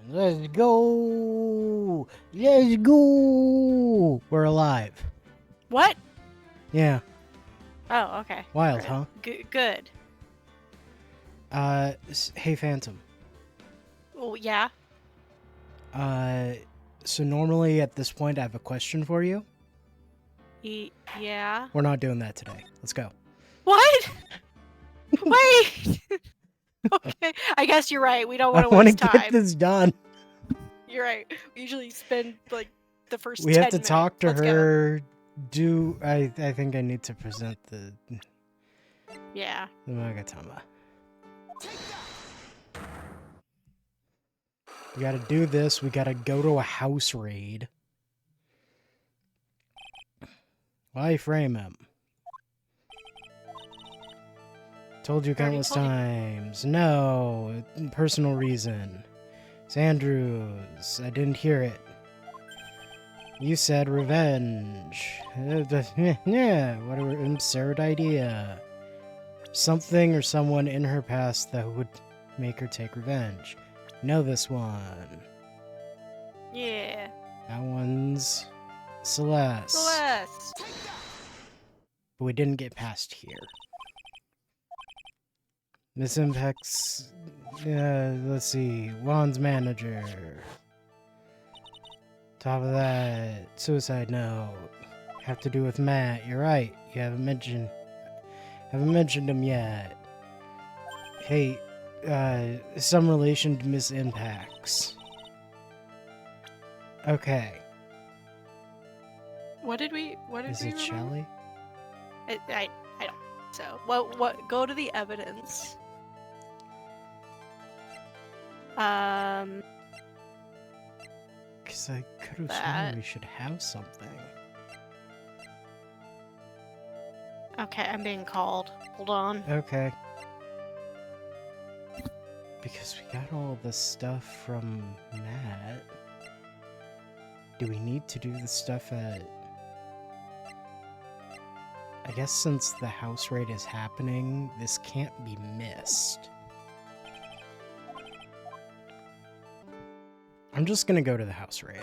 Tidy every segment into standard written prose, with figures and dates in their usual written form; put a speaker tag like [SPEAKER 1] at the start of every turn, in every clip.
[SPEAKER 1] Let's go! Let's go! We're alive.
[SPEAKER 2] What?
[SPEAKER 1] Yeah.
[SPEAKER 2] Oh, okay.
[SPEAKER 1] Wild,
[SPEAKER 2] Right.
[SPEAKER 1] huh?
[SPEAKER 2] Good.
[SPEAKER 1] Hey, Phantom.
[SPEAKER 2] Oh, yeah.
[SPEAKER 1] So normally at this point I have a question for you.
[SPEAKER 2] Yeah.
[SPEAKER 1] We're not doing that today. Let's go.
[SPEAKER 2] What? Wait! Okay. I guess you're right. We don't
[SPEAKER 1] I
[SPEAKER 2] want to
[SPEAKER 1] want to
[SPEAKER 2] waste
[SPEAKER 1] get
[SPEAKER 2] time.
[SPEAKER 1] this done.
[SPEAKER 2] You're right. We usually spend, like, the first
[SPEAKER 1] We
[SPEAKER 2] 10
[SPEAKER 1] have to
[SPEAKER 2] minutes.
[SPEAKER 1] talk to
[SPEAKER 2] Let's go.
[SPEAKER 1] her. I think I need to present the
[SPEAKER 2] Yeah.
[SPEAKER 1] Magatama. We gotta do this. We gotta go to a house raid. Why frame him? Told you countless times. No, personal reason. It's Andrews. I didn't hear it. You said revenge. Yeah, what an absurd idea. Something or someone in her past that would make her take revenge. Know this one.
[SPEAKER 2] Yeah.
[SPEAKER 1] That one's Celeste.
[SPEAKER 2] Celeste.
[SPEAKER 1] But we didn't get past here. Miss Impact's, let's see, Juan's manager. Top of that, suicide note. Have to do with Matt. You're right. You haven't mentioned him yet. Hey, some relation to Miss Impacts. Okay.
[SPEAKER 2] What did we
[SPEAKER 1] Is it
[SPEAKER 2] remember?
[SPEAKER 1] Shelly?
[SPEAKER 2] I don't. So, what? Go to the evidence.
[SPEAKER 1] Because I could have sworn we should have something.
[SPEAKER 2] Okay, I'm being called. Hold on.
[SPEAKER 1] Okay. Because we got all the stuff from Matt. Do we need to do the stuff at... I guess since the house raid is happening, this can't be missed. I'm just gonna go to the house raid.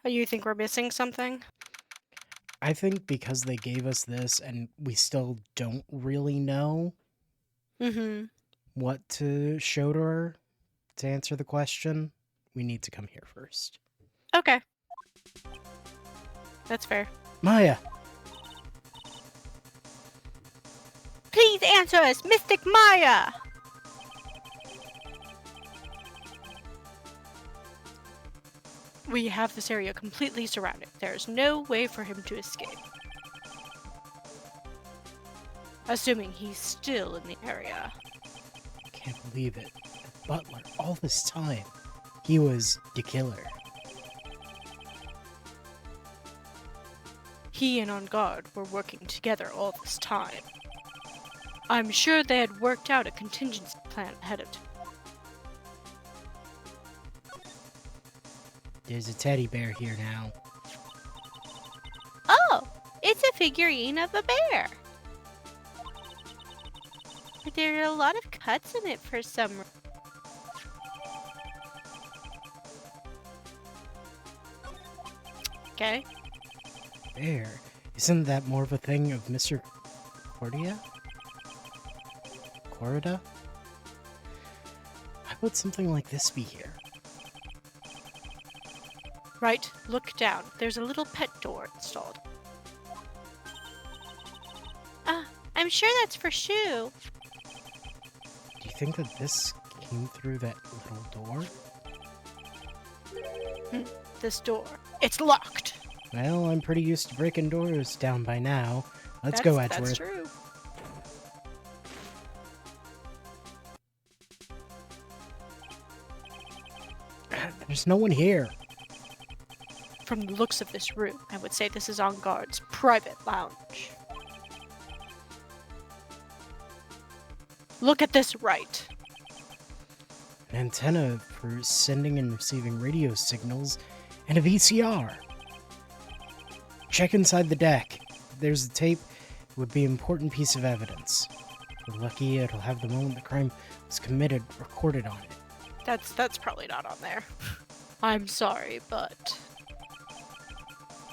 [SPEAKER 2] You think we're missing something?
[SPEAKER 1] I think because they gave us this and we still don't really know what to show to her to answer the question, we need to come here first.
[SPEAKER 2] Okay. That's fair.
[SPEAKER 1] Maya!
[SPEAKER 2] Please answer us, Mystic Maya! We have this area completely surrounded. There is no way for him to escape. Assuming he's still in the area.
[SPEAKER 1] Can't believe it. The butler, all this time, he was the killer.
[SPEAKER 2] He and On Guard were working together all this time. I'm sure they had worked out a contingency plan ahead of time.
[SPEAKER 1] There's a teddy bear here now.
[SPEAKER 2] Oh, it's a figurine of a bear. But there are a lot of cuts in it for some reason. Okay.
[SPEAKER 1] Bear? Isn't that more of a thing of Mr. Cordia? Corida? Why would something like this be here?
[SPEAKER 2] Right, look down. There's a little pet door installed. I'm sure that's for Shu.
[SPEAKER 1] Do you think that this came through that little door?
[SPEAKER 2] This door. It's locked.
[SPEAKER 1] Well, I'm pretty used to breaking doors down by now. Let's go, Edgeworth.
[SPEAKER 2] That's true.
[SPEAKER 1] There's no one here.
[SPEAKER 2] From the looks of this room, I would say this is On Guard's private lounge. Look at this right.
[SPEAKER 1] An antenna for sending and receiving radio signals, and a VCR. check inside the deck. If there's a tape, it would be an important piece of evidence. If we're lucky, it'll have the moment the crime was committed recorded on it.
[SPEAKER 2] That's probably not on there. I'm sorry, but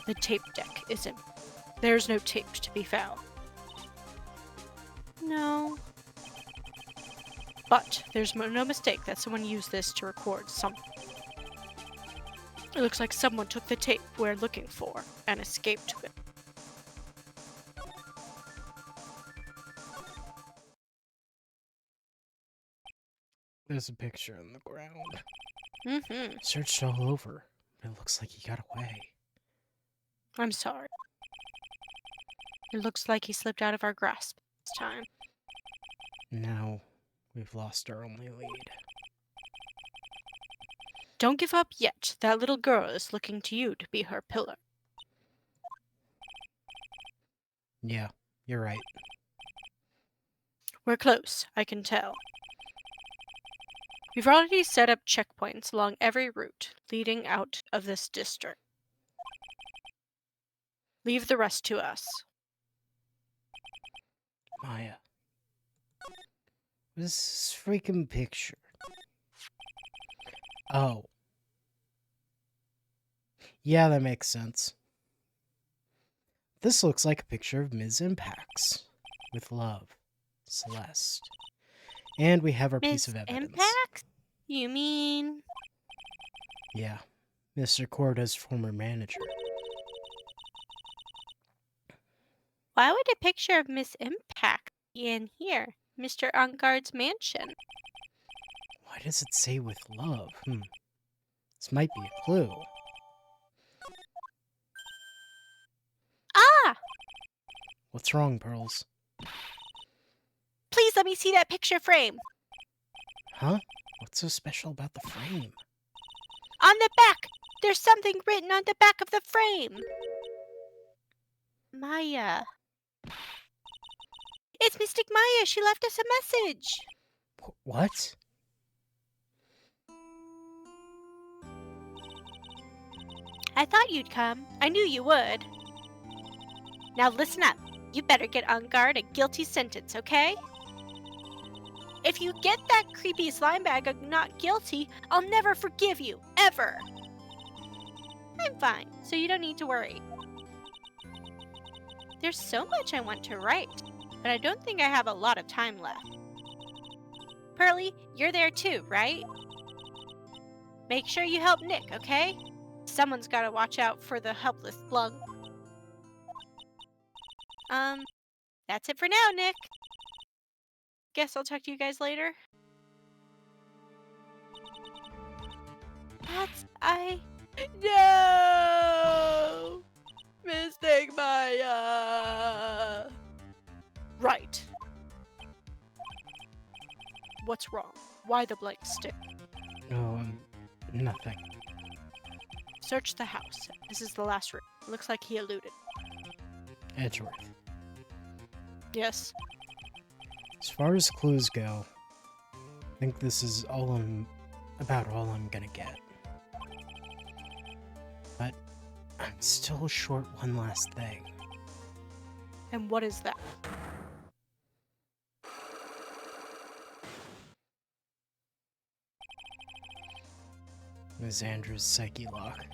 [SPEAKER 2] the tape deck isn't. There's no tape to be found. No. But there's no mistake that someone used this to record something. It looks like someone took the tape we're looking for and escaped with it.
[SPEAKER 1] There's a picture on the ground.
[SPEAKER 2] Mm-hmm.
[SPEAKER 1] Searched all over, but it looks like he got away.
[SPEAKER 2] I'm sorry. It looks like he slipped out of our grasp this time.
[SPEAKER 1] Now, we've lost our only lead.
[SPEAKER 2] Don't give up yet. That little girl is looking to you to be her pillar.
[SPEAKER 1] Yeah, you're right.
[SPEAKER 2] We're close, I can tell. We've already set up checkpoints along every route leading out of this district. Leave the rest to us.
[SPEAKER 1] Maya. What is this freaking picture? Oh. Yeah, that makes sense. This looks like a picture of Ms. Impax. With love. Celeste. And we have our piece of evidence.
[SPEAKER 2] Impact? You mean?
[SPEAKER 1] Yeah. Mr. Korda's former manager.
[SPEAKER 2] Why would a picture of Miss Impact be in here? Mr. Ungard's mansion.
[SPEAKER 1] Why does it say with love? This might be a clue.
[SPEAKER 2] Ah!
[SPEAKER 1] What's wrong, Pearls?
[SPEAKER 2] Please let me see that picture frame.
[SPEAKER 1] Huh? What's so special about the frame?
[SPEAKER 2] On the back! There's something written on the back of the frame. Maya. It's Mystic Maya. She left us a message.
[SPEAKER 1] What?
[SPEAKER 2] I thought you'd come. I knew you would. Now listen up. You better get Ungard a guilty sentence, okay? If you get that creepy slime bag of not guilty, I'll never forgive you, ever. I'm fine, so you don't need to worry. There's so much I want to write, but I don't think I have a lot of time left. Pearly, you're there too, right? Make sure you help Nick, okay? Someone's gotta watch out for the helpless slug. That's it for now, Nick. Guess I'll talk to you guys later. No! Mystic Maya! Right. What's wrong? Why the blank stick?
[SPEAKER 1] Oh, nothing.
[SPEAKER 2] Search the house. This is the last room. Looks like he eluded.
[SPEAKER 1] Edgeworth.
[SPEAKER 2] Yes.
[SPEAKER 1] As far as clues go, I think this is about all I'm gonna get. But I'm still short one last thing.
[SPEAKER 2] And what is that?
[SPEAKER 1] Ms. Andrews' psyche lock.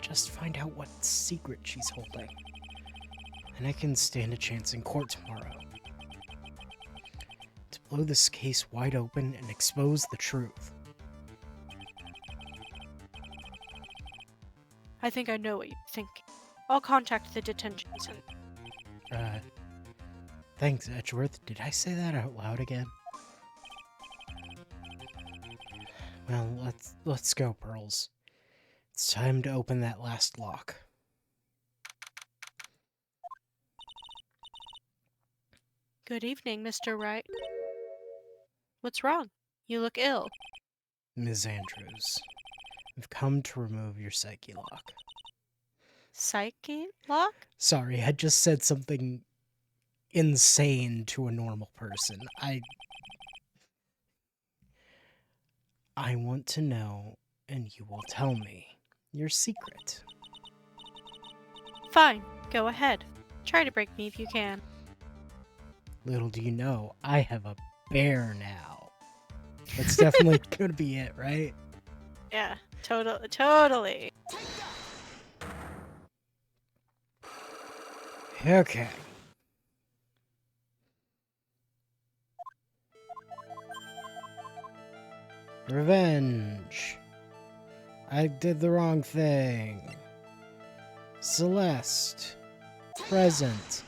[SPEAKER 1] Just find out what secret she's holding. And I can stand a chance in court tomorrow. To blow this case wide open and expose the truth.
[SPEAKER 2] I think I know what you think. I'll contact the detention center.
[SPEAKER 1] Thanks, Edgeworth. Did I say that out loud again? Well, let's go, Pearls. It's time to open that last lock.
[SPEAKER 2] Good evening, Mr. Wright. What's wrong? You look ill.
[SPEAKER 1] Ms. Andrews, I've come to remove your psyche lock.
[SPEAKER 2] Psyche lock?
[SPEAKER 1] Sorry, I just said something insane to a normal person. I want to know, and you will tell me, your secret.
[SPEAKER 2] Fine, go ahead. Try to break me if you can.
[SPEAKER 1] Little do you know, I have a bear now. That's definitely gonna be it, right?
[SPEAKER 2] Yeah, totally.
[SPEAKER 1] Okay. Revenge. I did the wrong thing. Celeste. Present.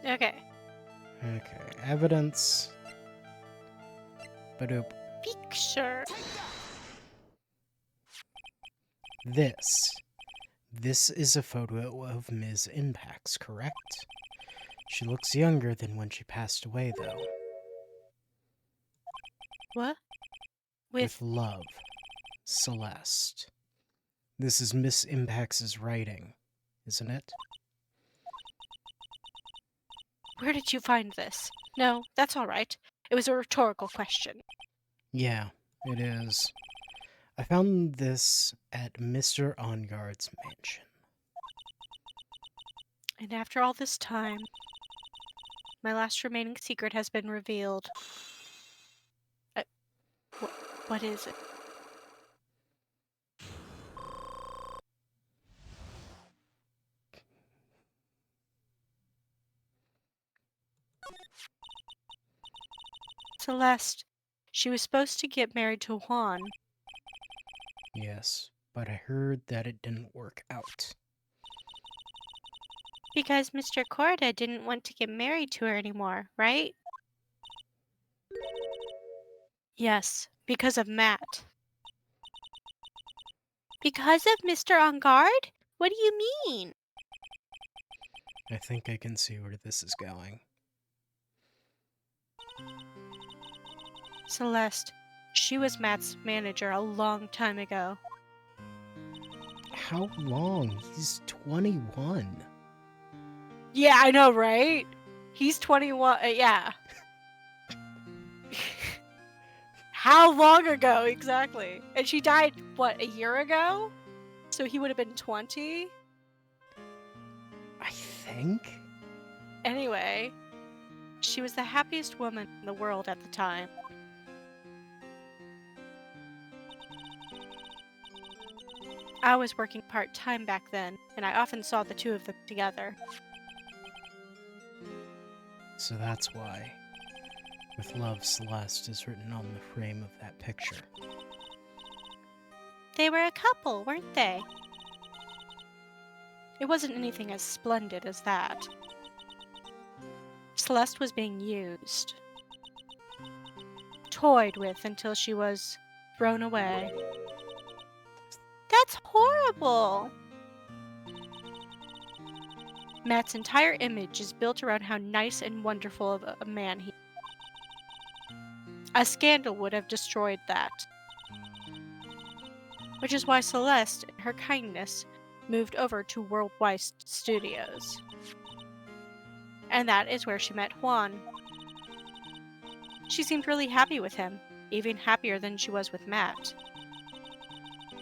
[SPEAKER 2] Okay.
[SPEAKER 1] Okay. Evidence. Badoop.
[SPEAKER 2] Picture.
[SPEAKER 1] This is a photo of Ms. Impacts, correct? She looks younger than when she passed away, though.
[SPEAKER 2] What?
[SPEAKER 1] With love, Celeste. This is Miss Impacts' writing, isn't it?
[SPEAKER 2] Where did you find this? No, that's all right. It was a rhetorical question.
[SPEAKER 1] Yeah, it is. I found this at Mr. Onguard's mansion.
[SPEAKER 2] And after all this time, my last remaining secret has been revealed. What is it? Celeste. She was supposed to get married to Juan.
[SPEAKER 1] Yes, but I heard that it didn't work out.
[SPEAKER 2] Because Mr. Corda didn't want to get married to her anymore, right? Yes, because of Matt. Because of Mr. Engard? What do you mean?
[SPEAKER 1] I think I can see where this is going.
[SPEAKER 2] Celeste. She was Matt's manager a long time ago.
[SPEAKER 1] How long? He's 21.
[SPEAKER 2] Yeah, I know, right? He's 21. Yeah. How long ago, exactly? And she died, what, a year ago? So he would have been 20?
[SPEAKER 1] I think?
[SPEAKER 2] Anyway, she was the happiest woman in the world at the time. I was working part-time back then, and I often saw the two of them together.
[SPEAKER 1] So that's why. With love, Celeste is written on the frame of that picture.
[SPEAKER 2] They were a couple, weren't they? It wasn't anything as splendid as that. Celeste was being used. Toyed with until she was thrown away. That's horrible! Matt's entire image is built around how nice and wonderful of a man he is. A scandal would have destroyed that. Which is why Celeste, in her kindness, moved over to Worldwide Studios. And that is where she met Juan. She seemed really happy with him, even happier than she was with Matt.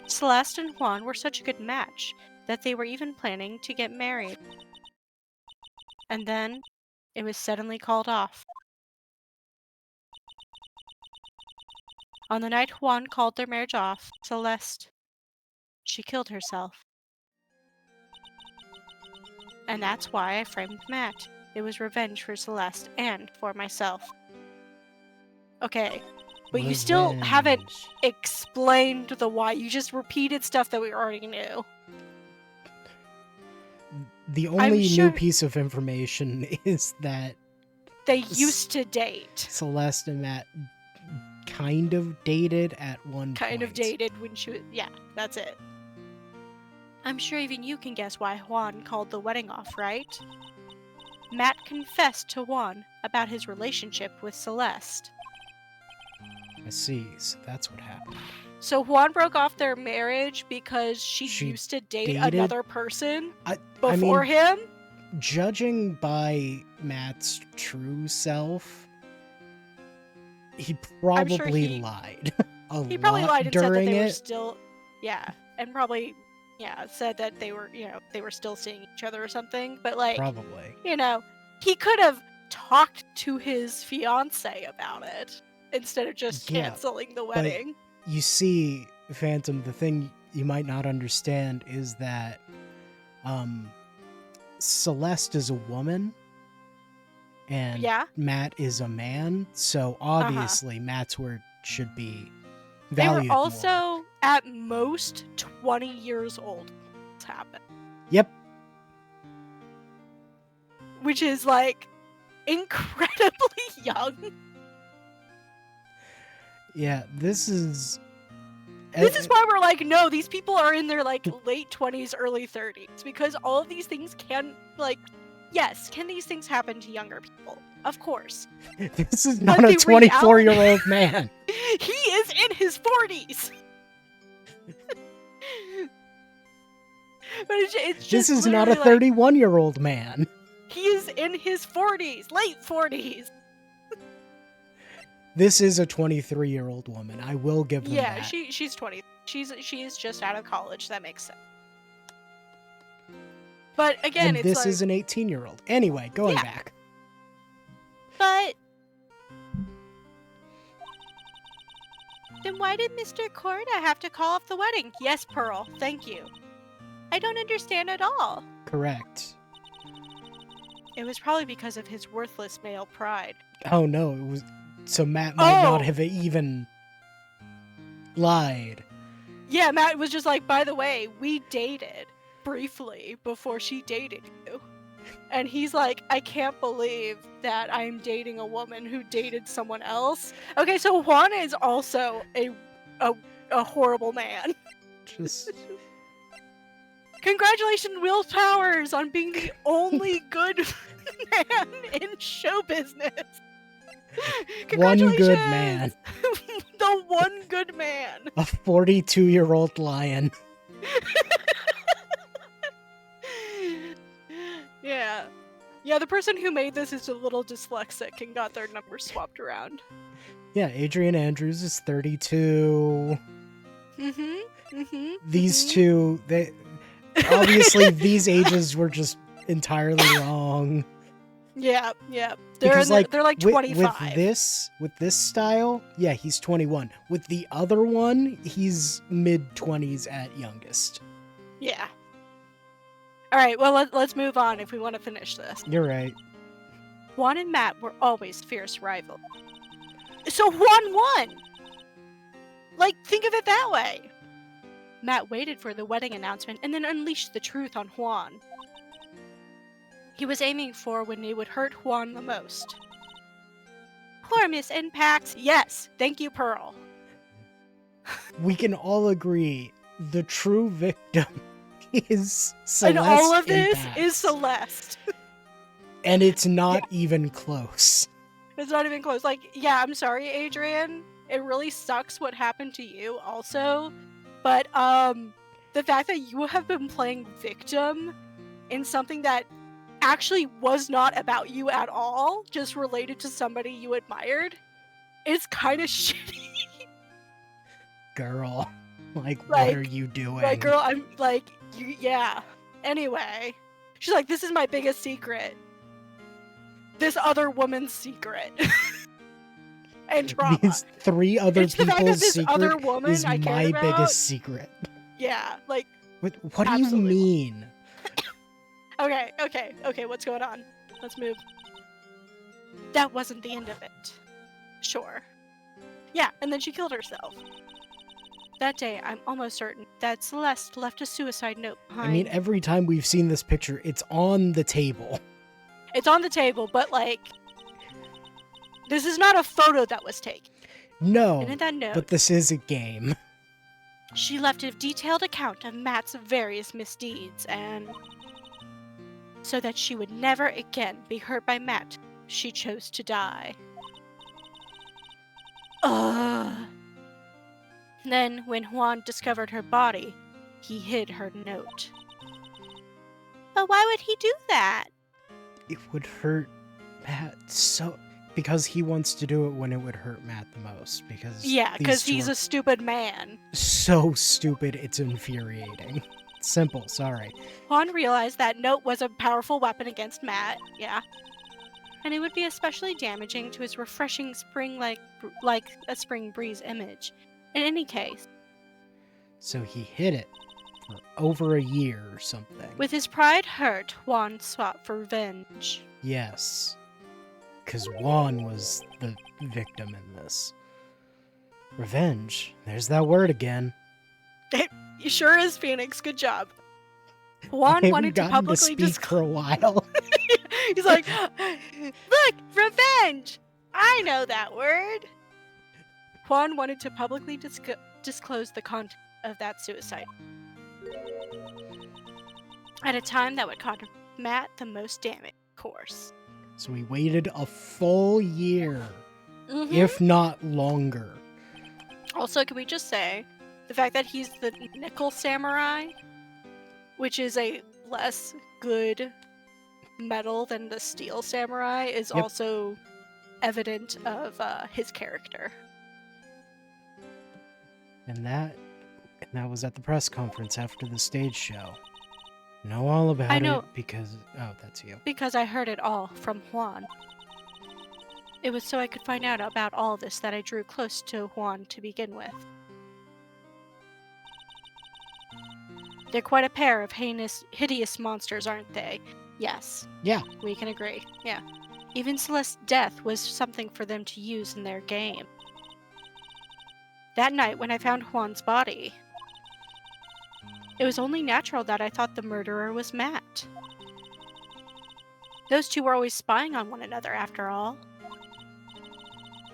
[SPEAKER 2] Celeste and Juan were such a good match that they were even planning to get married. And then, it was suddenly called off. On the night Juan called their marriage off, Celeste, she killed herself. And that's why I framed Matt. It was revenge for Celeste and for myself. Okay, but you still haven't
[SPEAKER 1] Revenge.
[SPEAKER 2] explained the why. You just repeated stuff that we already knew.
[SPEAKER 1] The only
[SPEAKER 2] sure-
[SPEAKER 1] new piece of information is that
[SPEAKER 2] They used to date.
[SPEAKER 1] Celeste and Matt kind of dated at one point.
[SPEAKER 2] Kind of dated when she was... Yeah, that's it. I'm sure even you can guess why Juan called the wedding off, right? Matt confessed to Juan about his relationship with Celeste.
[SPEAKER 1] I see, so that's what happened.
[SPEAKER 2] So Juan broke off their marriage because she
[SPEAKER 1] She
[SPEAKER 2] used to date
[SPEAKER 1] dated-
[SPEAKER 2] another person
[SPEAKER 1] I
[SPEAKER 2] before
[SPEAKER 1] mean,
[SPEAKER 2] him?
[SPEAKER 1] judging by Matt's true self, He
[SPEAKER 2] I'm sure
[SPEAKER 1] probably
[SPEAKER 2] he-
[SPEAKER 1] lied
[SPEAKER 2] He probably
[SPEAKER 1] lot
[SPEAKER 2] lied and said that
[SPEAKER 1] during
[SPEAKER 2] they were
[SPEAKER 1] it.
[SPEAKER 2] still, yeah, and probably, yeah, said that they were, they were still seeing each other or something. But like,
[SPEAKER 1] Probably.
[SPEAKER 2] He could have talked to his fiance about it instead of just
[SPEAKER 1] Yeah,
[SPEAKER 2] canceling the wedding.
[SPEAKER 1] You see, Phantom, the thing you might not understand is that Celeste is a woman and
[SPEAKER 2] Yeah.
[SPEAKER 1] Matt is a man, so obviously Matt's word should be
[SPEAKER 2] They
[SPEAKER 1] valued
[SPEAKER 2] were
[SPEAKER 1] more.
[SPEAKER 2] also at most 20 years old when this happened.
[SPEAKER 1] Yep.
[SPEAKER 2] Which is like incredibly young.
[SPEAKER 1] Yeah, this is
[SPEAKER 2] why we're like, no, these people are in their like late 20s, early 30s, because all of these things can, like, yes, can these things happen to younger people? Of course.
[SPEAKER 1] This is not
[SPEAKER 2] But
[SPEAKER 1] a
[SPEAKER 2] the
[SPEAKER 1] 24-year-old man.
[SPEAKER 2] He is in his 40s. But it's just
[SPEAKER 1] This is not a
[SPEAKER 2] literally,
[SPEAKER 1] 31-year-old man.
[SPEAKER 2] he is in his 40s, late 40s.
[SPEAKER 1] This is a 23-year-old woman. I will give them
[SPEAKER 2] Yeah,
[SPEAKER 1] that.
[SPEAKER 2] she's 20. She's just out of college. That makes sense. But again,
[SPEAKER 1] And
[SPEAKER 2] it's
[SPEAKER 1] this
[SPEAKER 2] like,
[SPEAKER 1] is an 18-year-old. Anyway, going
[SPEAKER 2] Yeah.
[SPEAKER 1] back.
[SPEAKER 2] But then why did Mr. Corda have to call off the wedding? Yes, Pearl. Thank you. I don't understand at all.
[SPEAKER 1] Correct.
[SPEAKER 2] It was probably because of his worthless male pride.
[SPEAKER 1] Oh no, it was so Matt might not
[SPEAKER 2] Oh!
[SPEAKER 1] have even lied.
[SPEAKER 2] Yeah, Matt was just like, by the way, we dated briefly before she dated you. And he's like, I can't believe that I'm dating a woman who dated someone else. Okay, so Juan is also a horrible man.
[SPEAKER 1] Just
[SPEAKER 2] Congratulations, Will Powers, on being the only good man in show business.
[SPEAKER 1] one good
[SPEAKER 2] Congratulations!
[SPEAKER 1] man.
[SPEAKER 2] The one good man.
[SPEAKER 1] A 42-year-old lion.
[SPEAKER 2] Yeah. Yeah, the person who made this is a little dyslexic and got their numbers swapped around.
[SPEAKER 1] Yeah, Adrian Andrews is 32. These two, they obviously these ages were just entirely wrong.
[SPEAKER 2] Yeah.
[SPEAKER 1] Because
[SPEAKER 2] They're like
[SPEAKER 1] with
[SPEAKER 2] 25.
[SPEAKER 1] with this style, yeah, he's 21. With the other one, he's mid-20s at youngest.
[SPEAKER 2] Yeah. All right, well, let's move on if we want to finish this.
[SPEAKER 1] You're right.
[SPEAKER 2] Juan and Matt were always fierce rivals. So Juan won! Like, think of it that way. Matt waited for the wedding announcement and then unleashed the truth on Juan. He was aiming for when it would hurt Juan the most. Poor Miss Impax. Yes, thank you, Pearl.
[SPEAKER 1] We can all agree the true victim is Celeste.
[SPEAKER 2] And all of this
[SPEAKER 1] Impax.
[SPEAKER 2] is Celeste.
[SPEAKER 1] And it's not even close.
[SPEAKER 2] It's not even close. Like, yeah, I'm sorry, Adrian. It really sucks what happened to you also. But the fact that you have been playing victim in something that actually was not about you at all, just related to somebody you admired, is kind of shitty.
[SPEAKER 1] Girl, like, what
[SPEAKER 2] Like-
[SPEAKER 1] are you doing?
[SPEAKER 2] Like, girl, I'm like, yeah. Anyway, she's like, this is my biggest secret. This other woman's secret. And trauma.
[SPEAKER 1] These three other
[SPEAKER 2] It's the fact that
[SPEAKER 1] people's
[SPEAKER 2] this
[SPEAKER 1] secret
[SPEAKER 2] other woman
[SPEAKER 1] is
[SPEAKER 2] I
[SPEAKER 1] my
[SPEAKER 2] cared about.
[SPEAKER 1] biggest secret.
[SPEAKER 2] Yeah, like,
[SPEAKER 1] What do you
[SPEAKER 2] Absolutely.
[SPEAKER 1] mean?
[SPEAKER 2] okay, what's going on? Let's move. That wasn't the end of it. Sure. Yeah, and then she killed herself. That day, I'm almost certain that Celeste left a suicide note behind.
[SPEAKER 1] I mean, every time we've seen this picture, it's on the table.
[SPEAKER 2] It's on the table, but like, this is not a photo that was taken.
[SPEAKER 1] No,
[SPEAKER 2] And in that note,
[SPEAKER 1] but this is a game.
[SPEAKER 2] she left a detailed account of Matt's various misdeeds, and so that she would never again be hurt by Matt, she chose to die. Ugh. Then, when Juan discovered her body, he hid her note. But why would he do that?
[SPEAKER 1] It would hurt Matt so because he wants to do it when it would hurt Matt the most. Because
[SPEAKER 2] Yeah,
[SPEAKER 1] these
[SPEAKER 2] because
[SPEAKER 1] two
[SPEAKER 2] he's
[SPEAKER 1] are
[SPEAKER 2] a stupid man.
[SPEAKER 1] so stupid, it's infuriating. Simple, sorry.
[SPEAKER 2] Juan realized that note was a powerful weapon against Matt. Yeah. And it would be especially damaging to his refreshing spring like a spring breeze image. In any case,
[SPEAKER 1] So he hid it for over a year or something.
[SPEAKER 2] with his pride hurt, Juan sought for revenge.
[SPEAKER 1] Yes. Because Juan was the victim in this. Revenge. There's that word again.
[SPEAKER 2] You sure is, Phoenix. Good job. Juan
[SPEAKER 1] I
[SPEAKER 2] wanted to
[SPEAKER 1] haven't gotten
[SPEAKER 2] publicly
[SPEAKER 1] speak for a while.
[SPEAKER 2] He's like, look, revenge! I know that word. Juan wanted to publicly disclose the content of that suicide at a time that would cause Matt the most damage, of course.
[SPEAKER 1] So we waited a full year,
[SPEAKER 2] Mhm.
[SPEAKER 1] if not longer.
[SPEAKER 2] Also, can we just say, the fact that he's the Nickel Samurai, which is a less good metal than the Steel Samurai, is
[SPEAKER 1] Yep.
[SPEAKER 2] also evident of his character.
[SPEAKER 1] And that was at the press conference after the stage show. Know all about
[SPEAKER 2] I know.
[SPEAKER 1] it because... Oh, that's you.
[SPEAKER 2] Because I heard it all from Juan. It was so I could find out about all this that I drew close to Juan to begin with. They're quite a pair of hideous monsters, aren't they? Yes.
[SPEAKER 1] Yeah.
[SPEAKER 2] We can agree. Yeah. Even Celeste's death was something for them to use in their game. That night when I found Juan's body, it was only natural that I thought the murderer was Matt. Those two were always spying on one another, after all.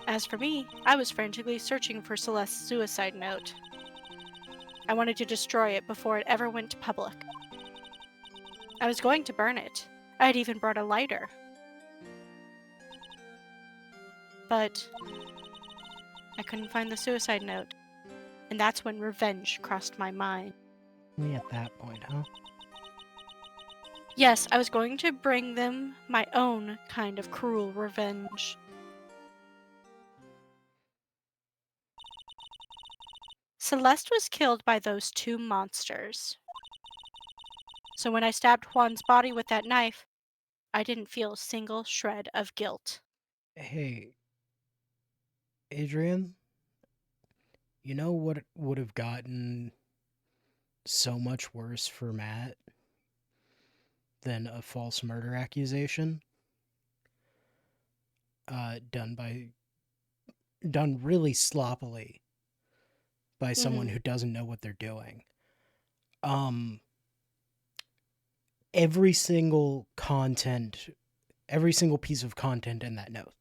[SPEAKER 2] As for me, I was frantically searching for Celeste's suicide note. I wanted to destroy it before it ever went public. I was going to burn it. I had even brought a lighter. But I couldn't find the suicide note, and that's when revenge crossed my mind.
[SPEAKER 1] Only at that point, huh?
[SPEAKER 2] Yes, I was going to bring them my own kind of cruel revenge. Celeste was killed by those two monsters. So when I stabbed Juan's body with that knife, I didn't feel a single shred of guilt.
[SPEAKER 1] Hey, Adrian, you know what would have gotten so much worse for Matt than a false murder accusation? Done really sloppily by someone who doesn't know what they're doing. Every single piece of content in that note.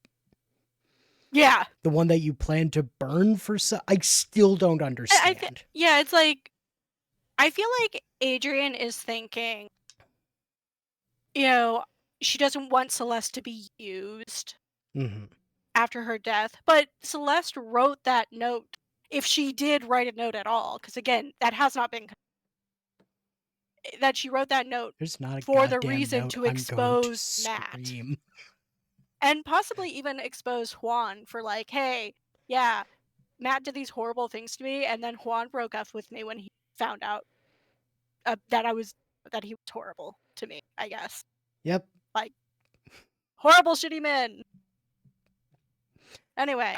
[SPEAKER 2] Yeah.
[SPEAKER 1] The one that you plan to burn for I still don't understand.
[SPEAKER 2] Yeah, it's like, I feel like Adrian is thinking, you know, she doesn't want Celeste to be used after her death, but Celeste wrote that note, if she did write a note at all, because again, that has not been, that she wrote that note
[SPEAKER 1] There's not a
[SPEAKER 2] for the
[SPEAKER 1] goddamn
[SPEAKER 2] reason
[SPEAKER 1] note.
[SPEAKER 2] to
[SPEAKER 1] I'm
[SPEAKER 2] expose
[SPEAKER 1] going to
[SPEAKER 2] Matt.
[SPEAKER 1] scream.
[SPEAKER 2] And possibly even expose Juan for like, hey, yeah, Matt did these horrible things to me, and then Juan broke up with me when he found out that he was horrible to me, I guess.
[SPEAKER 1] Yep.
[SPEAKER 2] Like, horrible shitty men. Anyway.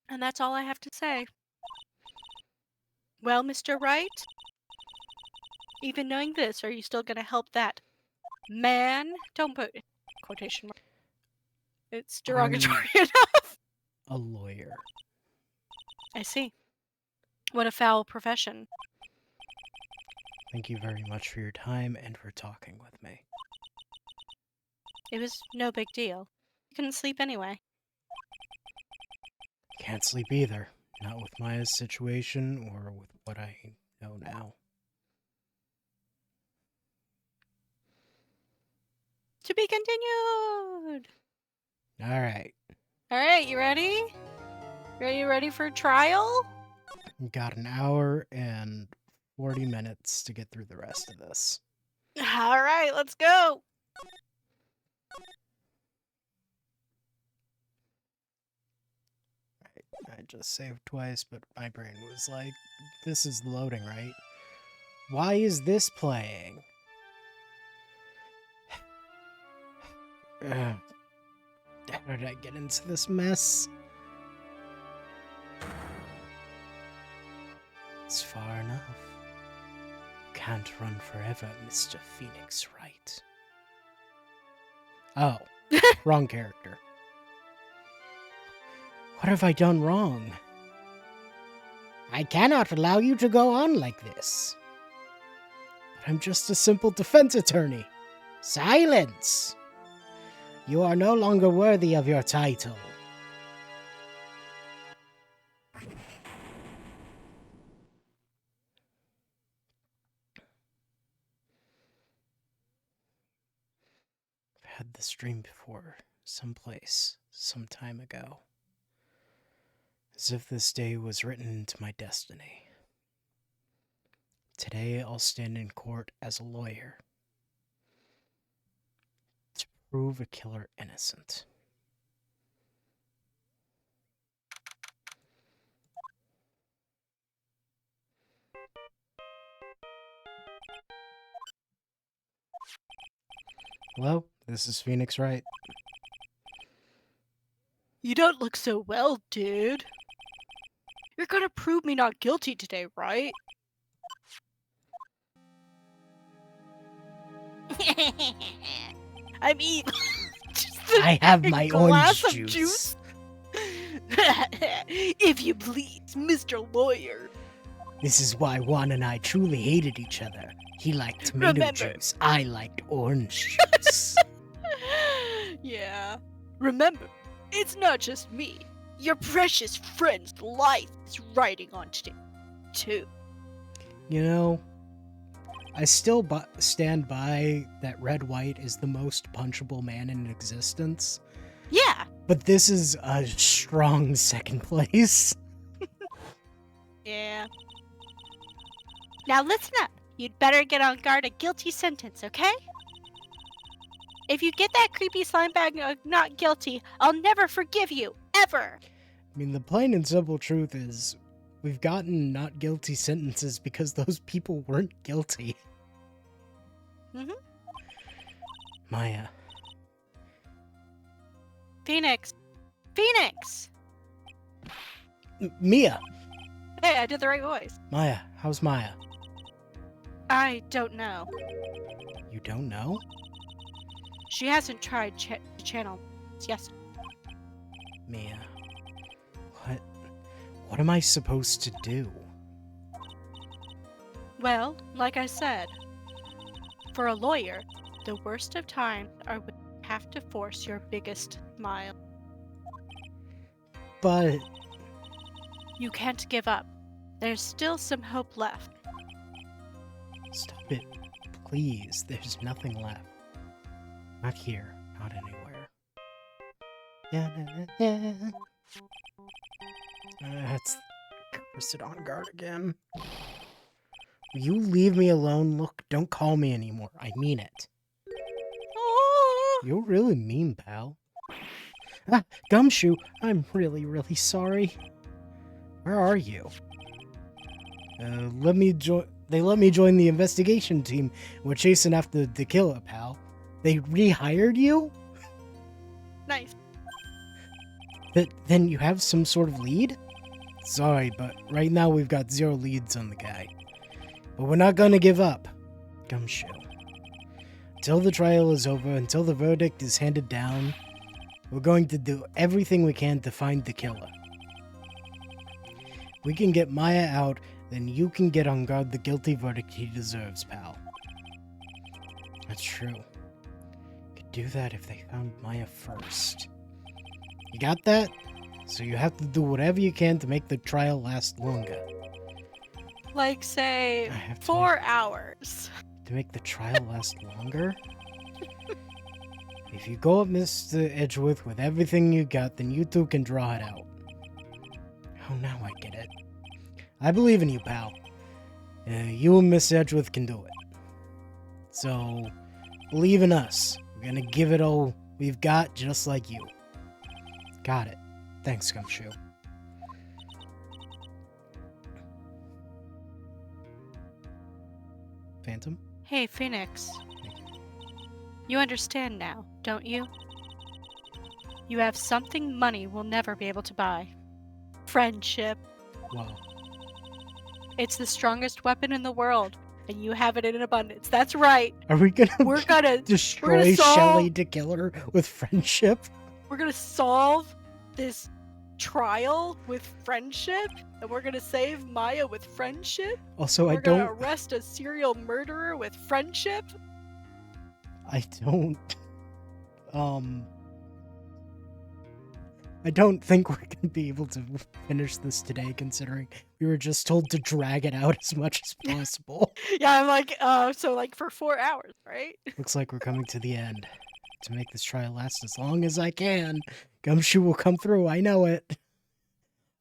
[SPEAKER 2] And that's all I have to say. Well, Mr. Wright, even knowing this, are you still going to help that man? Don't put quotation mark. It's derogatory enough.
[SPEAKER 1] A lawyer.
[SPEAKER 2] I see. What a foul profession.
[SPEAKER 1] Thank you very much for your time and for talking with me.
[SPEAKER 2] It was no big deal. I couldn't sleep anyway.
[SPEAKER 1] Can't sleep either. Not with Maya's situation or with what I know now.
[SPEAKER 2] To be continued!
[SPEAKER 1] Alright.
[SPEAKER 2] Alright, you ready? Are you ready for trial?
[SPEAKER 1] Got an hour and 40 minutes to get through the rest of this.
[SPEAKER 2] All right, let's go.
[SPEAKER 1] I just saved twice, but my brain was like, this is loading, right? Why is this playing? How did I get into this mess? It's far enough. Can't run forever, Mr. Phoenix Wright. Oh, wrong character. What have I done wrong? I cannot allow you to go on like this. But I'm just a simple defense attorney. Silence! You are no longer worthy of your title. I've had this dream before, someplace, some time ago. As if this day was written into my destiny. Today I'll stand in court as a lawyer to prove a killer innocent. Hello, this is Phoenix Wright.
[SPEAKER 2] You don't look so well, dude. You're gonna prove me not guilty today, right? I mean,
[SPEAKER 1] I have my
[SPEAKER 2] glass
[SPEAKER 1] orange
[SPEAKER 2] of
[SPEAKER 1] juice.
[SPEAKER 2] If you please, Mr. Lawyer.
[SPEAKER 1] This is why Juan and I truly hated each other. He liked tomato
[SPEAKER 2] Remember.
[SPEAKER 1] juice. I liked orange juice.
[SPEAKER 2] Yeah. Remember, it's not just me. Your precious friend's life is riding on today, too.
[SPEAKER 1] You know, I still stand by that Red White is the most punchable man in existence.
[SPEAKER 2] Yeah.
[SPEAKER 1] But this is a strong second place.
[SPEAKER 2] Yeah. Now listen up. You'd better get on guard a guilty sentence, okay? If you get that creepy slime bag not guilty, I'll never forgive you, ever.
[SPEAKER 1] I mean, the plain and simple truth is, we've gotten not guilty sentences because those people weren't guilty.
[SPEAKER 2] Mhm.
[SPEAKER 1] Maya.
[SPEAKER 2] Phoenix. Phoenix!
[SPEAKER 1] Mia!
[SPEAKER 2] Hey, I did the right voice.
[SPEAKER 1] Maya, how's Maya?
[SPEAKER 2] I don't know.
[SPEAKER 1] You don't know?
[SPEAKER 2] She hasn't tried the channel. Yes.
[SPEAKER 1] Mia. What am I supposed to do?
[SPEAKER 2] Well, like I said, for a lawyer, the worst of times are when you have to force your biggest smile.
[SPEAKER 1] But
[SPEAKER 2] You can't give up. There's still some hope left.
[SPEAKER 1] stop it. Please, there's nothing left. Not here, not anywhere. Yeah. That's cursed on guard again. Will you leave me alone? Look, don't call me anymore. I mean it.
[SPEAKER 2] Oh!
[SPEAKER 1] You're really mean, pal. Ah, Gumshoe, I'm really, really sorry. Where are you? They let me join the investigation team. We're chasing after the killer, pal. They rehired you?
[SPEAKER 2] Nice.
[SPEAKER 1] Then you have some sort of lead? Sorry, but right now we've got 0 leads on the guy. But we're not gonna give up. Gumshoe. Until the trial is over, until the verdict is handed down, we're going to do everything we can to find the killer. We can get Maya out, then you can get on guard the guilty verdict he deserves, pal. That's true. Could do that if they found Maya first. You got that? So you have to do whatever you can to make the trial last longer.
[SPEAKER 2] Like, say,
[SPEAKER 1] I have to
[SPEAKER 2] 4 hours.
[SPEAKER 1] To make the trial last longer? If you go up Mr. Edgeworth with everything you got, then you two can draw it out. Oh, now I get it. I believe in you, pal. You and Miss Edgeworth can do it. So, believe in us. We're gonna give it all we've got, just like you. Got it. Thanks, Gumshoe. Phantom?
[SPEAKER 2] Hey, Phoenix. You understand now, don't you? You have something money will never be able to buy. Friendship.
[SPEAKER 1] Wow.
[SPEAKER 2] It's the strongest weapon in the world, and you have it in abundance. That's right.
[SPEAKER 1] Are we gonna
[SPEAKER 2] We're gonna
[SPEAKER 1] destroy
[SPEAKER 2] solve-
[SPEAKER 1] Shelly to kill her with friendship?
[SPEAKER 2] we're gonna solve this trial with friendship, and we're gonna save Maya with friendship.
[SPEAKER 1] Also,
[SPEAKER 2] We're
[SPEAKER 1] I don't
[SPEAKER 2] gonna arrest a serial murderer with friendship.
[SPEAKER 1] I don't think we're gonna be able to finish this today, considering we were just told to drag it out as much as possible.
[SPEAKER 2] Yeah, I'm like, so like for 4 hours, right?
[SPEAKER 1] Looks like we're coming to the end. To make this trial last as long as I can, Gumshoe will come through, I know it.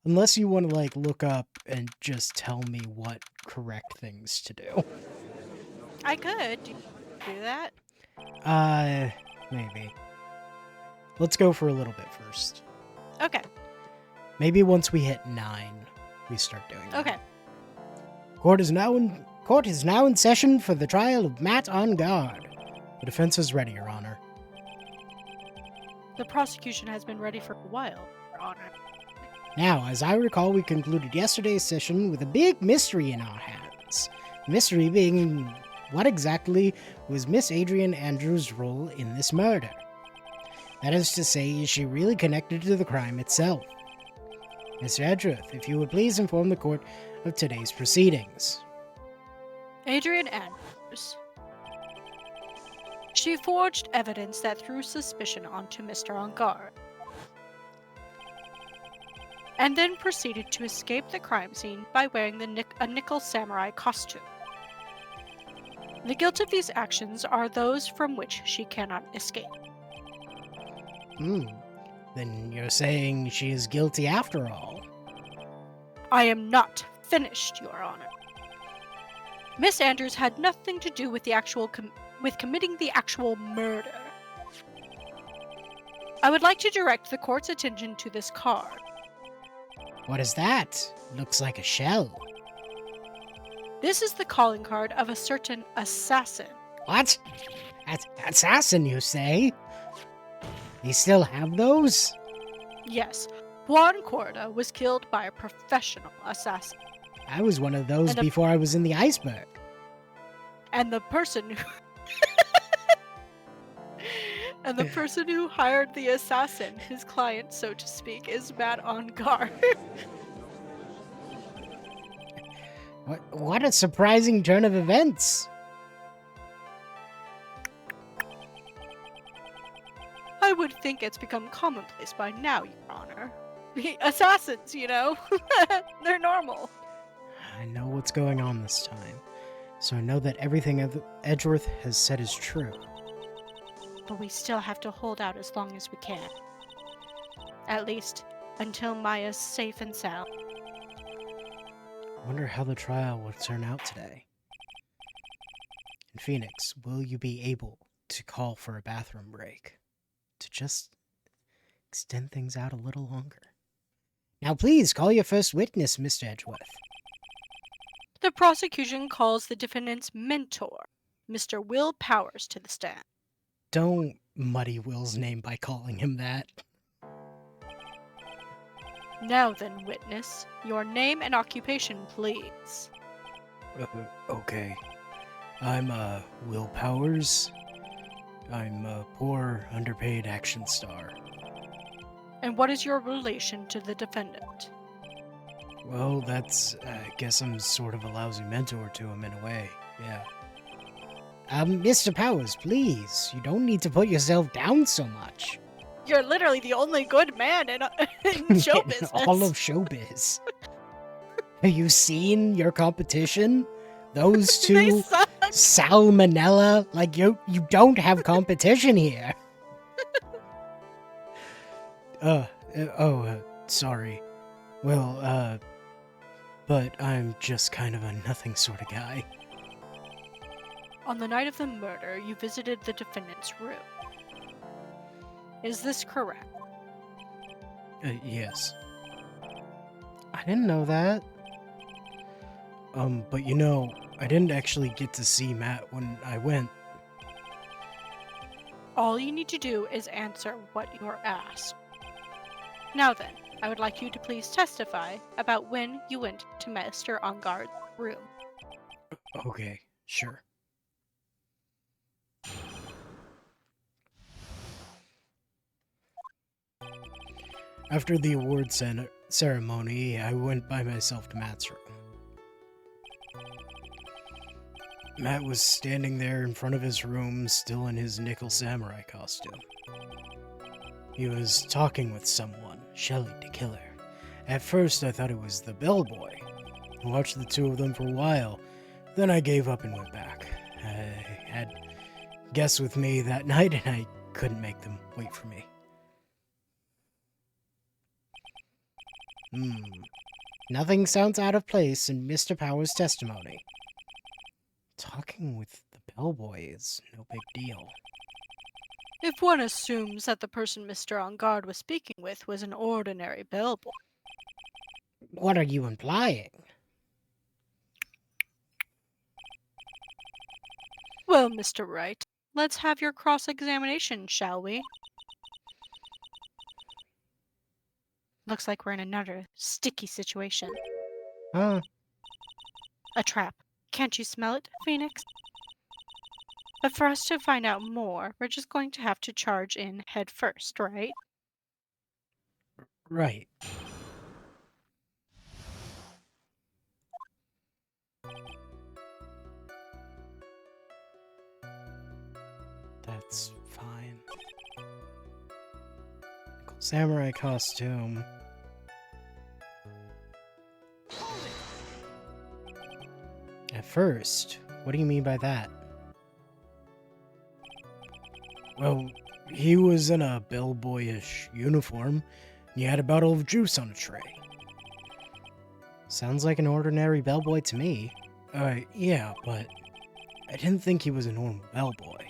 [SPEAKER 1] Unless you want to, like, look up and just tell me what correct things to do.
[SPEAKER 2] I could do that.
[SPEAKER 1] Maybe. Let's go for a little bit first.
[SPEAKER 2] Okay.
[SPEAKER 1] Maybe once we hit 9, we start doing that.
[SPEAKER 2] Okay.
[SPEAKER 1] Court is now in session for the trial of Matt on guard. The defense is ready, Your Honor.
[SPEAKER 2] The prosecution has been ready for a while, Your Honor.
[SPEAKER 1] Now, as I recall, we concluded yesterday's session with a big mystery in our hands. The mystery being what exactly was Miss Adrian Andrews' role in this murder? That is to say, is she really connected to the crime itself? Mr. Edgeworth, if you would please inform the court of today's proceedings.
[SPEAKER 2] Adrian Andrews. She forged evidence that threw suspicion onto Mr. Ongar, and then proceeded to escape the crime scene by wearing a nickel samurai costume. The guilt of these actions are those from which she cannot escape.
[SPEAKER 1] Then you're saying she is guilty after all?
[SPEAKER 2] I am not finished, Your Honor. Miss Andrews had nothing to do with committing the actual murder. I would like to direct the court's attention to this card.
[SPEAKER 1] What is that? Looks like a shell.
[SPEAKER 2] This is the calling card of a certain assassin.
[SPEAKER 1] What? Assassin, you say? You still have those?
[SPEAKER 2] Yes, Juan Corda was killed by a professional assassin.
[SPEAKER 1] I was one of those before I was in the iceberg.
[SPEAKER 2] And the person who hired the assassin, his client, so to speak, is Matt Ongar.
[SPEAKER 1] What a surprising turn of events.
[SPEAKER 2] I would think it's become commonplace by now, Your Honor. Assassins, you know? They're normal.
[SPEAKER 1] I know what's going on this time, so I know that everything Edgeworth has said is true.
[SPEAKER 2] But we still have to hold out as long as we can. At least, until Maya's safe and sound.
[SPEAKER 1] I wonder how the trial will turn out today. In Phoenix, will you be able to call for a bathroom break? To just extend things out a little longer. Now please, call your first witness, Mr. Edgeworth.
[SPEAKER 2] The prosecution calls the defendant's mentor, Mr. Will Powers, to the stand.
[SPEAKER 1] Don't muddy Will's name by calling him that.
[SPEAKER 2] Now then, witness, your name and occupation, please.
[SPEAKER 1] Okay. I'm, Will Powers. I'm a poor, underpaid action star.
[SPEAKER 2] And what is your relation to the defendant?
[SPEAKER 1] Well, I guess I'm sort of a lousy mentor to him in a way, yeah. Mr. Powers, please, you don't need to put yourself down so much.
[SPEAKER 2] You're literally the only good man in show business.
[SPEAKER 1] All of showbiz. Have you seen your competition? Those two, salmonella, like you don't have competition here. Sorry. Well, but I'm just kind of a nothing sort of guy.
[SPEAKER 2] on the night of the murder, you visited the defendant's room. Is this correct?
[SPEAKER 1] Yes. I didn't know that. But you know, I didn't actually get to see Matt when I went.
[SPEAKER 2] All you need to do is answer what you're asked. Now then, I would like you to please testify about when you went to Mr. Enguarde's room.
[SPEAKER 1] Okay, sure. After the award ceremony, I went by myself to Matt's room. Matt was standing there in front of his room, still in his nickel samurai costume. He was talking with someone, Shelly the Killer. At first, I thought it was the bellboy. I watched the two of them for a while, then I gave up and went back. I had guests with me that night, and I couldn't make them wait for me. Nothing sounds out of place in Mr. Power's testimony. Talking with the bellboy is no big deal.
[SPEAKER 2] If one assumes that the person Mr. Enguarde was speaking with was an ordinary bellboy.
[SPEAKER 1] What are you implying?
[SPEAKER 2] Well, Mr. Wright, let's have your cross-examination, shall we? Looks like we're in another sticky situation.
[SPEAKER 1] Huh?
[SPEAKER 2] A trap. Can't you smell it, Phoenix? But for us to find out more, we're just going to have to charge in head first, right?
[SPEAKER 1] Right. That's fine. Samurai costume. At first, what do you mean by that? Well, he was in a bellboyish uniform, and he had a bottle of juice on a tray. Sounds like an ordinary bellboy to me. Yeah, but I didn't think he was a normal bellboy.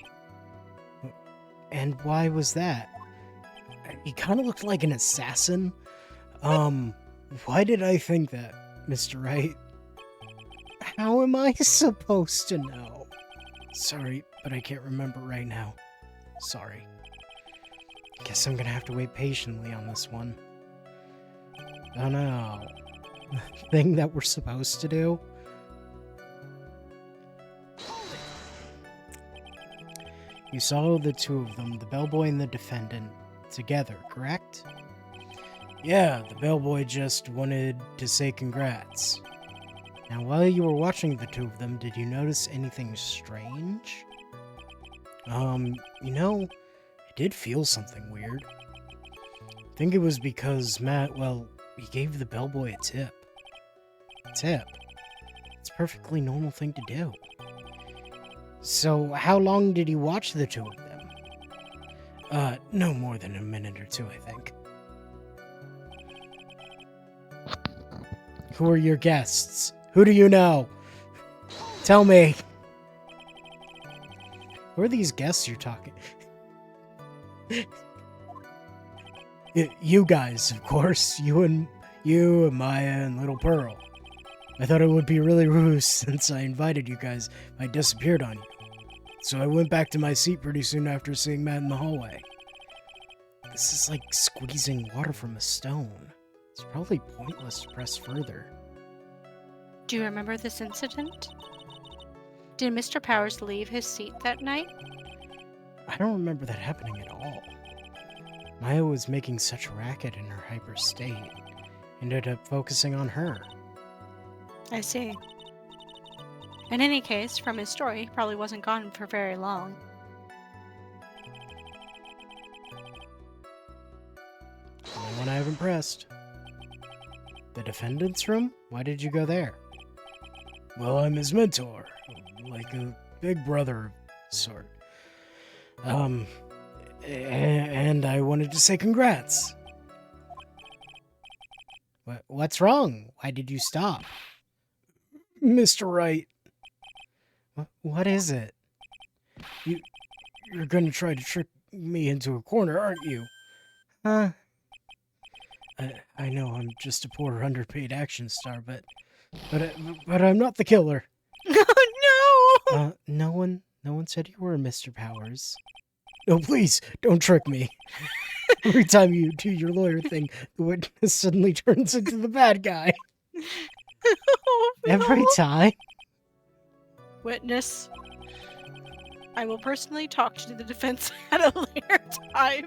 [SPEAKER 1] And why was that? He kind of looked like an assassin. Why did I think that, Mr. Wright? How am I supposed to know? Sorry, but I can't remember right now. Sorry. Guess I'm gonna have to wait patiently on this one. Oh no. Thing that we're supposed to do? You saw the two of them, the bellboy and the defendant, together, correct? Yeah, the bellboy just wanted to say congrats. Now, while you were watching the two of them, did you notice anything strange? You know, I did feel something weird. I think it was because Matt, well, he gave the bellboy a tip. A tip? It's a perfectly normal thing to do. So, how long did you watch the two of them? No more than a minute or two, I think. Who are your guests? Who do you know? Tell me. Who are these guests you're talking? You guys, of course. You and Maya and Little Pearl. I thought it would be really rude since I invited you guys. I disappeared on you. So I went back to my seat pretty soon after seeing Matt in the hallway. This is like squeezing water from a stone. It's probably pointless to press further.
[SPEAKER 2] Do you remember this incident? Did Mr. Powers leave his seat that night?
[SPEAKER 1] I don't remember that happening at all. Maya was making such a racket in her hyper state. Ended up focusing on her.
[SPEAKER 2] I see. In any case, from his story, he probably wasn't gone for very long.
[SPEAKER 1] Only one I haven't pressed. The defendant's room? Why did you go there? Well, I'm his mentor. Like a big brother sort. And I wanted to say congrats. What's wrong? Why did you stop? Mr. Wright. What is it? You're gonna try to trick me into a corner, aren't you? Huh? I know I'm just a poor underpaid action star, but I'm not the killer.
[SPEAKER 2] No!
[SPEAKER 1] No one said you were Mr. Powers. No, please, don't trick me. Every time you do your lawyer thing, the witness suddenly turns into the bad guy.
[SPEAKER 2] Oh,
[SPEAKER 1] Every
[SPEAKER 2] no.
[SPEAKER 1] time.
[SPEAKER 2] Witness, I will personally talk to the defense at a later time.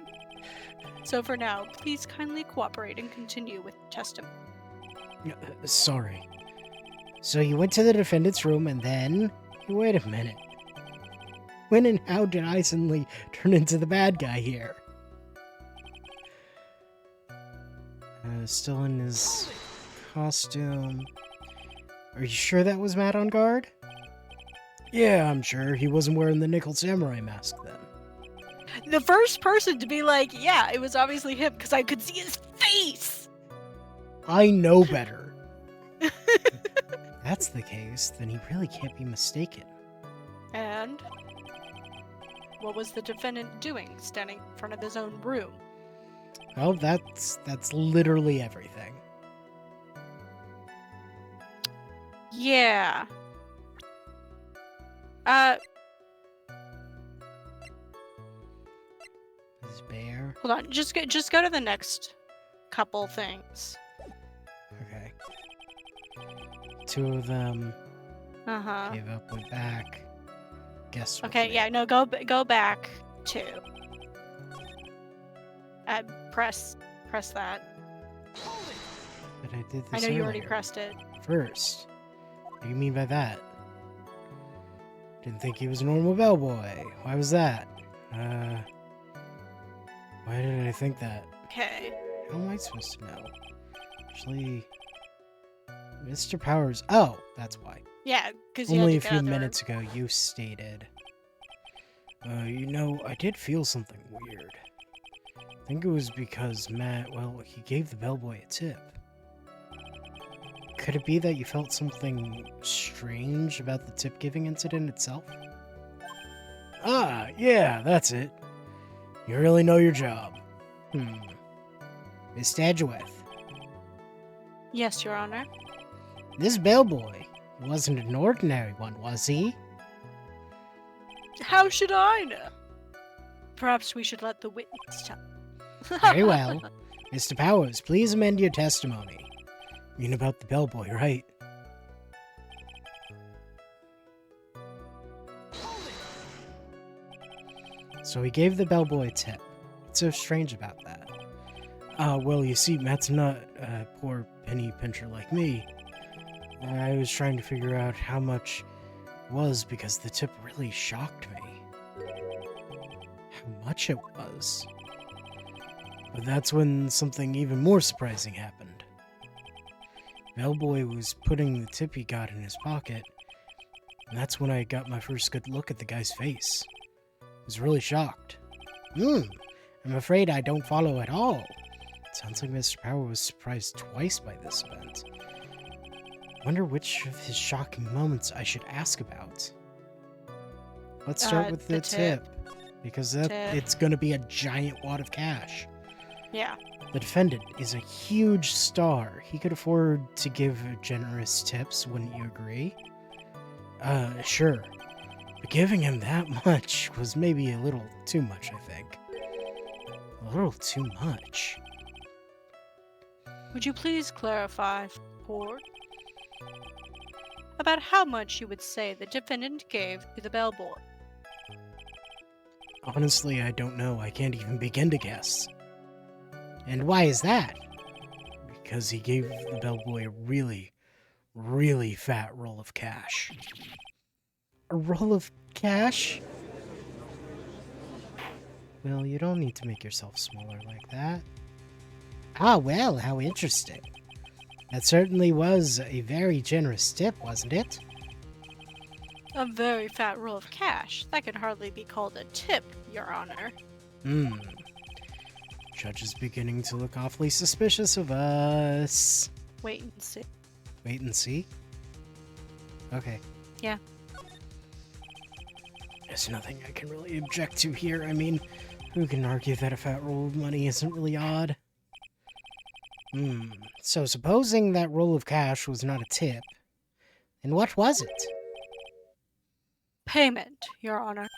[SPEAKER 2] So for now, please kindly cooperate and continue with testimony.
[SPEAKER 1] Sorry. So you went to the defendant's room and then... Wait a minute. When and how did I suddenly turn into the bad guy here? Still in his costume. Are you sure that was Matt on guard? Yeah, I'm sure. He wasn't wearing the Nickel Samurai mask then.
[SPEAKER 2] The first person to be like, yeah, it was obviously him because I could see his face.
[SPEAKER 1] I know better. If that's the case, then he really can't be mistaken.
[SPEAKER 2] And what was the defendant doing, standing in front of his own room?
[SPEAKER 1] Well, that's literally everything.
[SPEAKER 2] Yeah.
[SPEAKER 1] His bear.
[SPEAKER 2] Hold on. Just go to the next couple things.
[SPEAKER 1] Okay. Two of them
[SPEAKER 2] Uh-huh.
[SPEAKER 1] gave up, went back. Guess what?
[SPEAKER 2] Okay, yeah, no, go back to. Press that.
[SPEAKER 1] But I did this
[SPEAKER 2] I know you already
[SPEAKER 1] earlier.
[SPEAKER 2] pressed it.
[SPEAKER 1] First. What do you mean by that? Didn't think he was a normal bellboy. Why was that? Why did I think that?
[SPEAKER 2] Okay.
[SPEAKER 1] How am I supposed to know? Actually, Mr. Powers. Oh, that's why.
[SPEAKER 2] Yeah, because you
[SPEAKER 1] Only a
[SPEAKER 2] had to get
[SPEAKER 1] few
[SPEAKER 2] out the room.
[SPEAKER 1] minutes ago, you stated. I did feel something weird. I think it was because Matt, well, he gave the bellboy a tip. Could it be that you felt something strange about the tip-giving incident itself? Ah, yeah, that's it. You really know your job. Miss Stadgeworth,
[SPEAKER 2] Yes, Your Honor.
[SPEAKER 1] this bellboy, he wasn't an ordinary one, was he?
[SPEAKER 2] How should I know? Perhaps we should let the witness tell.
[SPEAKER 1] Very well. Mr. Powers, please amend your testimony. You mean about the bellboy, right? So he gave the bellboy a tip. What's so strange about that? Well, you see, Matt's not a poor penny pincher like me. I was trying to figure out how much it was because the tip really shocked me. How much it was. But that's when something even more surprising happened. Bellboy was putting the tip he got in his pocket, and that's when I got my first good look at the guy's face. I was really shocked. I'm afraid I don't follow at all. Sounds like Mr. Power was surprised twice by this event. Wonder which of his shocking moments I should ask about. Let's start with the tip. Because it's gonna be a giant wad of cash.
[SPEAKER 2] Yeah.
[SPEAKER 1] The defendant is a huge star. He could afford to give generous tips, wouldn't you agree? Sure. But giving him that much was maybe a little too much, I think. A little too much.
[SPEAKER 2] Would you please clarify, Ford, about how much you would say the defendant gave to the bellboy?
[SPEAKER 1] Honestly, I don't know. I can't even begin to guess. And why is that? Because he gave the bellboy a really, really fat roll of cash. A roll of cash? Well, you don't need to make yourself smaller like that. Ah, well, how interesting. That certainly was a very generous tip, wasn't it?
[SPEAKER 2] A very fat roll of cash. That could hardly be called a tip, Your Honor.
[SPEAKER 1] Judge is beginning to look awfully suspicious of us.
[SPEAKER 2] Wait and see.
[SPEAKER 1] Wait and see? Okay.
[SPEAKER 2] Yeah.
[SPEAKER 1] There's nothing I can really object to here. I mean, who can argue that a fat roll of money isn't really odd? So supposing that roll of cash was not a tip, then what was it?
[SPEAKER 2] Payment, Your Honor.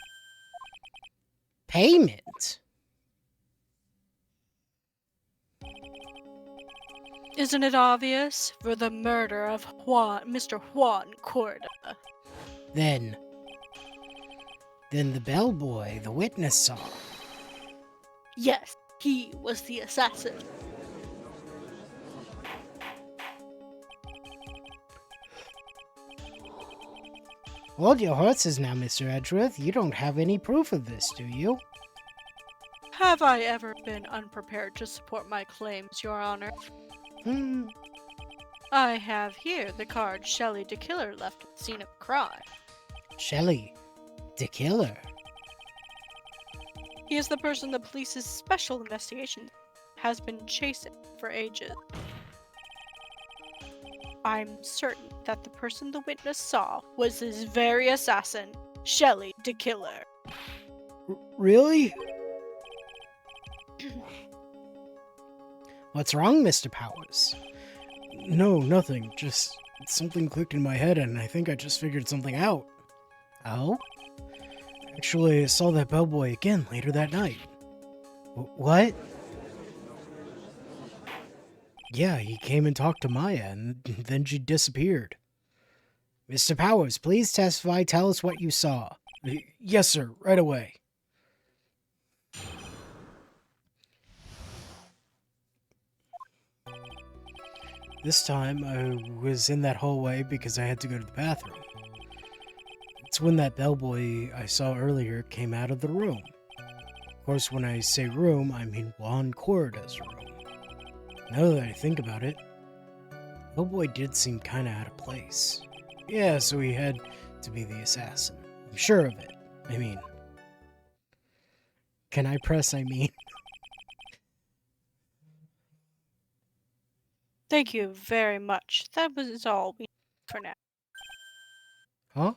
[SPEAKER 1] Payment?
[SPEAKER 2] Isn't it obvious? For the murder of Mr. Juan Corda.
[SPEAKER 1] Then the bellboy the witness saw.
[SPEAKER 2] Yes, he was the assassin.
[SPEAKER 1] Hold your horses now, Mr. Edgeworth. You don't have any proof of this, do you?
[SPEAKER 2] Have I ever been unprepared to support my claims, Your Honor? I have here the card Shelley DeKiller left at the scene of the crime.
[SPEAKER 1] Shelley DeKiller?
[SPEAKER 2] He is the person the police's special investigation has been chasing for ages. I'm certain that the person the witness saw was this very assassin, Shelley DeKiller.
[SPEAKER 1] Really? What's wrong, Mr. Powers? No, nothing. Just something clicked in my head and I think I just figured something out. Oh? Actually, I saw that bellboy again later that night. What? Yeah, he came and talked to Maya, and then she disappeared. Mr. Powers, please testify. Tell us what you saw. Yes, sir. Right away. This time, I was in that hallway because I had to go to the bathroom. It's when that bellboy I saw earlier came out of the room. Of course, when I say room, I mean Juan Corda's room. Now that I think about it, bellboy did seem kinda out of place. Yeah, so he had to be the assassin. I'm sure of it. I mean... Can I press I mean?
[SPEAKER 2] Thank you very much. That was all we need for now.
[SPEAKER 1] Huh?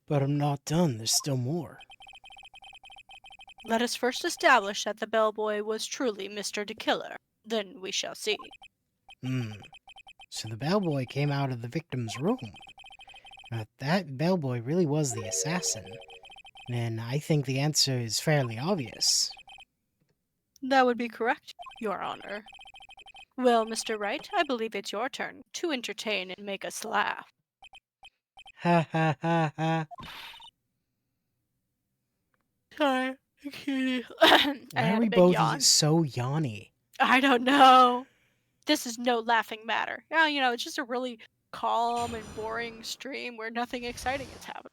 [SPEAKER 1] But I'm not done. There's still more.
[SPEAKER 2] Let us first establish that the bellboy was truly Mr. DeKiller. Then we shall see.
[SPEAKER 1] So the bellboy came out of the victim's room. Now, if that bellboy really was the assassin, then I think the answer is fairly obvious.
[SPEAKER 2] That would be correct, Your Honor. Well, Mr. Wright, I believe it's your turn to entertain and make us laugh.
[SPEAKER 1] Ha ha ha ha.
[SPEAKER 2] Sorry.
[SPEAKER 1] Why are we both so yawny?
[SPEAKER 2] I don't know. This is no laughing matter. Now, it's just a really calm and boring stream where nothing exciting is happening.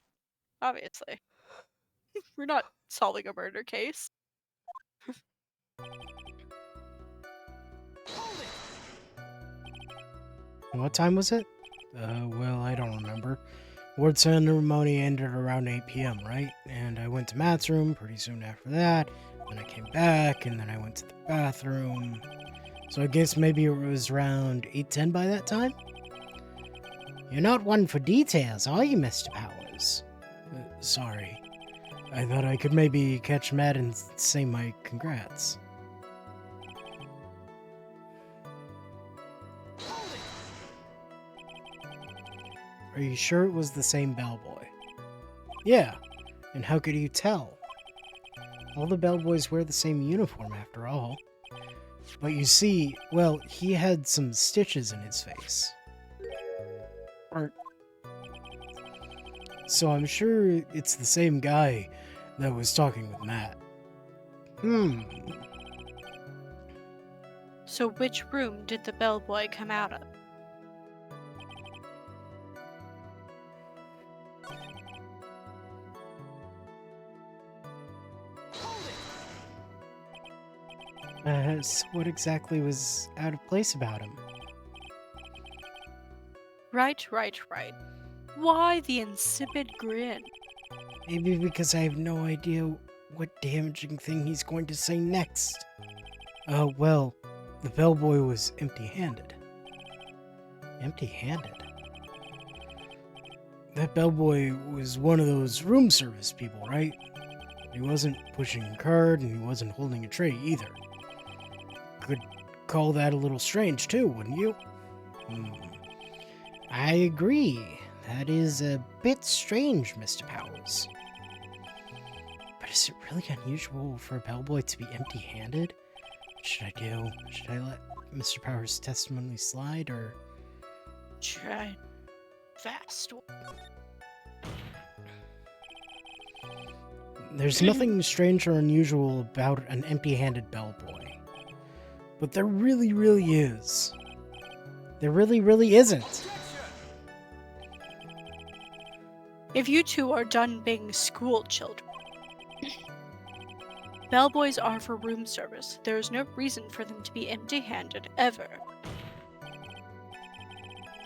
[SPEAKER 2] Obviously. We're not solving a murder case.
[SPEAKER 1] What time was it? Well, I don't remember. Ward ceremony ended around 8 p.m., right? And I went to Matt's room pretty soon after that. Then I came back, and then I went to the bathroom. So I guess maybe it was around 8:10 by that time? You're not one for details, are you, Mr. Powers? Sorry. I thought I could maybe catch Matt and say my congrats. Are you sure it was the same bellboy? Yeah, and how could you tell? All the bellboys wear the same uniform after all. But you see, well, he had some stitches in his face. So I'm sure it's the same guy that was talking with Matt.
[SPEAKER 2] So which room did the bellboy come out of?
[SPEAKER 1] So what exactly was out of place about him?
[SPEAKER 2] Right. Why the insipid grin?
[SPEAKER 1] Maybe because I have no idea what damaging thing he's going to say next. Well, the bellboy was empty-handed. Empty-handed? that bellboy was one of those room service people, right? He wasn't pushing a cart and he wasn't holding a tray either. Could call that a little strange too, wouldn't you? I agree. That is a bit strange, Mr. Powers. But is it really unusual for a bellboy to be empty-handed? What should I do? Should I let Mr. Powers' testimony slide, or...
[SPEAKER 2] Try fast.
[SPEAKER 1] There's nothing strange or unusual about an empty-handed bellboy. But there really, really is. There really, really isn't.
[SPEAKER 2] If you two are done being school children, bellboys are for room service. There is no reason for them to be empty-handed ever.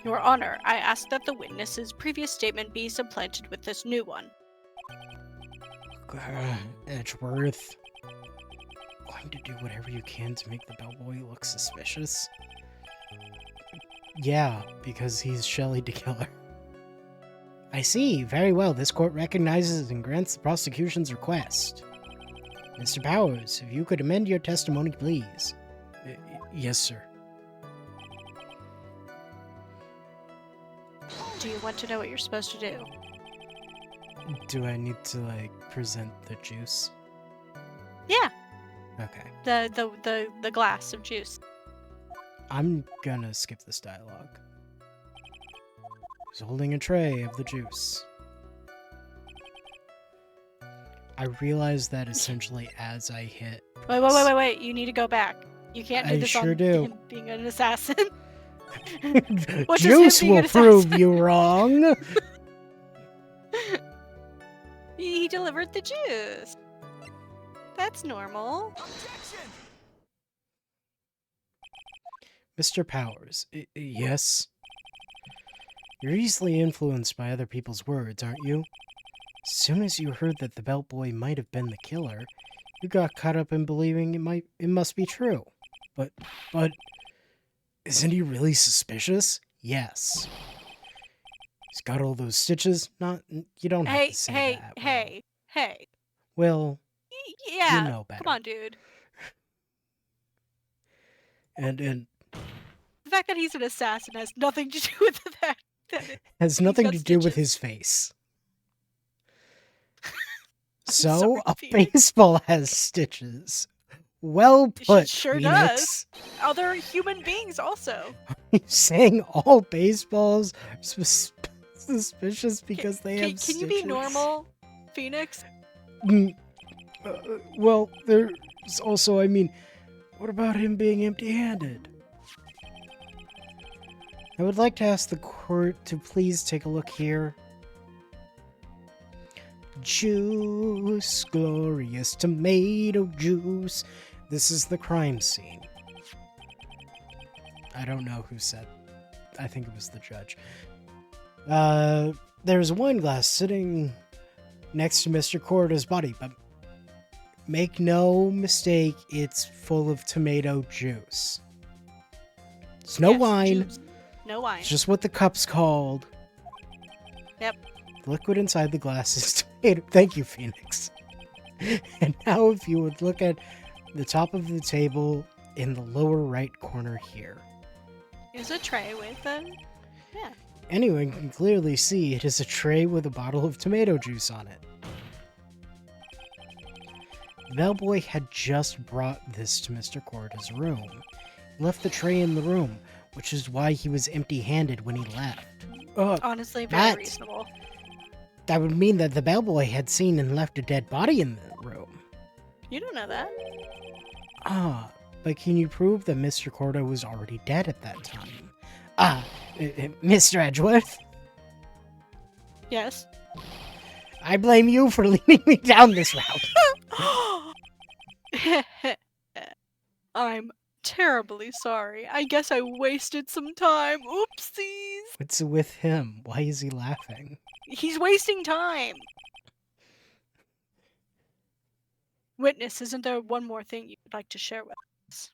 [SPEAKER 2] Your Honor, I ask that the witness's previous statement be supplanted with this new one.
[SPEAKER 1] Edgeworth, going to do whatever you can to make the bellboy look suspicious? Yeah, because he's Shelley the Killer. I see. Very well. This court recognizes and grants the prosecution's request. Mr. Powers, if you could amend your testimony, please. Yes, sir.
[SPEAKER 2] Do you want to know what you're supposed to do?
[SPEAKER 1] Do I need to, like, present the juice?
[SPEAKER 2] Yeah,
[SPEAKER 1] Okay.
[SPEAKER 2] the glass of juice.
[SPEAKER 1] I'm gonna skip this dialogue. He's holding a tray of the juice. I realized that essentially as I hit...
[SPEAKER 2] Wait. You need to go back. You can't do
[SPEAKER 1] I
[SPEAKER 2] this
[SPEAKER 1] sure
[SPEAKER 2] on
[SPEAKER 1] do.
[SPEAKER 2] him being an assassin. What does him
[SPEAKER 1] Juice
[SPEAKER 2] being
[SPEAKER 1] will
[SPEAKER 2] an
[SPEAKER 1] prove
[SPEAKER 2] assassin-
[SPEAKER 1] you wrong!
[SPEAKER 2] He delivered the juice. That's normal.
[SPEAKER 1] Mr. Powers, yes? You're easily influenced by other people's words, aren't you? As soon as you heard that the bellboy might have been the killer, you got caught up in believing it must be true. But, isn't he really suspicious? Yes. He's got all those stitches. You don't have to say that.
[SPEAKER 2] Hey.
[SPEAKER 1] Well,
[SPEAKER 2] Yeah.
[SPEAKER 1] you know better.
[SPEAKER 2] Come on, dude.
[SPEAKER 1] And
[SPEAKER 2] The fact that he's an assassin has nothing to do with that.
[SPEAKER 1] has nothing
[SPEAKER 2] got
[SPEAKER 1] to do with
[SPEAKER 2] stitches.
[SPEAKER 1] his face. So,
[SPEAKER 2] sorry,
[SPEAKER 1] a
[SPEAKER 2] Phoenix.
[SPEAKER 1] baseball has stitches. Well put,
[SPEAKER 2] sure
[SPEAKER 1] Phoenix.
[SPEAKER 2] Other human beings also.
[SPEAKER 1] You're saying all baseballs are suspicious because they have stitches?
[SPEAKER 2] Can you be normal, Phoenix?
[SPEAKER 1] Well, there's also, what about him being empty-handed? I would like to ask the court to please take a look here. Juice, glorious tomato juice. This is the crime scene. I don't know who said. I think it was the judge. There's a wine glass sitting next to Mr. Cordo's body, but make no mistake, it's full of tomato juice. It's no wine.
[SPEAKER 2] Juice. No wine.
[SPEAKER 1] It's just what the cup's called.
[SPEAKER 2] Yep.
[SPEAKER 1] The liquid inside the glass is tomato. Thank you, Phoenix. And now if you would look at the top of the table in the lower right corner here.
[SPEAKER 2] Is a tray with them? Yeah.
[SPEAKER 1] Anyone can clearly see it is a tray with a bottle of tomato juice on it. The bellboy had just brought this to Mr. Corda's room. He left the tray in the room, which is why he was empty-handed when he left.
[SPEAKER 2] Honestly, very
[SPEAKER 1] Matt.
[SPEAKER 2] reasonable.
[SPEAKER 1] That would mean that the bellboy had seen and left a dead body in the room.
[SPEAKER 2] You don't know that.
[SPEAKER 1] But can you prove that Mr. Corda was already dead at that time? Mr. Edgeworth?
[SPEAKER 2] Yes.
[SPEAKER 1] I blame you for leading me down this route.
[SPEAKER 2] I'm terribly sorry. I guess I wasted some time. Oopsies.
[SPEAKER 1] What's with him? Why is he laughing?
[SPEAKER 2] He's wasting time. Witness, isn't there one more thing you'd like to share with us?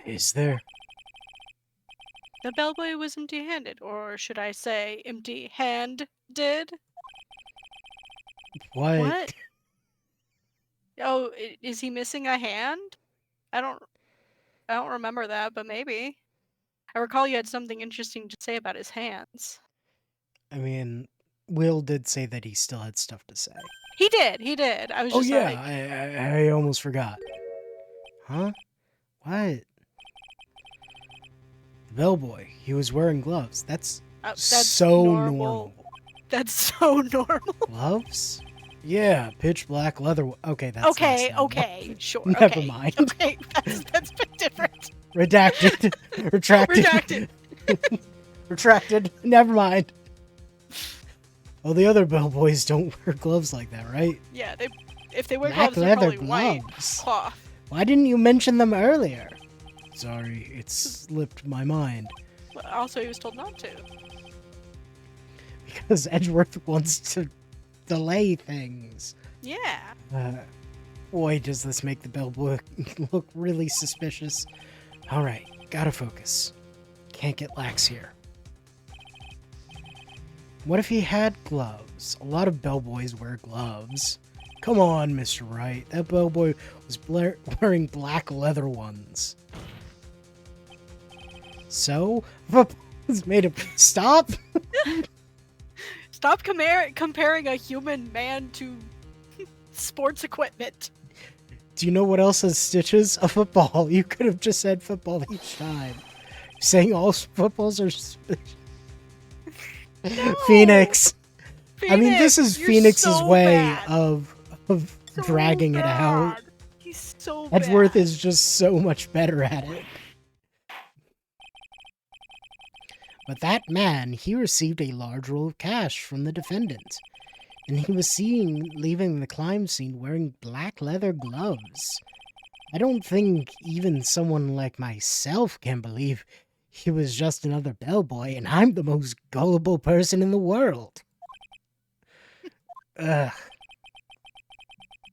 [SPEAKER 1] Is there?
[SPEAKER 3] The bellboy was empty-handed, or should I say empty-hand-did? What? Oh, is he missing a hand? I don't remember that, but maybe. I recall you had something interesting to say about his hands.
[SPEAKER 1] I mean, Will did say that he still had stuff to say.
[SPEAKER 3] He did. I was
[SPEAKER 1] Oh
[SPEAKER 3] just
[SPEAKER 1] yeah,
[SPEAKER 3] like,
[SPEAKER 1] I almost forgot. Huh? What? The bellboy. He was wearing gloves. That's
[SPEAKER 3] that's
[SPEAKER 1] so
[SPEAKER 3] normal.
[SPEAKER 1] normal.
[SPEAKER 3] That's so normal.
[SPEAKER 1] Gloves? Yeah, pitch black leather. Okay, that's
[SPEAKER 3] Okay,
[SPEAKER 1] last now.
[SPEAKER 3] okay, sure.
[SPEAKER 1] Never
[SPEAKER 3] okay.
[SPEAKER 1] mind.
[SPEAKER 3] Okay, that's a bit different.
[SPEAKER 1] Redacted. Retracted.
[SPEAKER 3] Redacted.
[SPEAKER 1] Retracted. Never mind. Well, the other bellboys don't wear gloves like that, right?
[SPEAKER 3] Yeah, if they wear
[SPEAKER 1] Black
[SPEAKER 3] gloves, they're
[SPEAKER 1] leather
[SPEAKER 3] probably white
[SPEAKER 1] gloves.
[SPEAKER 3] cloth.
[SPEAKER 1] Why didn't you mention them earlier? Sorry, it slipped my mind.
[SPEAKER 3] But also, he was told not to.
[SPEAKER 1] Because Edgeworth wants to delay things.
[SPEAKER 3] Yeah.
[SPEAKER 1] Boy, does this make the bellboy look really suspicious. Alright, gotta focus. Can't get lax here. What if he had gloves? A lot of bellboys wear gloves. Come on, Mr. Wright. That bellboy was wearing black leather ones. So, it's made of... Stop!
[SPEAKER 3] Stop comparing a human man to sports equipment.
[SPEAKER 1] Do you know what else has stitches? A football. You could have just said football each time. Saying all footballs are...
[SPEAKER 3] No.
[SPEAKER 1] Phoenix. I mean, this is
[SPEAKER 3] you're
[SPEAKER 1] Phoenix's
[SPEAKER 3] so
[SPEAKER 1] way
[SPEAKER 3] bad.
[SPEAKER 1] of
[SPEAKER 3] So
[SPEAKER 1] dragging it out.
[SPEAKER 3] bad. He's so
[SPEAKER 1] Edgeworth
[SPEAKER 3] bad.
[SPEAKER 1] is just so much better at it. But that man, he received a large roll of cash from the defendant. And he was seen leaving the crime scene wearing black leather gloves. I don't think even someone like myself can believe he was just another bellboy, and I'm the most gullible person in the world. Ugh.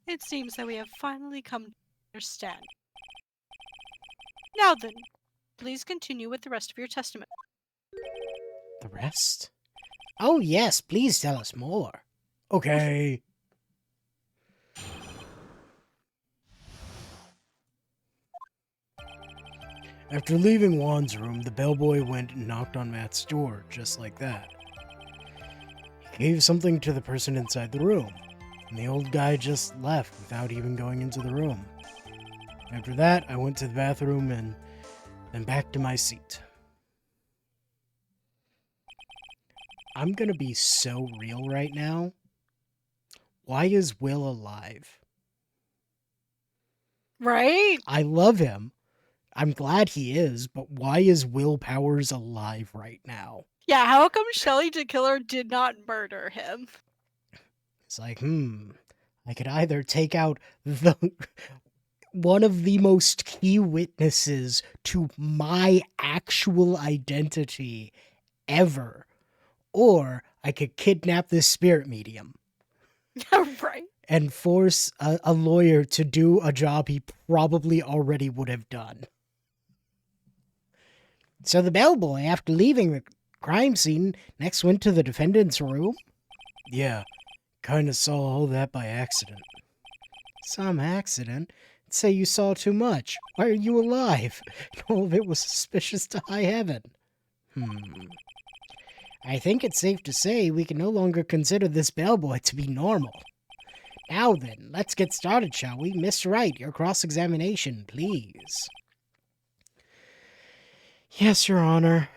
[SPEAKER 3] It seems that we have finally come to understand. Now then, please continue with the rest of your testimony.
[SPEAKER 1] The rest? Oh yes, please tell us more. Okay. After leaving Juan's room, the bellboy went and knocked on Matt's door, just like that. He gave something to the person inside the room, and the old guy just left without even going into the room. After that, I went to the bathroom and then back to my seat. I'm gonna be so real right now. Why is Will alive?
[SPEAKER 3] Right?
[SPEAKER 1] I love him. I'm glad he is, but why is Will Powers alive right now?
[SPEAKER 3] Yeah, how come Shelley the Killer did not murder him?
[SPEAKER 1] It's like, I could either take out one of the most key witnesses to my actual identity ever, or I could kidnap this spirit medium
[SPEAKER 3] Right.
[SPEAKER 1] and force a lawyer to do a job he probably already would have done. So the bellboy, after leaving the crime scene, next went to the defendant's room. Yeah, kind of saw all that by accident. Some accident? I'd say you saw too much. Why are you alive? All of it was suspicious to high heaven. I think it's safe to say we can no longer consider this bellboy to be normal. Now then, let's get started, shall we? Mr. Wright, your cross-examination, please. Yes, Your Honor.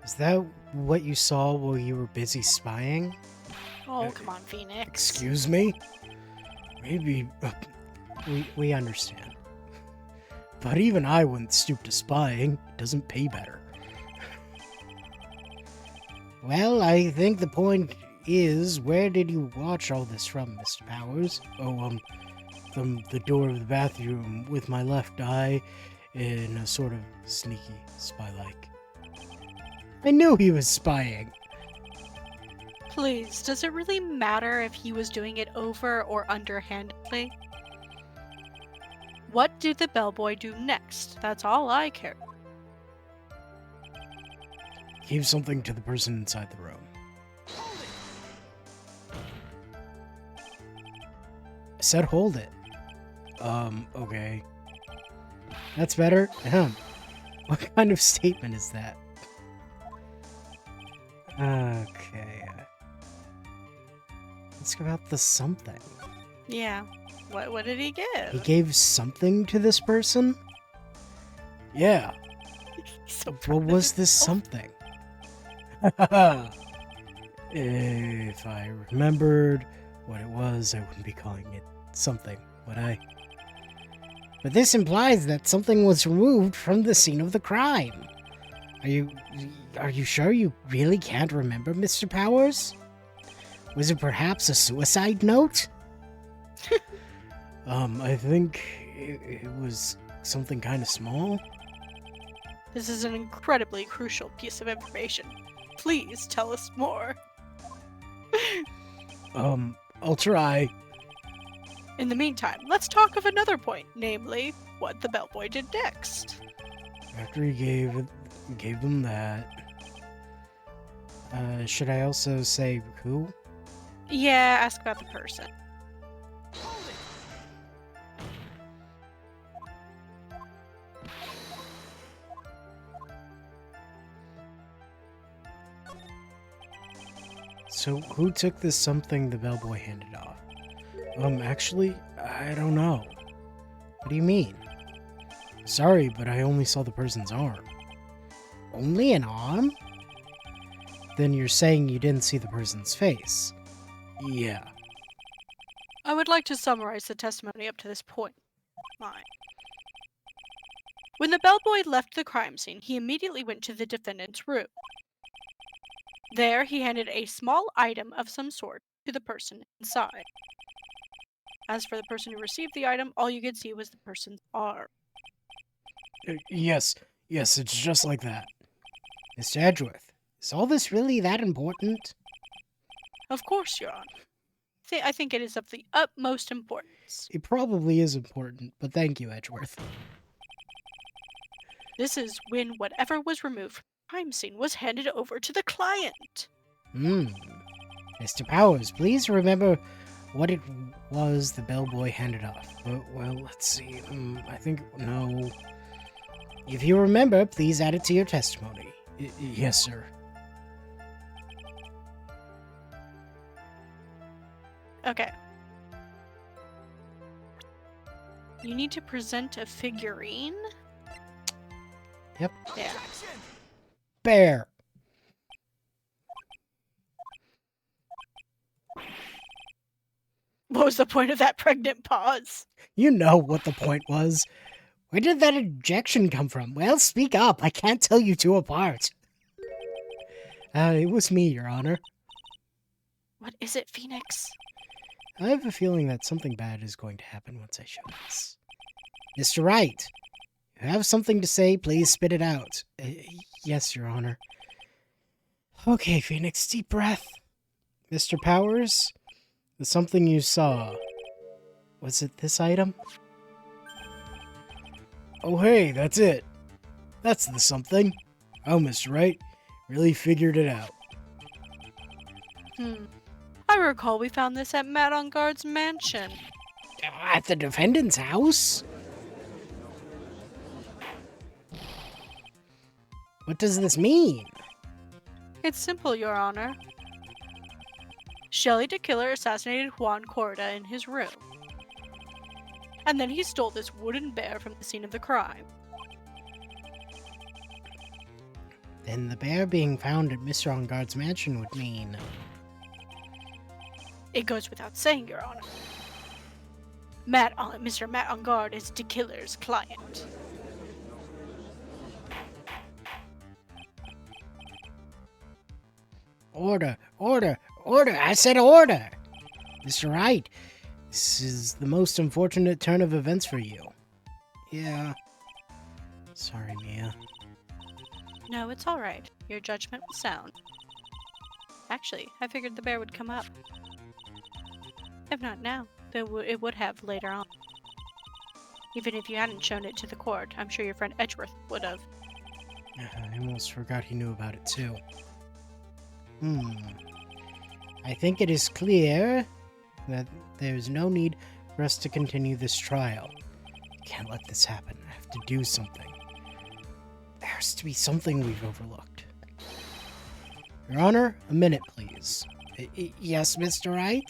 [SPEAKER 1] Is that what you saw while you were busy spying?
[SPEAKER 3] Oh, come on, Phoenix.
[SPEAKER 1] Excuse me? Maybe... we understand. But even I wouldn't stoop to spying. It doesn't pay better. Well, I think the point is, where did you watch all this from, Mr. Powers? Oh, from the door of the bathroom with my left eye in a sort of sneaky spy-like. I knew he was spying.
[SPEAKER 3] Please, does it really matter if he was doing it over or underhandedly? What did the bellboy do next? That's all I care.
[SPEAKER 1] Give something to the person inside the room. I said hold it. Okay. That's better? What kind of statement is that? Okay. Let's go about the something.
[SPEAKER 3] Yeah. What did he give?
[SPEAKER 1] He gave something to this person? Yeah.
[SPEAKER 3] So proud
[SPEAKER 1] What
[SPEAKER 3] of
[SPEAKER 1] was this
[SPEAKER 3] himself.
[SPEAKER 1] something? If I remembered what it was, I wouldn't be calling it something, would I? But this implies that something was removed from the scene of the crime. Are you sure you really can't remember, Mr. Powers? Was it perhaps a suicide note? I think it was something kind of small.
[SPEAKER 3] This is an incredibly crucial piece of information. Please tell us more.
[SPEAKER 1] I'll try.
[SPEAKER 3] In the meantime, let's talk of another point, namely, what the bellboy did next.
[SPEAKER 1] After he gave them that, should I also say who?
[SPEAKER 3] Yeah, ask about the person.
[SPEAKER 1] So, who took this something the bellboy handed off? Actually, I don't know. What do you mean? Sorry, but I only saw the person's arm. Only an arm? Then you're saying you didn't see the person's face. Yeah.
[SPEAKER 3] I would like to summarize the testimony up to this point. Mine. When the bellboy left the crime scene, he immediately went to the defendant's room. There, he handed a small item of some sort to the person inside. As for the person who received the item, all you could see was the person's arm.
[SPEAKER 1] Yes, it's just like that. Mr. Edgeworth, is all this really that important?
[SPEAKER 3] Of course, Your Honor. I think it is of the utmost importance.
[SPEAKER 1] It probably is important, but thank you, Edgeworth.
[SPEAKER 3] This is when whatever was removed from the crime scene was handed over to the client.
[SPEAKER 1] Mr. Powers, please remember what it was the bellboy handed off. Well, let's see. I think, no. If you remember, please add it to your testimony. Yes, sir.
[SPEAKER 3] Okay. You need to present a figurine.
[SPEAKER 1] Yep.
[SPEAKER 3] Yeah.
[SPEAKER 1] Bear.
[SPEAKER 3] What was the point of that pregnant pause?
[SPEAKER 1] You know what the point was. Where did that injection come from? Well, speak up. I can't tell you two apart. It was me, Your Honor.
[SPEAKER 3] What is it, Phoenix?
[SPEAKER 1] I have a feeling that something bad is going to happen once I show this. Mr. Wright, you have something to say, please spit it out. Yes, Your Honor. Okay, Phoenix, deep breath. Mr. Powers, the something you saw, was it this item? Oh, hey, that's it. That's the something. Oh, Mr. Wright, really figured it out.
[SPEAKER 3] I recall we found this at Matt on Guard's mansion.
[SPEAKER 1] At the defendant's house? What does this mean?
[SPEAKER 3] It's simple, Your Honor. Shelley DeKiller assassinated Juan Corda in his room. And then he stole this wooden bear from the scene of the crime.
[SPEAKER 1] Then the bear being found at Mr. Engarde's mansion would mean...
[SPEAKER 3] It goes without saying, Your Honor. Mr. Matt Engarde is DeKiller's client.
[SPEAKER 1] Order! Order! Order! I said order! Mr. Wright, this is the most unfortunate turn of events for you. Yeah. Sorry, Mia.
[SPEAKER 3] No, it's all right. Your judgment was sound. Actually, I figured the bear would come up. If not now, then it would have later on. Even if you hadn't shown it to the court, I'm sure your friend Edgeworth would have.
[SPEAKER 1] I almost forgot he knew about it too. I think it is clear that there's no need for us to continue this trial. Can't let this happen. I have to do something. There has to be something we've overlooked. Your Honor, a minute, please. Yes, Mr. Wright?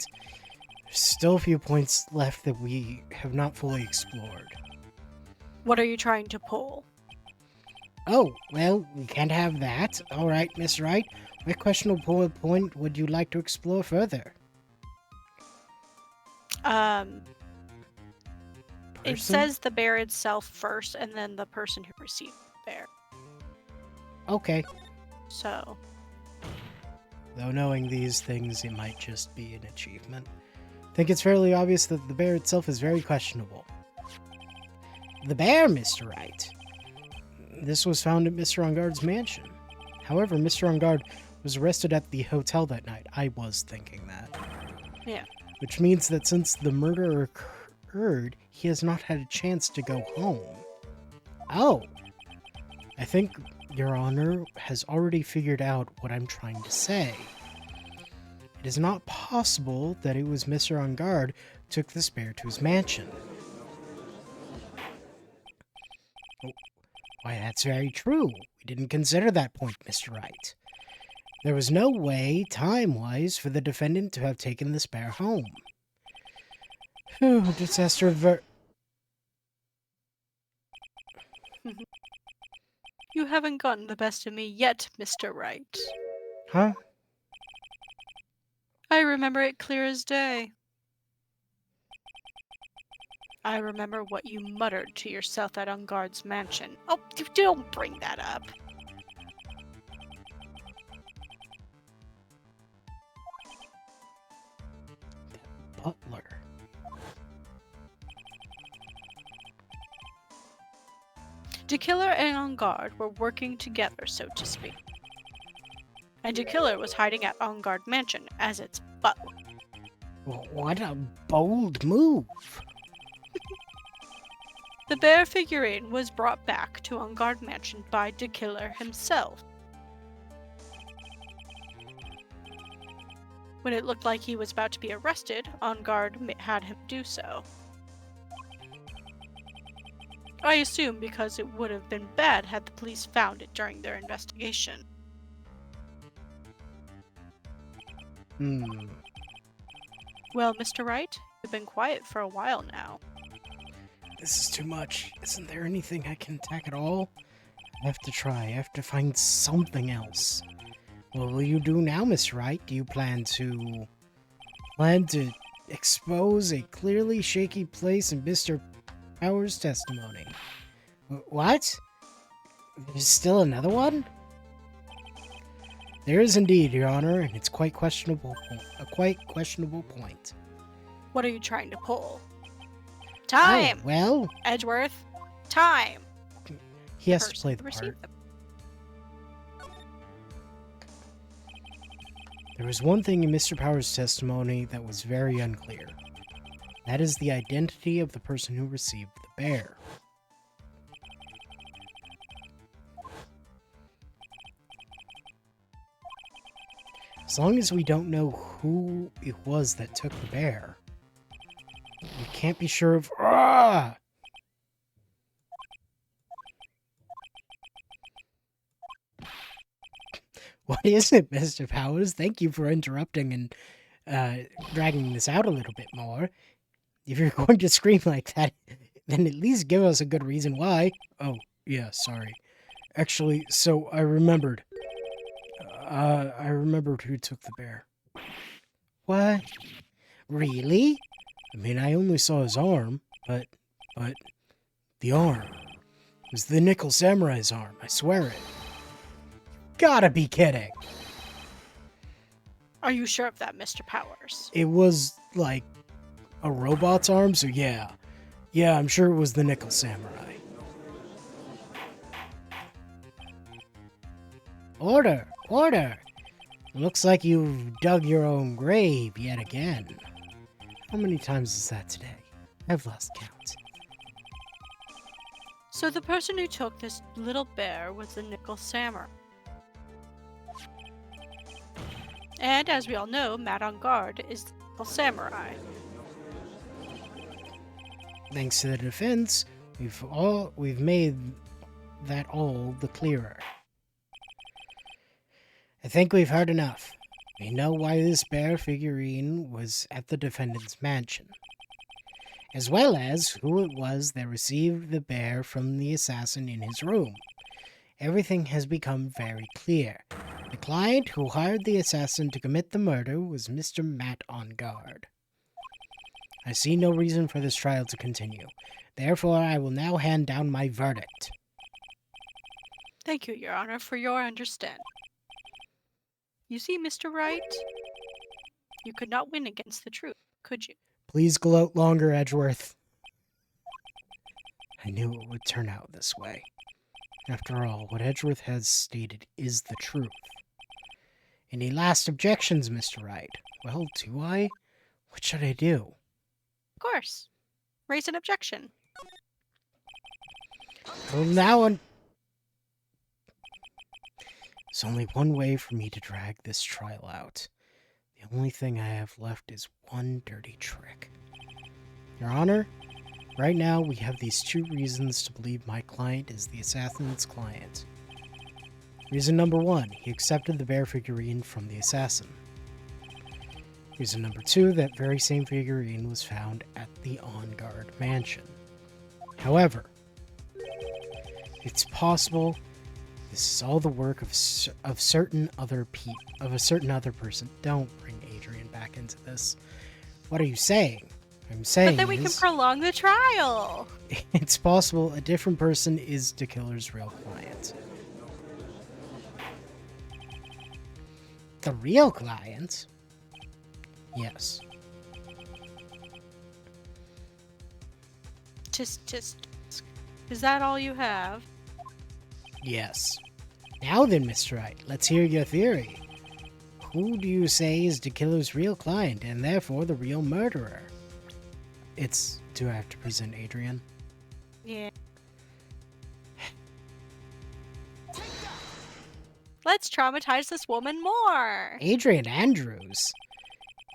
[SPEAKER 1] There's still a few points left that we have not fully explored.
[SPEAKER 3] What are you trying to pull?
[SPEAKER 1] Oh, well, we can't have that. All right, Miss Wright. What questionable point would you like to explore further?
[SPEAKER 3] It says the bear itself first, and then the person who received the bear.
[SPEAKER 1] Okay.
[SPEAKER 3] So,
[SPEAKER 1] Though knowing these things, it might just be an achievement. I think it's fairly obvious that the bear itself is very questionable. The bear, Mr. Wright. This was found at Mr. Engarde's mansion. However, Mr. Engarde was arrested at the hotel that night. I was thinking that.
[SPEAKER 3] yeah.
[SPEAKER 1] Which means that since the murder occurred, he has not had a chance to go home. Oh! I think Your Honor has already figured out what I'm trying to say. It is not possible that it was Mr. Engarde who took this bear to his mansion. Oh, why, that's very true. We didn't consider that point, Mr. Wright. There was no way, time-wise, for the defendant to have taken this bear home. Phew, disaster
[SPEAKER 3] You haven't gotten the best of me yet, Mr. Wright.
[SPEAKER 1] Huh?
[SPEAKER 3] I remember it clear as day. I remember what you muttered to yourself at Engarde's mansion. Oh, don't bring that up.
[SPEAKER 1] Butler.
[SPEAKER 3] De Killer and Engarde were working together, so to speak. And De Killer was hiding at Engarde Mansion as its butler.
[SPEAKER 1] What a bold move.
[SPEAKER 3] The bear figurine was brought back to Engarde Mansion by De Killer himself. When it looked like he was about to be arrested, Engarde had him do so. I assume because it would have been bad had the police found it during their investigation. Well, Mr. Wright, you've been quiet for a while now.
[SPEAKER 1] This is too much. Isn't there anything I can attack at all? I have to try. I have to find something else. What will you do now, Miss Wright? Do you plan to expose a clearly shaky place in Mr. Powers' testimony? What? There's still another one? There is indeed, Your Honor, and it's quite questionable. A quite questionable point.
[SPEAKER 3] What are you trying to pull? Time!
[SPEAKER 1] Oh, well,
[SPEAKER 3] Edgeworth, time!
[SPEAKER 1] he has to play the
[SPEAKER 3] Person
[SPEAKER 1] part.
[SPEAKER 3] received them.
[SPEAKER 1] There was one thing in Mr. Powers' testimony that was very unclear. That is the identity of the person who received the bear. As long as we don't know who it was that took the bear, we can't be sure of... Ah! What is it, Mr. Powers? Thank you for interrupting and dragging this out a little bit more. If you're going to scream like that, then at least give us a good reason why. Oh, yeah, sorry. Actually, so I remembered. I remembered who took the bear. What? Really? I mean, I only saw his arm, but the arm. It was the Nickel Samurai's arm, I swear it. Gotta be kidding.
[SPEAKER 3] Are you sure of that, Mr. Powers?
[SPEAKER 1] It was, like, a robot's arm, so yeah. Yeah, I'm sure it was the Nickel Samurai. Order! Order! Looks like you've dug your own grave yet again. How many times is that today? I've lost count.
[SPEAKER 3] So the person who took this little bear was the Nickel Samurai. And as we all know, Matt on Guard is the Nickel Samurai.
[SPEAKER 1] Thanks to the defense, we've made that all the clearer. I think we've heard enough. We know why this bear figurine was at the defendant's mansion, as well as who it was that received the bear from the assassin in his room. Everything has become very clear. The client who hired the assassin to commit the murder was Mr. Matt on Guard. I see no reason for this trial to continue. Therefore, I will now hand down my verdict.
[SPEAKER 3] Thank you, Your Honor, for your understanding. You see, Mr. Wright, you could not win against the truth, could you?
[SPEAKER 1] Please gloat longer, Edgeworth. I knew it would turn out this way. After all, what Edgeworth has stated is the truth. Any last objections, Mr. Wright? Well, do I? What should I do?
[SPEAKER 3] Of course. Raise an objection.
[SPEAKER 1] Well, now there's only one way for me to drag this trial out. The only thing I have left is one dirty trick. Your Honor, right now we have these two reasons to believe my client is the assassin's client. Reason number one, he accepted the bear figurine from the assassin. Reason number two, that very same figurine was found at the On Guard mansion. However, it's possible this is all the work of a certain other person. Don't bring Adrian back into this. What are you saying? I'm saying
[SPEAKER 3] But then we can prolong the trial.
[SPEAKER 1] it's possible a different person is the killer's real client. The real client? Yes.
[SPEAKER 3] Just. Is that all you have?
[SPEAKER 1] Yes. Now then, Mr. Wright, let's hear your theory. Who do you say is the killer's real client and therefore the real murderer? Do I have to present Adrian?
[SPEAKER 3] Yeah. Let's traumatize this woman more.
[SPEAKER 1] Adrian Andrews?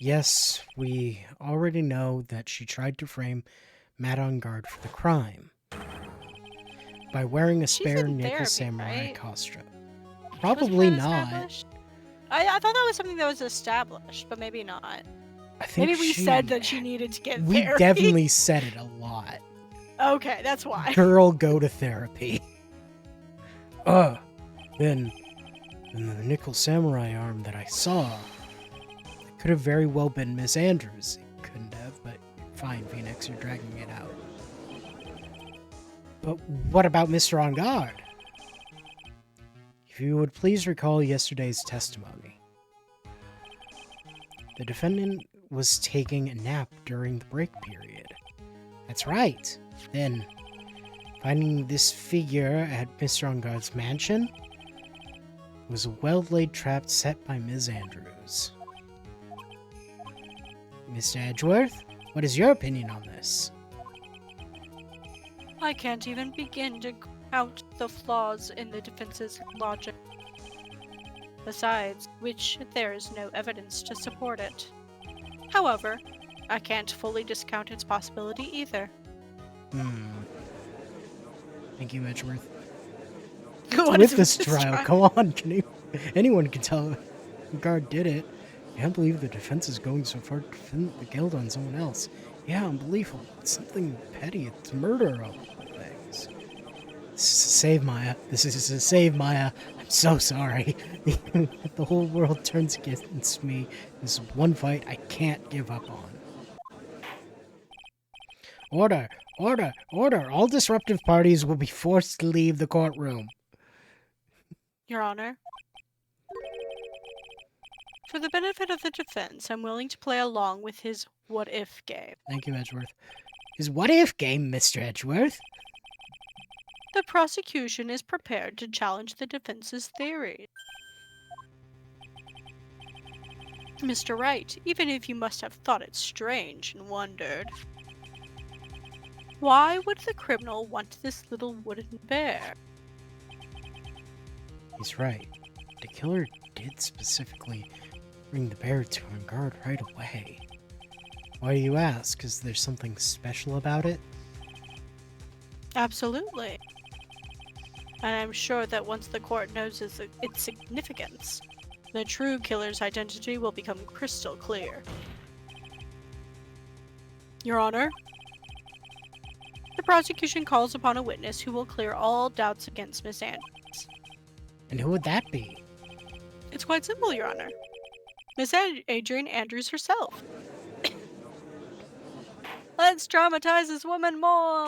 [SPEAKER 1] Yes, we already know that she tried to frame Matt on Guard for the crime by wearing a spare
[SPEAKER 3] in
[SPEAKER 1] Nickel
[SPEAKER 3] therapy,
[SPEAKER 1] Samurai
[SPEAKER 3] right?
[SPEAKER 1] costume.
[SPEAKER 3] Was
[SPEAKER 1] Probably
[SPEAKER 3] that
[SPEAKER 1] not.
[SPEAKER 3] established? I thought that was something that was established, but maybe not.
[SPEAKER 1] I think
[SPEAKER 3] Maybe we said that she needed to get
[SPEAKER 1] We
[SPEAKER 3] therapy.
[SPEAKER 1] definitely said it a lot.
[SPEAKER 3] Okay, that's why.
[SPEAKER 1] Girl, go to therapy. Then the Nickel Samurai arm that I saw, it could have very well been Miss Andrews. It couldn't have, but fine, Phoenix, you're dragging it out. But what about Mr. On Guard? If you would please recall yesterday's testimony. The defendant was taking a nap during the break period. That's right. Then, finding this figure at Mr. On Guard's mansion was a well-laid trap set by Ms. Andrews. Mr. Edgeworth, what is your opinion on this?
[SPEAKER 3] I can't even begin to count the flaws in the defense's logic. Besides which, there is no evidence to support it. However, I can't fully discount its possibility either.
[SPEAKER 1] Thank you, Edgeworth.
[SPEAKER 3] What
[SPEAKER 1] With
[SPEAKER 3] is
[SPEAKER 1] this trial, come on, anyone can tell Guard did it. I can't believe the defense is going so far to defend the guild on someone else. Yeah, unbelievable. It's something petty. It's murder of all things. This is to save Maya. This is to save Maya. I'm so sorry. The whole world turns against me. This is one fight I can't give up on. Order! Order! Order! All disruptive parties will be forced to leave the courtroom.
[SPEAKER 3] Your Honor. For the benefit of the defense, I'm willing to play along with his what-if game.
[SPEAKER 1] Thank you, Edgeworth. His what-if game, Mr. Edgeworth?
[SPEAKER 3] The prosecution is prepared to challenge the defense's theory. Mr. Wright, even if you must have thought it strange and wondered, why would the criminal want this little wooden bear?
[SPEAKER 1] He's right. The killer did specifically bring the bear to on guard right away. Why do you ask? Is there something special about it?
[SPEAKER 3] Absolutely. And I'm sure that once the court knows its significance, the true killer's identity will become crystal clear. Your Honor, the prosecution calls upon a witness who will clear all doubts against Miss Andrews.
[SPEAKER 1] And who would that be?
[SPEAKER 3] It's quite simple, Your Honor. Miss Adrian Andrews herself. Let's traumatize this woman more!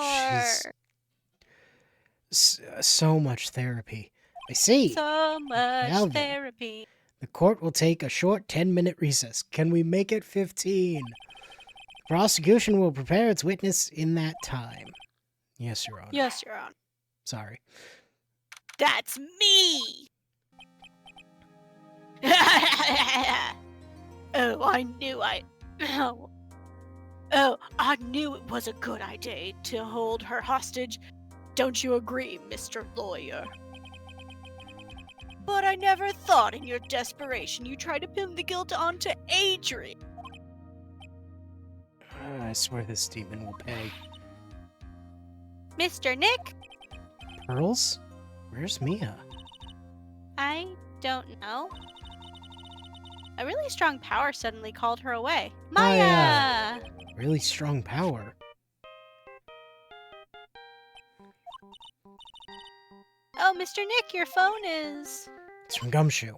[SPEAKER 1] She's so much therapy. I see.
[SPEAKER 3] So much
[SPEAKER 1] Now then.
[SPEAKER 3] therapy.
[SPEAKER 1] The court will take a short 10-minute recess. Can we make it 15? The prosecution will prepare its witness in that time. Yes, Your Honor.
[SPEAKER 3] Yes, Your Honor.
[SPEAKER 1] Sorry.
[SPEAKER 2] That's me! Oh, I knew I knew it was a good idea to hold her hostage. Don't you agree, Mr. Lawyer? But I never thought in your desperation you tried to pin the guilt onto Adrian.
[SPEAKER 1] I swear this demon will pay.
[SPEAKER 2] Mr. Nick?
[SPEAKER 1] Pearls? Where's Mia?
[SPEAKER 2] I don't know. A really strong power suddenly called her away. Maya!
[SPEAKER 1] Really strong power.
[SPEAKER 2] Oh, Mr. Nick, your phone is...
[SPEAKER 1] It's from Gumshoe.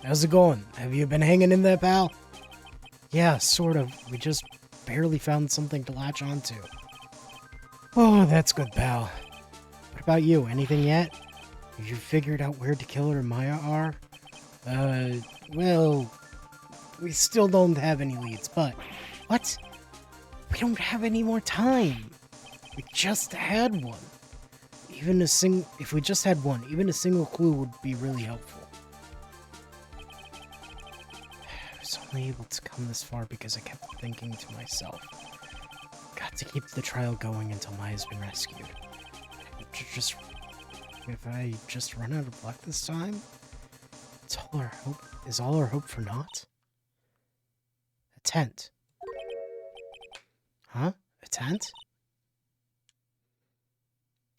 [SPEAKER 1] How's it going? Have you been hanging in there, pal? Yeah, sort of. We just barely found something to latch onto. Oh, that's good, pal. What about you? Anything yet? Have you figured out where Killer and Maya are? Well, we still don't have any leads, but... What? We don't have any more time. We just had one. If we just had one, even a single clue would be really helpful. I was only able to come this far because I kept thinking to myself, got to keep the trial going until Maya's been rescued. If I just run out of luck this time, is all our hope for naught? A tent. Huh? A tent?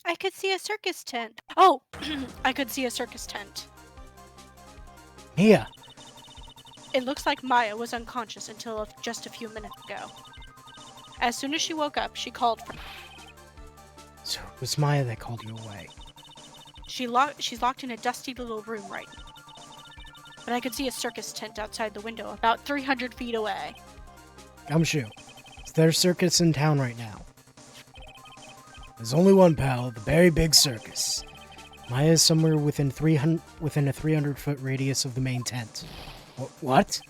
[SPEAKER 3] I could see a circus tent. Oh, I could see a circus tent.
[SPEAKER 1] Mia!
[SPEAKER 3] It looks like Maya was unconscious until just a few minutes ago. As soon as she woke up, she called for...
[SPEAKER 1] So it was Maya that called you away.
[SPEAKER 3] She's locked in a dusty little room right now. But I could see a circus tent outside the window, about 300 feet away.
[SPEAKER 1] Gumshoe, is there a circus in town right now? There's only one, pal, the very big circus. Maya is somewhere within a 300-foot radius of the main tent. What?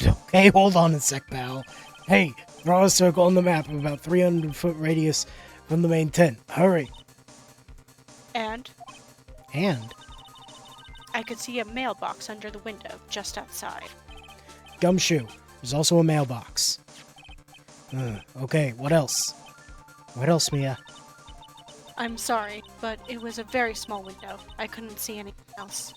[SPEAKER 1] Okay, hold on a sec, pal. Hey, draw a circle on the map of about 300-foot radius from the main tent. Hurry.
[SPEAKER 3] And
[SPEAKER 1] And?
[SPEAKER 3] I could see a mailbox under the window, just outside.
[SPEAKER 1] Gumshoe, there's also a mailbox. Okay, what else? What else, Mia?
[SPEAKER 3] I'm sorry, but it was a very small window. I couldn't see anything else.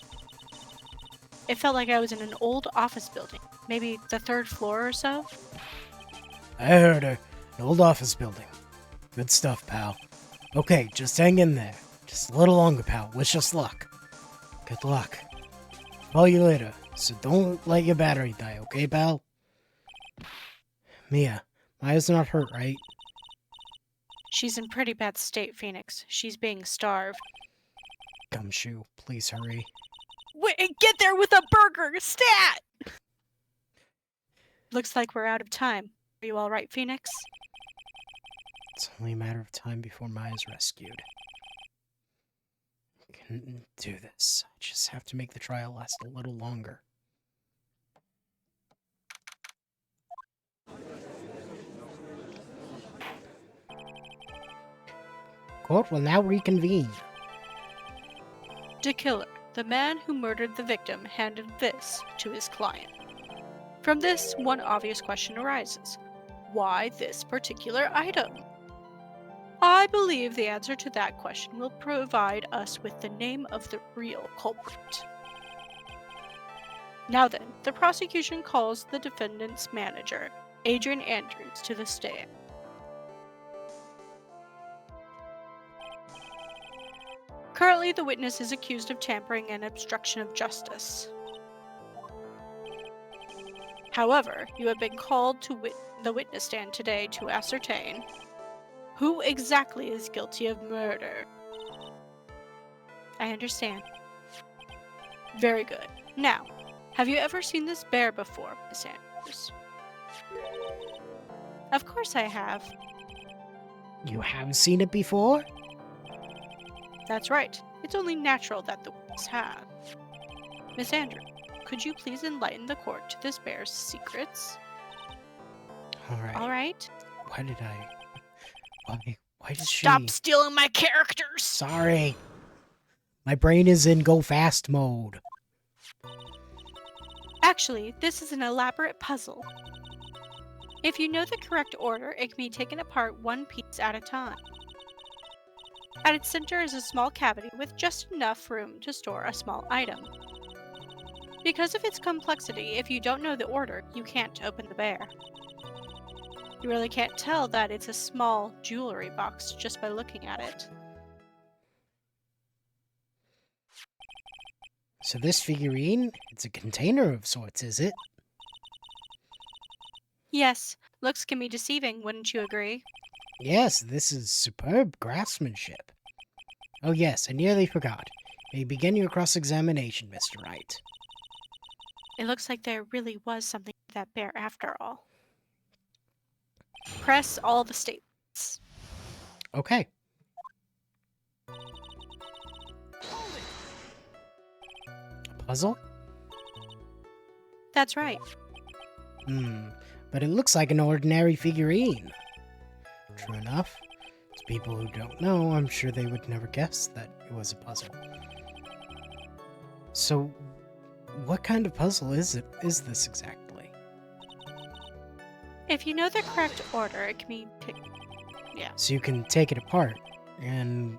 [SPEAKER 3] It felt like I was in an old office building, maybe the 3rd floor or so.
[SPEAKER 1] I heard her. An old office building. Good stuff, pal. Okay, just hang in there. Just a little longer, pal. Wish us luck. Good luck. Call you later, so don't let your battery die, okay, pal? Mia, Maya's not hurt, right?
[SPEAKER 3] She's in pretty bad state, Phoenix. She's being starved.
[SPEAKER 1] Gumshoe, please hurry.
[SPEAKER 2] Wait, get there with a burger! Stat!
[SPEAKER 3] Looks like we're out of time. Are you alright, Phoenix?
[SPEAKER 1] It's only a matter of time before Maya's rescued. I can do this. I just have to make the trial last a little longer. Court will now reconvene.
[SPEAKER 3] The killer, the man who murdered the victim handed this to his client. From this, one obvious question arises. Why this particular item? I believe the answer to that question will provide us with the name of the real culprit. Now then, the prosecution calls the defendant's manager, Adrian Andrews, to the stand. Currently, the witness is accused of tampering and obstruction of justice. However, you have been called to the witness stand today to ascertain who exactly is guilty of murder. I understand. Very good. Now, have you ever seen this bear before, Miss Andrews? Of course I have.
[SPEAKER 1] You have seen it before?
[SPEAKER 3] That's right. It's only natural that the witness have. Miss Andrews, could you please enlighten the court to this bear's secrets?
[SPEAKER 1] All
[SPEAKER 3] right.
[SPEAKER 1] Why did I... Why does she...
[SPEAKER 3] Stop stealing my characters!
[SPEAKER 1] Sorry. My brain is in go fast mode.
[SPEAKER 3] Actually, this is an elaborate puzzle. If you know the correct order, it can be taken apart one piece at a time. At its center is a small cavity with just enough room to store a small item. Because of its complexity, if you don't know the order, you can't open the bear. You really can't tell that it's a small jewelry box just by looking at it.
[SPEAKER 1] So this figurine, it's a container of sorts, is it?
[SPEAKER 3] Yes, looks can be deceiving, wouldn't you agree?
[SPEAKER 1] Yes, this is superb craftsmanship. Oh yes, I nearly forgot. May begin your cross-examination, Mr. Wright.
[SPEAKER 3] It looks like there really was something to that bear after all. Press all the statements.
[SPEAKER 1] Okay. A puzzle?
[SPEAKER 3] That's right.
[SPEAKER 1] But it looks like an ordinary figurine. True enough. To people who don't know, I'm sure they would never guess that it was a puzzle. So, what kind of puzzle is this exactly?
[SPEAKER 3] If you know the correct order, it can be... Yeah.
[SPEAKER 1] So you can take it apart, and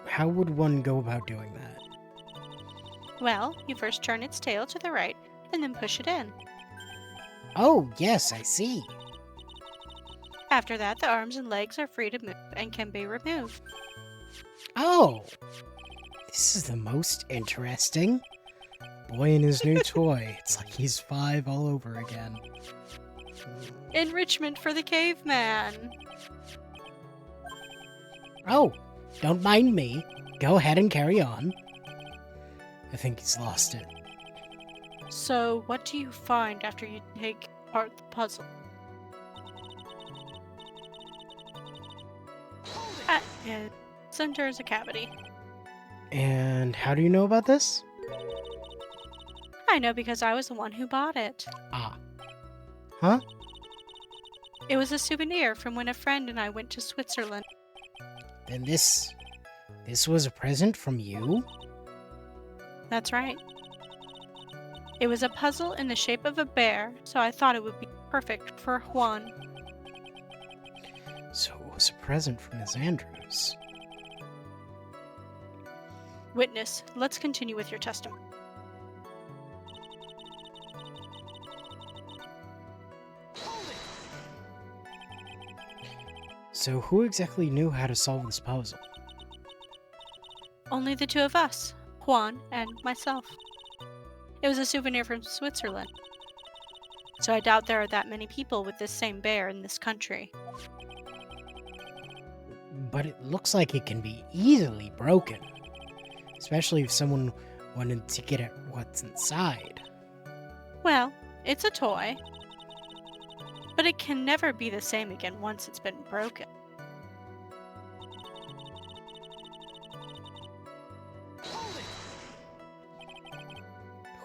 [SPEAKER 1] how would one go about doing that?
[SPEAKER 3] Well, you first turn its tail to the right, and then push it in.
[SPEAKER 1] Oh, yes, I see.
[SPEAKER 3] After that, the arms and legs are free to move and can be removed.
[SPEAKER 1] Oh! This is the most interesting. Boy and his new toy. It's like he's 5 all over again.
[SPEAKER 3] Enrichment for the caveman!
[SPEAKER 1] Oh, don't mind me. Go ahead and carry on. I think he's lost it.
[SPEAKER 3] So, what do you find after you take apart the puzzle? At its center is a cavity.
[SPEAKER 1] And how do you know about this?
[SPEAKER 3] I know because I was the one who bought it.
[SPEAKER 1] Ah. Huh?
[SPEAKER 3] It was a souvenir from when a friend and I went to Switzerland.
[SPEAKER 1] Then this was a present from you?
[SPEAKER 3] That's right. It was a puzzle in the shape of a bear, so I thought it would be perfect for Juan.
[SPEAKER 1] So it was a present from Miss Andrews.
[SPEAKER 3] Witness, let's continue with your testimony.
[SPEAKER 1] So who exactly knew how to solve this puzzle?
[SPEAKER 3] Only the two of us, Juan and myself. It was a souvenir from Switzerland. So I doubt there are that many people with this same bear in this country.
[SPEAKER 1] But it looks like it can be easily broken. Especially if someone wanted to get at what's inside.
[SPEAKER 3] Well, it's a toy. But it can never be the same again once it's been broken.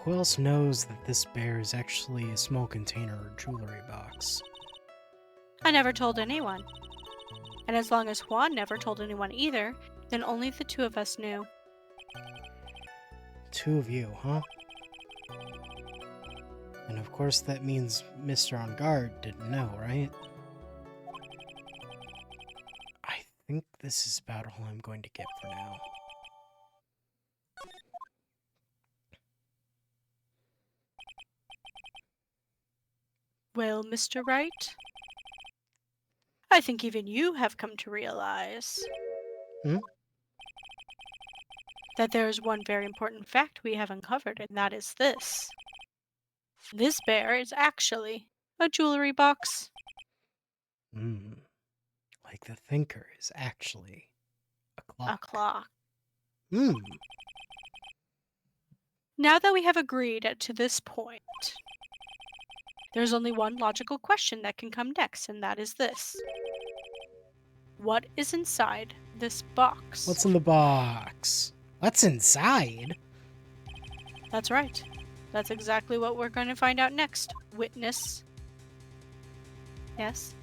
[SPEAKER 1] Who else knows that this bear is actually a small container or jewelry box?
[SPEAKER 3] I never told anyone. And as long as Juan never told anyone either, then only the two of us knew.
[SPEAKER 1] two of you, huh? And of course that means Mr. On Guard didn't know, right? I think this is about all I'm going to get for now.
[SPEAKER 3] Well, Mr. Wright, I think even you have come to realize that there is one very important fact we have uncovered, and that is this. This bear is actually a jewelry box.
[SPEAKER 1] Like the thinker is actually a clock.
[SPEAKER 3] A clock.
[SPEAKER 1] Hmm.
[SPEAKER 3] Now that we have agreed to this point, there's only one logical question that can come next, and that is this. What is inside this box?
[SPEAKER 1] What's in the box? What's inside?
[SPEAKER 3] That's right. That's exactly what we're going to find out next. Witness. Yes?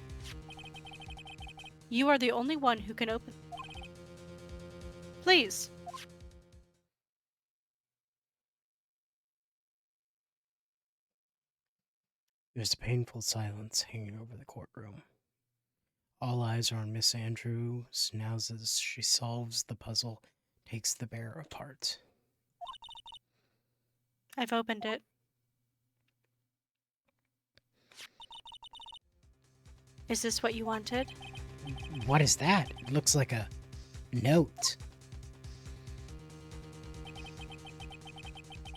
[SPEAKER 3] You are the only one who can open it. Please.
[SPEAKER 1] There's a painful silence hanging over the courtroom. All eyes are on Miss Andrews now as she solves the puzzle, takes the bear apart.
[SPEAKER 3] I've opened it. Is this what you wanted?
[SPEAKER 1] What is that? It looks like a note.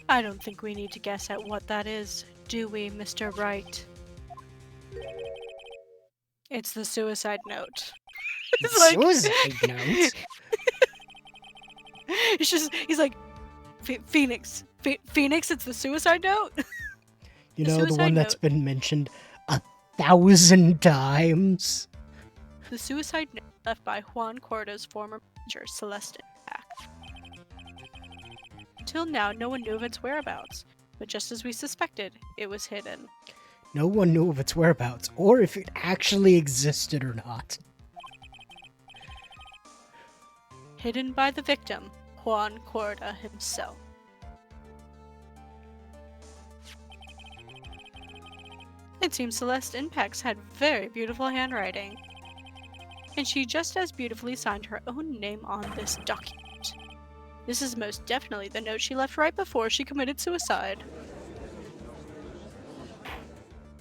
[SPEAKER 3] I don't think we need to guess at what that is, do we, Mr. Wright? It's the suicide note. It's like-
[SPEAKER 1] Suicide note?
[SPEAKER 3] It's just, he's like, Phoenix. Phoenix, it's the suicide note?
[SPEAKER 1] You
[SPEAKER 3] The
[SPEAKER 1] know, the
[SPEAKER 3] suicide
[SPEAKER 1] one that's
[SPEAKER 3] note.
[SPEAKER 1] been mentioned 1,000 times?
[SPEAKER 3] The suicide note left by Juan Corda's former manager, Celeste Impact. Until now, no one knew of its whereabouts, but just as we suspected, it was hidden.
[SPEAKER 1] No one knew of its whereabouts, or if it actually existed or not.
[SPEAKER 3] Hidden by the victim, Juan Corda himself. It seems Celeste Impacts had very beautiful handwriting, and she just as beautifully signed her own name on this document. This is most definitely the note she left right before she committed suicide.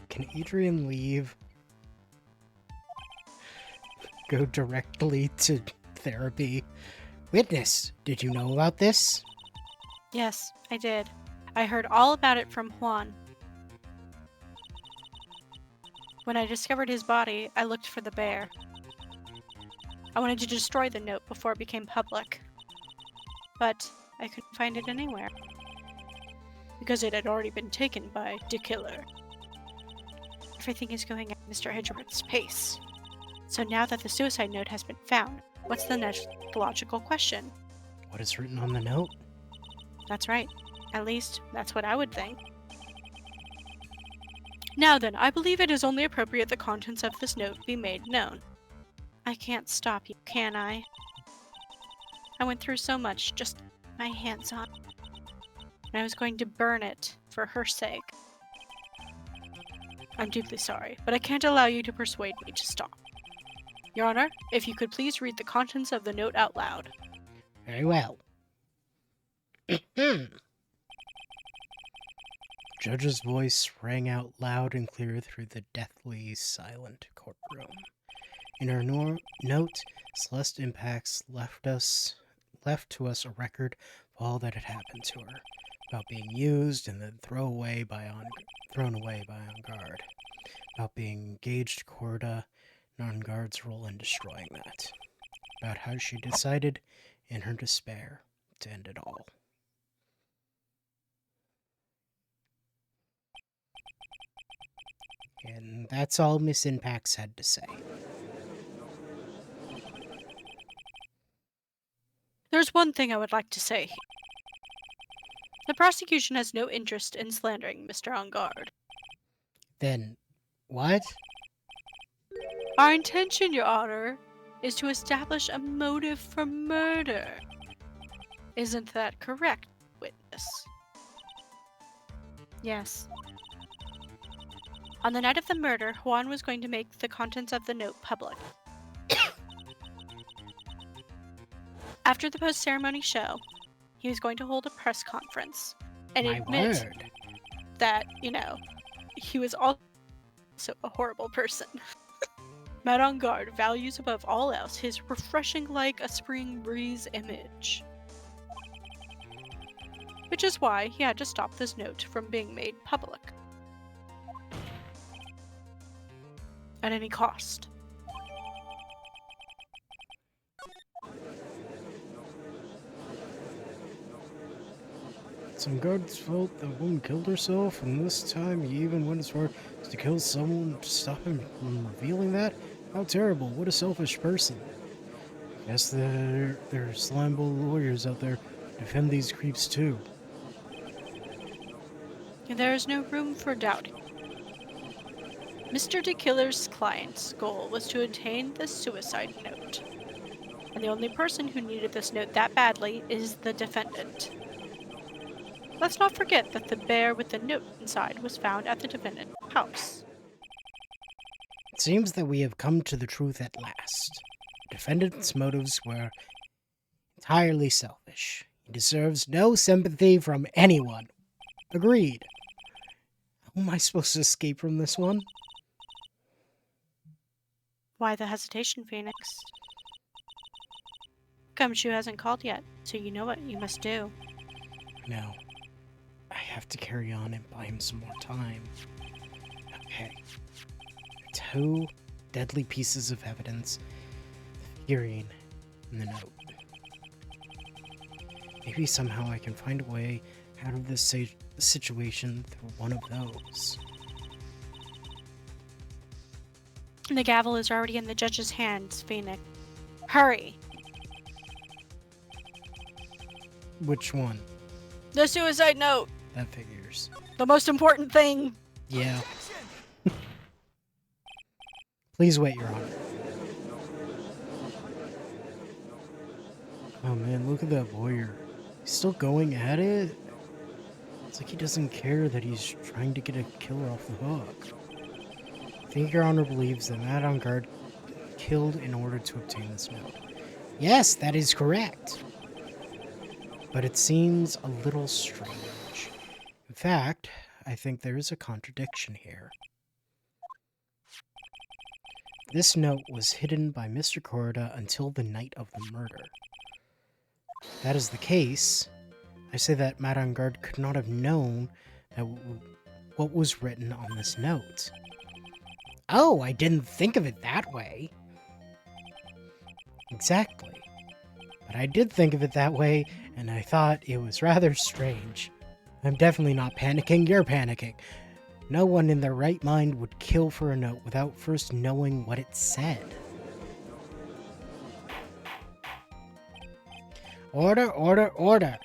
[SPEAKER 1] Can Adrian leave? Go directly to therapy? Witness, did you know about this?
[SPEAKER 3] Yes, I did. I heard all about it from Juan. When I discovered his body, I looked for the bear. I wanted to destroy the note before it became public. But I couldn't find it anywhere. Because it had already been taken by the killer. Everything is going at Mr. Edgeworth's pace. So now that the suicide note has been found, what's the next logical question?
[SPEAKER 1] What is written on the note?
[SPEAKER 3] That's right. At least, that's what I would think. Now then, I believe it is only appropriate the contents of this note be made known. I can't stop you, can I? I went through so much, just my hands on it. And I was going to burn it for her sake. I'm deeply sorry, but I can't allow you to persuade me to stop. Your Honor, if you could please read the contents of the note out loud.
[SPEAKER 1] Very well. Judge's voice rang out loud and clear through the deathly silent courtroom. In her note, Celeste Impacts left to us a record of all that had happened to her, about being used and then thrown away by On Guard, about being engaged to Corda and On Guard's role in destroying that, about how she decided, in her despair, to end it all. And that's all Miss Impacts had to say.
[SPEAKER 3] There's one thing I would like to say here. The prosecution has no interest in slandering Mr. On Guard.
[SPEAKER 1] Then, what?
[SPEAKER 3] Our intention, Your Honor, is to establish a motive for murder. Isn't that correct, witness? this. Yes. On the night of the murder, Juan was going to make the contents of the note public. After the post-ceremony show, he was going to hold a press conference and
[SPEAKER 1] My
[SPEAKER 3] admit
[SPEAKER 1] word.
[SPEAKER 3] that, he was also a horrible person. Madame Garde values above all else his refreshing like a spring breeze image. Which is why he had to stop this note from being made public. At any cost.
[SPEAKER 1] It's Engarde's fault that woman killed herself, and this time he even went as far as to kill someone to stop him from revealing that? How terrible, what a selfish person. Guess there are slimeball lawyers out there to defend these creeps too.
[SPEAKER 3] There is no room for doubting. Mr. DeKiller's client's goal was to obtain the suicide note. And the only person who needed this note that badly is the defendant. Let's not forget that the bear with the note inside was found at the defendant's house.
[SPEAKER 1] It seems that we have come to the truth at last. The defendant's motives were entirely selfish. He deserves no sympathy from anyone. Agreed. How am I supposed to escape from this one?
[SPEAKER 3] Why the hesitation, Phoenix? Gumshoe hasn't called yet, so you know what you must do.
[SPEAKER 1] No. I have to carry on and buy him some more time. Okay. 2 deadly pieces of evidence. The figurine and the note. Maybe somehow I can find a way out of this situation through one of those.
[SPEAKER 3] The gavel is already in the judge's hands, Phoenix. Hurry!
[SPEAKER 1] Which one?
[SPEAKER 3] The suicide note!
[SPEAKER 1] That figures.
[SPEAKER 3] The most important thing!
[SPEAKER 1] Yeah. Please wait, Your Honor. Oh man, look at that lawyer. He's still going at it? It's like he doesn't care that he's trying to get a killer off the hook. I think Your Honor believes that Madame Garde killed in order to obtain this note. Yes, that is correct. But it seems a little strange. In fact, I think there is a contradiction here. This note was hidden by Mr. Corda until the night of the murder. If that is the case, I say that Madame Garde could not have known that what was written on this note. Oh, I didn't think of it that way. Exactly. But I did think of it that way, and I thought it was rather strange. I'm definitely not panicking, you're panicking. No one in their right mind would kill for a note without first knowing what it said. Order, order, order.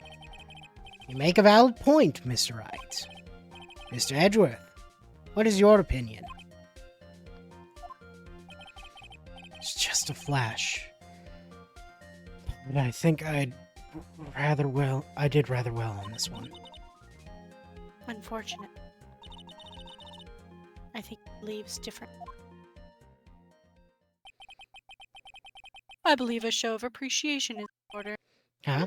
[SPEAKER 1] You make a valid point, Mr. Wright. Mr. Edgeworth, what is your opinion? It's just a flash. But I think I did rather well on this one.
[SPEAKER 3] Unfortunate. I think it leaves different. I believe a show of appreciation is in order.
[SPEAKER 1] Huh?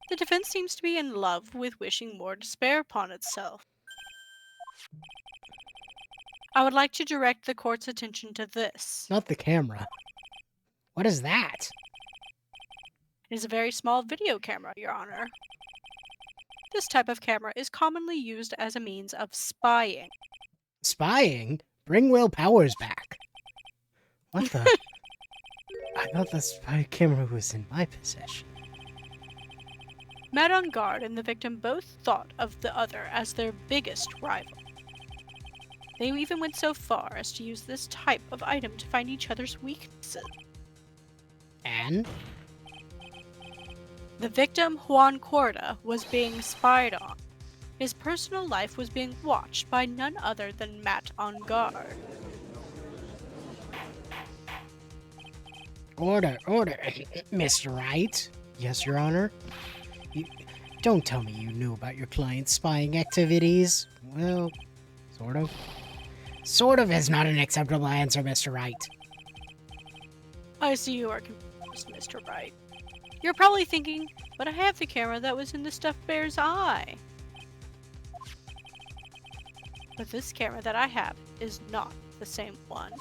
[SPEAKER 3] The defense seems to be in love with wishing more to spare upon itself. I would like to direct the court's attention to this.
[SPEAKER 1] Not the camera. What is that?
[SPEAKER 3] It is a very small video camera, Your Honor. This type of camera is commonly used as a means of spying.
[SPEAKER 1] Spying? Bring Will Powers back. What the? I thought the spy camera was in my possession.
[SPEAKER 3] Madame Garde and the victim both thought of the other as their biggest rival. They even went so far as to use this type of item to find each other's weaknesses.
[SPEAKER 1] And?
[SPEAKER 3] The victim, Juan Corda, was being spied on. His personal life was being watched by none other than Matt on guard.
[SPEAKER 1] Order, order, Mr. Wright. Yes, Your Honor. Don't tell me you knew about your client's spying activities. Well, sort of. Sort of is not an acceptable answer, Mr. Wright.
[SPEAKER 3] I see you are confused, Mr. Wright. You're probably thinking, but I have the camera that was in the stuffed bear's eye. But this camera that I have is not the same one.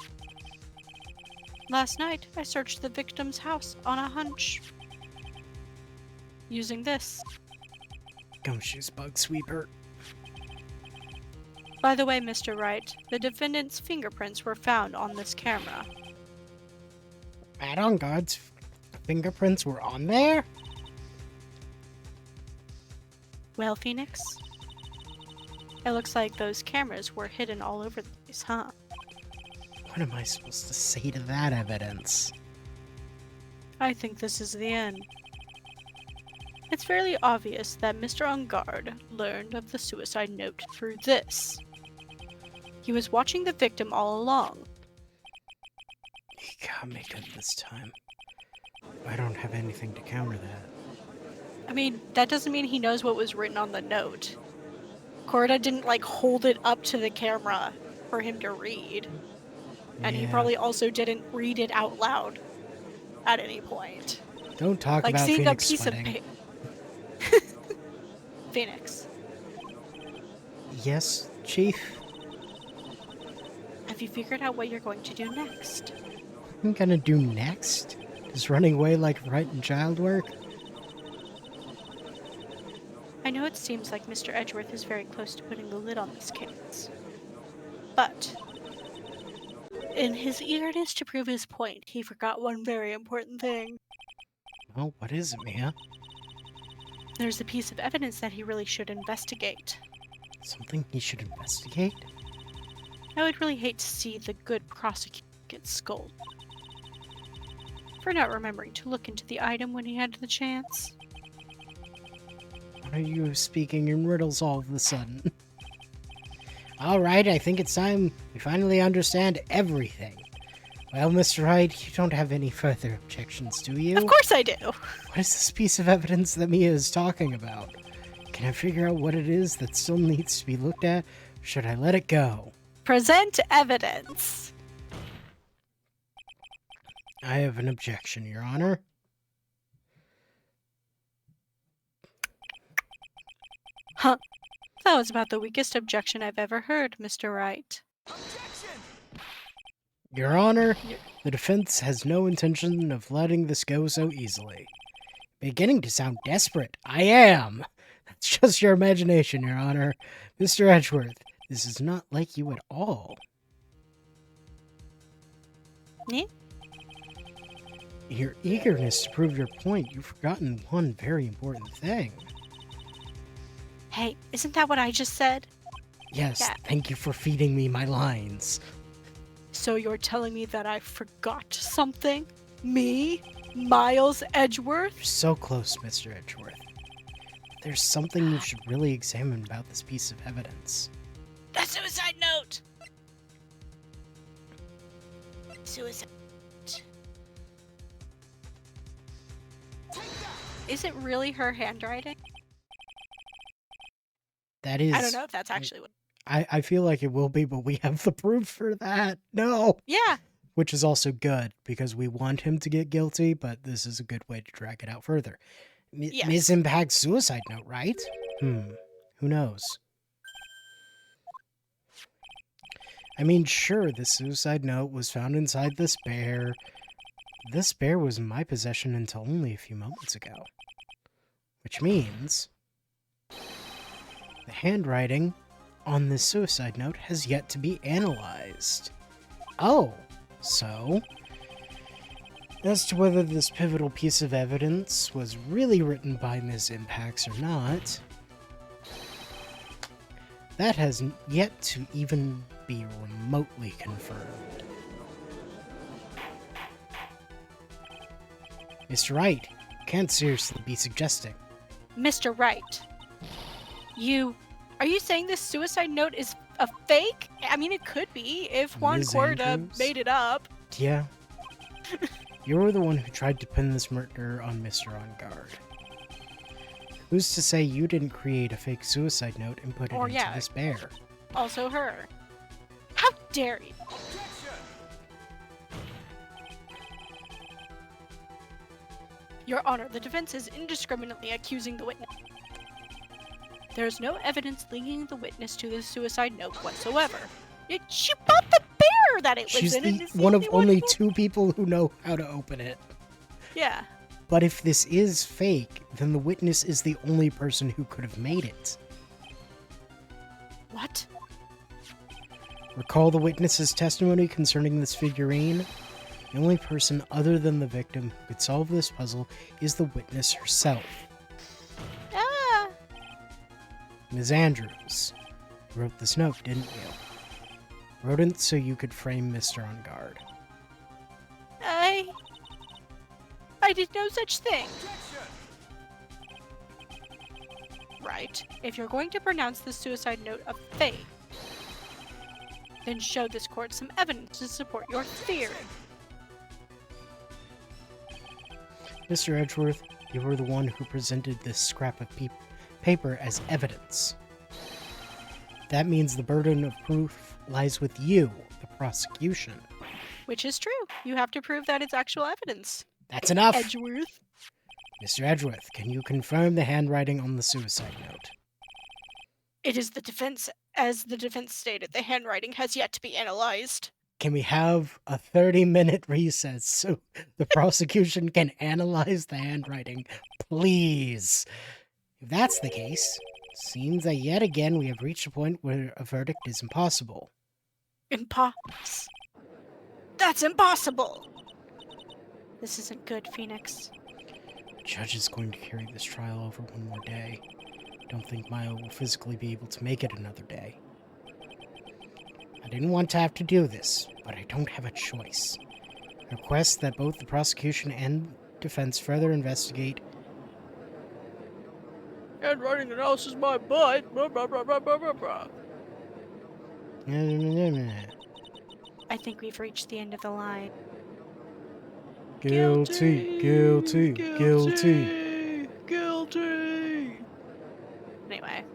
[SPEAKER 3] Last night, I searched the victim's house on a hunch. Using this.
[SPEAKER 1] Gumshoe's bug sweeper.
[SPEAKER 3] By the way, Mr. Wright, the defendant's fingerprints were found on this camera.
[SPEAKER 1] Rat on Guard's fingerprints were on there?
[SPEAKER 3] Well, Phoenix, it looks like those cameras were hidden all over the place, huh?
[SPEAKER 1] What am I supposed to say to that evidence?
[SPEAKER 3] I think this is the end. It's fairly obvious that Mr. Ungard learned of the suicide note through this. He was watching the victim all along.
[SPEAKER 1] He got me good this time. I don't have anything to counter that.
[SPEAKER 3] I mean, that doesn't mean he knows what was written on the note. Corda didn't, like, hold it up to the camera for him to read. And he
[SPEAKER 1] Yeah.
[SPEAKER 3] probably also didn't read it out loud at any point.
[SPEAKER 1] Don't talk
[SPEAKER 3] Like
[SPEAKER 1] about
[SPEAKER 3] seeing
[SPEAKER 1] Phoenix
[SPEAKER 3] a piece
[SPEAKER 1] sweating.
[SPEAKER 3] of paper. Phoenix,
[SPEAKER 1] Yes, Chief?
[SPEAKER 3] have you figured out what you're going to do next?
[SPEAKER 1] What I'm gonna do next? Just running away like frightened child work?
[SPEAKER 3] I know it seems like Mr. Edgeworth is very close to putting the lid on this case. But, in his eagerness to prove his point, he forgot one very important thing.
[SPEAKER 1] Well, what is it, Mia?
[SPEAKER 3] There's a piece of evidence that he really should investigate.
[SPEAKER 1] Something he should investigate?
[SPEAKER 3] I would really hate to see the good prosecutor get scolded for not remembering to look into the item when he had the chance.
[SPEAKER 1] Why are you speaking in riddles all of a sudden? Alright, I think it's time we finally understand everything. Well, Mr. Wright, you don't have any further objections, do you?
[SPEAKER 3] Of course I do!
[SPEAKER 1] What is this piece of evidence that Mia is talking about? Can I figure out what it is that still needs to be looked at, or should I let it go?
[SPEAKER 3] Present evidence!
[SPEAKER 1] I have an objection, Your Honor.
[SPEAKER 3] Huh. That was about the weakest objection I've ever heard, Mr. Wright.
[SPEAKER 1] Your Honor, the defense has no intention of letting this go so easily. Beginning to sound desperate. I am! That's just your imagination, Your Honor. Mr. Edgeworth, this is not like you at all.
[SPEAKER 3] Yeah?
[SPEAKER 1] Your eagerness to prove your point, you've forgotten one very important thing.
[SPEAKER 3] Hey, isn't that what I just said?
[SPEAKER 1] Yes,
[SPEAKER 3] Yeah.
[SPEAKER 1] thank you for feeding me my lines.
[SPEAKER 3] So you're telling me that I forgot something? Me? Miles Edgeworth?
[SPEAKER 1] You're so close, Mr. Edgeworth. There's something you should really examine about this piece of evidence.
[SPEAKER 3] The suicide note! Suicide. Is it really her handwriting?
[SPEAKER 1] That is...
[SPEAKER 3] I don't know if that's actually what.
[SPEAKER 1] I feel like it will be, but we have the proof for that. No!
[SPEAKER 3] Yeah!
[SPEAKER 1] Which is also good, because we want him to get guilty, but this is a good way to drag it out further.
[SPEAKER 3] Yes.
[SPEAKER 1] Ms. Impact's suicide note, right? Who knows? I mean, sure, the suicide note was found inside this bear. This bear was in my possession until only a few moments ago. Which means... the handwriting on this suicide note has yet to be analyzed. Oh, so... as to whether this pivotal piece of evidence was really written by Ms. Impacts or not, that has yet to even be remotely confirmed. Mr. Wright, you can't seriously be suggesting.
[SPEAKER 3] Mr. Wright. Are you saying this suicide note is a fake? I mean, it could be if Juan
[SPEAKER 1] Ms.
[SPEAKER 3] Corda
[SPEAKER 1] Andrews?
[SPEAKER 3] made it up.
[SPEAKER 1] Yeah. You were the one who tried to pin this murder on Mr. On Guard. Who's to say you didn't create a fake suicide note and put it
[SPEAKER 3] Or,
[SPEAKER 1] into
[SPEAKER 3] yeah.
[SPEAKER 1] this bear?
[SPEAKER 3] Also her. How dare you? Your Honor, the defense is indiscriminately accusing the witness. There is no evidence linking the witness to the suicide note whatsoever. She bought the bear that it lives
[SPEAKER 1] She's
[SPEAKER 3] in. and
[SPEAKER 1] the
[SPEAKER 3] is
[SPEAKER 1] one of only
[SPEAKER 3] who-
[SPEAKER 1] 2 people who know how to open it.
[SPEAKER 3] Yeah.
[SPEAKER 1] But if this is fake, then the witness is the only person who could have made it.
[SPEAKER 3] What?
[SPEAKER 1] Recall the witness's testimony concerning this figurine? The only person other than the victim who could solve this puzzle is the witness herself.
[SPEAKER 2] Ah,
[SPEAKER 1] Ms. Andrews, you wrote this note, didn't you? Wrote it so you could frame Mr. On Guard.
[SPEAKER 3] I did no such thing. Right. If you're going to pronounce the suicide note a fake, then show this court some evidence to support your theory.
[SPEAKER 1] Mr. Edgeworth, you were the one who presented this scrap of paper as evidence. That means the burden of proof lies with you, the prosecution.
[SPEAKER 3] Which is true. You have to prove that it's actual evidence.
[SPEAKER 1] That's enough!
[SPEAKER 3] Edgeworth.
[SPEAKER 1] Mr. Edgeworth, can you confirm the handwriting on the suicide note?
[SPEAKER 3] It is the defense. As the defense stated, the handwriting has yet to be analyzed.
[SPEAKER 1] Can we have a 30-minute recess so the prosecution can analyze the handwriting, please? If that's the case, it seems that yet again we have reached a point where a verdict is impossible.
[SPEAKER 3] That's impossible! This isn't good, Phoenix.
[SPEAKER 1] The judge is going to carry this trial over one more day. I don't think Maya will physically be able to make it another day. I didn't want to have to do this, but I don't have a choice. I request that both the prosecution and defense further investigate.
[SPEAKER 3] Handwriting analysis my butt. Blah, blah, blah, blah, blah, blah, blah. I think we've reached the end of the line.
[SPEAKER 1] Guilty, guilty, guilty.
[SPEAKER 3] Guilty. Anyway.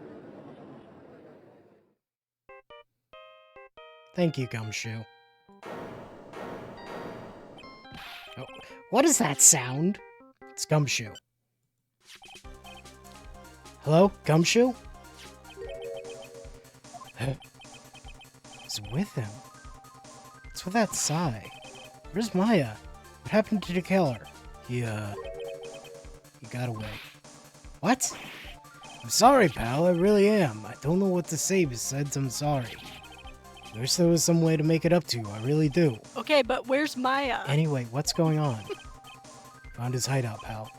[SPEAKER 1] Thank you, Gumshoe. Oh, what is that sound? It's Gumshoe. Hello, Gumshoe? It's with him. What's with that sigh? Where's Maya? What happened to the killer? He got away. What? I'm sorry, pal, I really am. I don't know what to say besides I'm sorry. I wish there was some way to make it up to you, I really do.
[SPEAKER 3] Okay, but where's Maya?
[SPEAKER 1] Anyway, what's going on? Found his hideout, pal.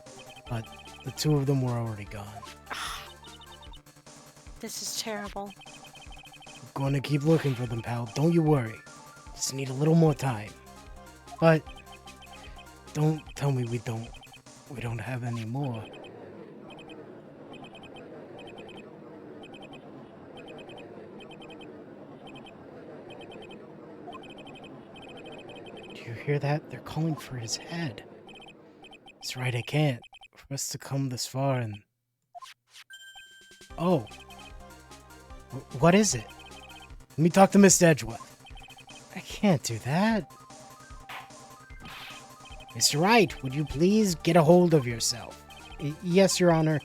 [SPEAKER 1] But the 2 of them were already gone.
[SPEAKER 3] This is terrible.
[SPEAKER 1] I'm going to keep looking for them, pal. Don't you worry. Just need a little more time. But don't tell me we don't have any more. Do you hear that? They're calling for his head. That's right, I can't. For us to come this far and... Oh. What is it? Let me talk to Mr. Edgeworth. I can't do that. Mr. Wright, would you please get a hold of yourself? Yes, Your Honor.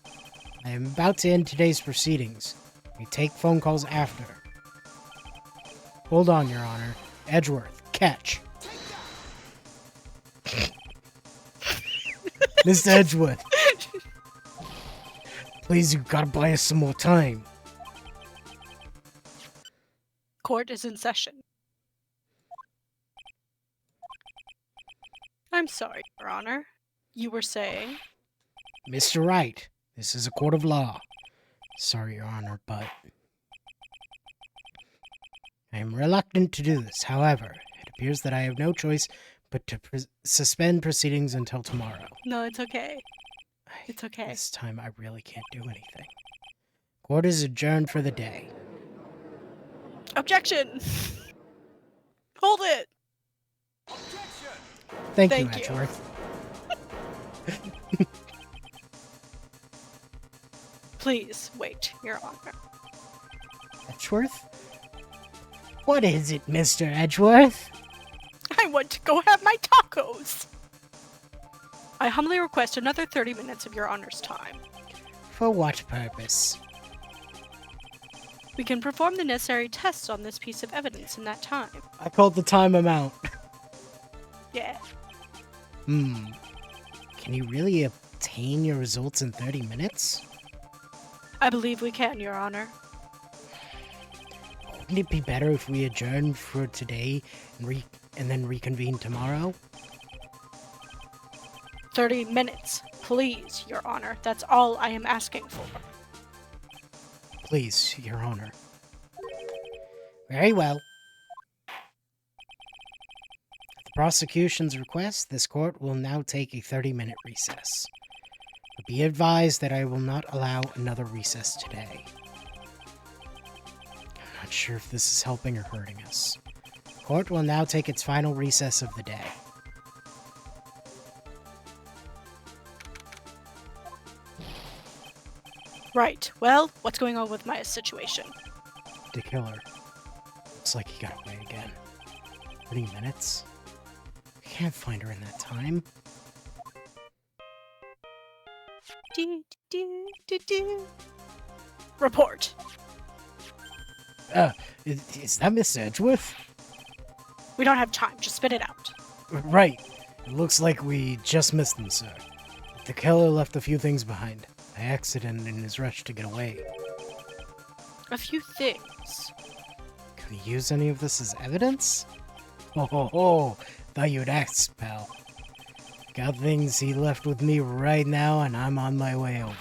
[SPEAKER 1] I am about to end today's proceedings. We take phone calls after. Hold on, Your Honor. Edgeworth, catch. Mr. Edgeworth. Please, you gotta buy us some more time.
[SPEAKER 3] Court is in session. I'm sorry, Your Honor. You were saying?
[SPEAKER 1] Mr. Wright, this is a court of law. Sorry, Your Honor, but... I am reluctant to do this. However, it appears that I have no choice but to suspend proceedings until tomorrow.
[SPEAKER 3] No, it's okay. It's okay.
[SPEAKER 1] This time I really can't do anything. Court is adjourned for the day.
[SPEAKER 3] Objection! Hold it!
[SPEAKER 1] Thank you,
[SPEAKER 3] Thank you.
[SPEAKER 1] Edgeworth.
[SPEAKER 3] Please wait, Your Honor.
[SPEAKER 1] Edgeworth? What is it, Mr. Edgeworth?
[SPEAKER 3] I want to go have my tacos! I humbly request another 30 minutes of Your Honor's time.
[SPEAKER 1] For what purpose?
[SPEAKER 3] We can perform the necessary tests on this piece of evidence in that time.
[SPEAKER 1] I called the time amount.
[SPEAKER 3] Yeah.
[SPEAKER 1] Can you really obtain your results in 30 minutes?
[SPEAKER 3] I believe we can, Your Honor.
[SPEAKER 1] Wouldn't it be better if we adjourn for today and then reconvene tomorrow?
[SPEAKER 3] 30 minutes, please, Your Honor. That's all I am asking for.
[SPEAKER 1] Please, Your Honor. Very well. At the prosecution's request, this court will now take a 30-minute recess. But be advised that I will not allow another recess today. I'm not sure if this is helping or hurting us. The court will now take its final recess of the day.
[SPEAKER 3] Right. Well, what's going on with Maya's situation?
[SPEAKER 1] The killer. Looks like he got away again. 30 minutes? We can't find her in that time.
[SPEAKER 3] Do, do, do, do. Report.
[SPEAKER 1] Is that Miss Edgeworth?
[SPEAKER 3] We don't have time. Just spit it out.
[SPEAKER 1] Right. It looks like we just missed them, sir. The killer left a few things behind. By accident in his rush to get away.
[SPEAKER 3] A few things.
[SPEAKER 1] Can we use any of this as evidence? Oh, thought you'd ask, pal. Got things he left with me right now, and I'm on my way over.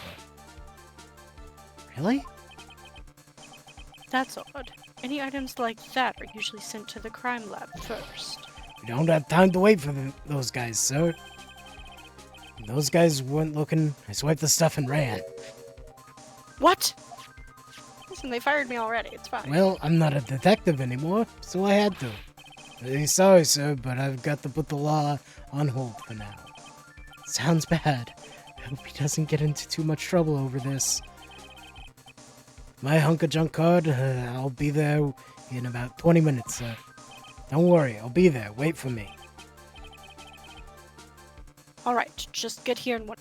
[SPEAKER 1] Really?
[SPEAKER 3] That's odd. Any items like that are usually sent to the crime lab first.
[SPEAKER 1] We don't have time to wait for those guys, sir. When those guys weren't looking, I swiped the stuff and ran.
[SPEAKER 3] What? Listen, they fired me already. It's fine.
[SPEAKER 1] Well, I'm not a detective anymore, so I had to. Sorry, sir, but I've got to put the law on hold for now. Sounds bad. I hope he doesn't get into too much trouble over this. My hunk of junk card, I'll be there in about 20 minutes, sir. Don't worry, I'll be there. Wait for me.
[SPEAKER 3] Alright, just get here and what?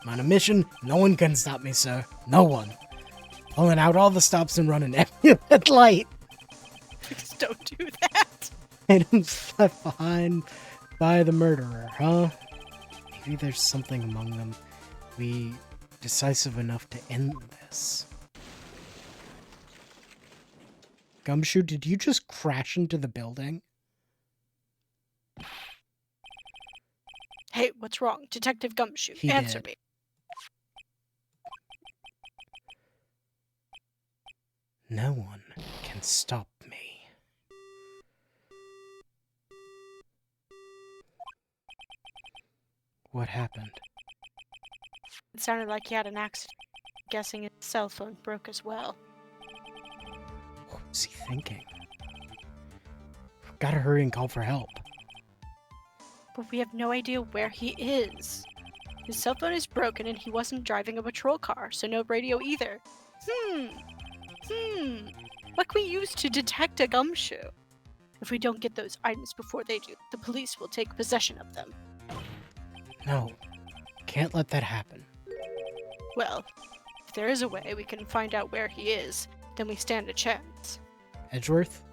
[SPEAKER 1] I'm on a mission. No one can stop me, sir. No one. Pulling out all the stops and running every red light.
[SPEAKER 3] Please don't do that.
[SPEAKER 1] Items left behind by the murderer, huh? Maybe there's something among them. We decisive enough to end this. Gumshoe, did you just crash into the building?
[SPEAKER 3] Hey, what's wrong? Detective Gumshoe,
[SPEAKER 1] He
[SPEAKER 3] answer
[SPEAKER 1] did.
[SPEAKER 3] me.
[SPEAKER 1] No one can stop me. What happened?
[SPEAKER 3] It sounded like he had an accident. Guessing his cell phone broke as well.
[SPEAKER 1] What was he thinking? Gotta hurry and call for help.
[SPEAKER 3] But we have no idea where he is. His cell phone is broken and he wasn't driving a patrol car, so no radio either. What can we use to detect a Gumshoe? If we don't get those items before they do, the police will take possession of them.
[SPEAKER 1] No, can't let that happen.
[SPEAKER 3] Well, if there is a way we can find out where he is, then we stand a chance.
[SPEAKER 1] Edgeworth,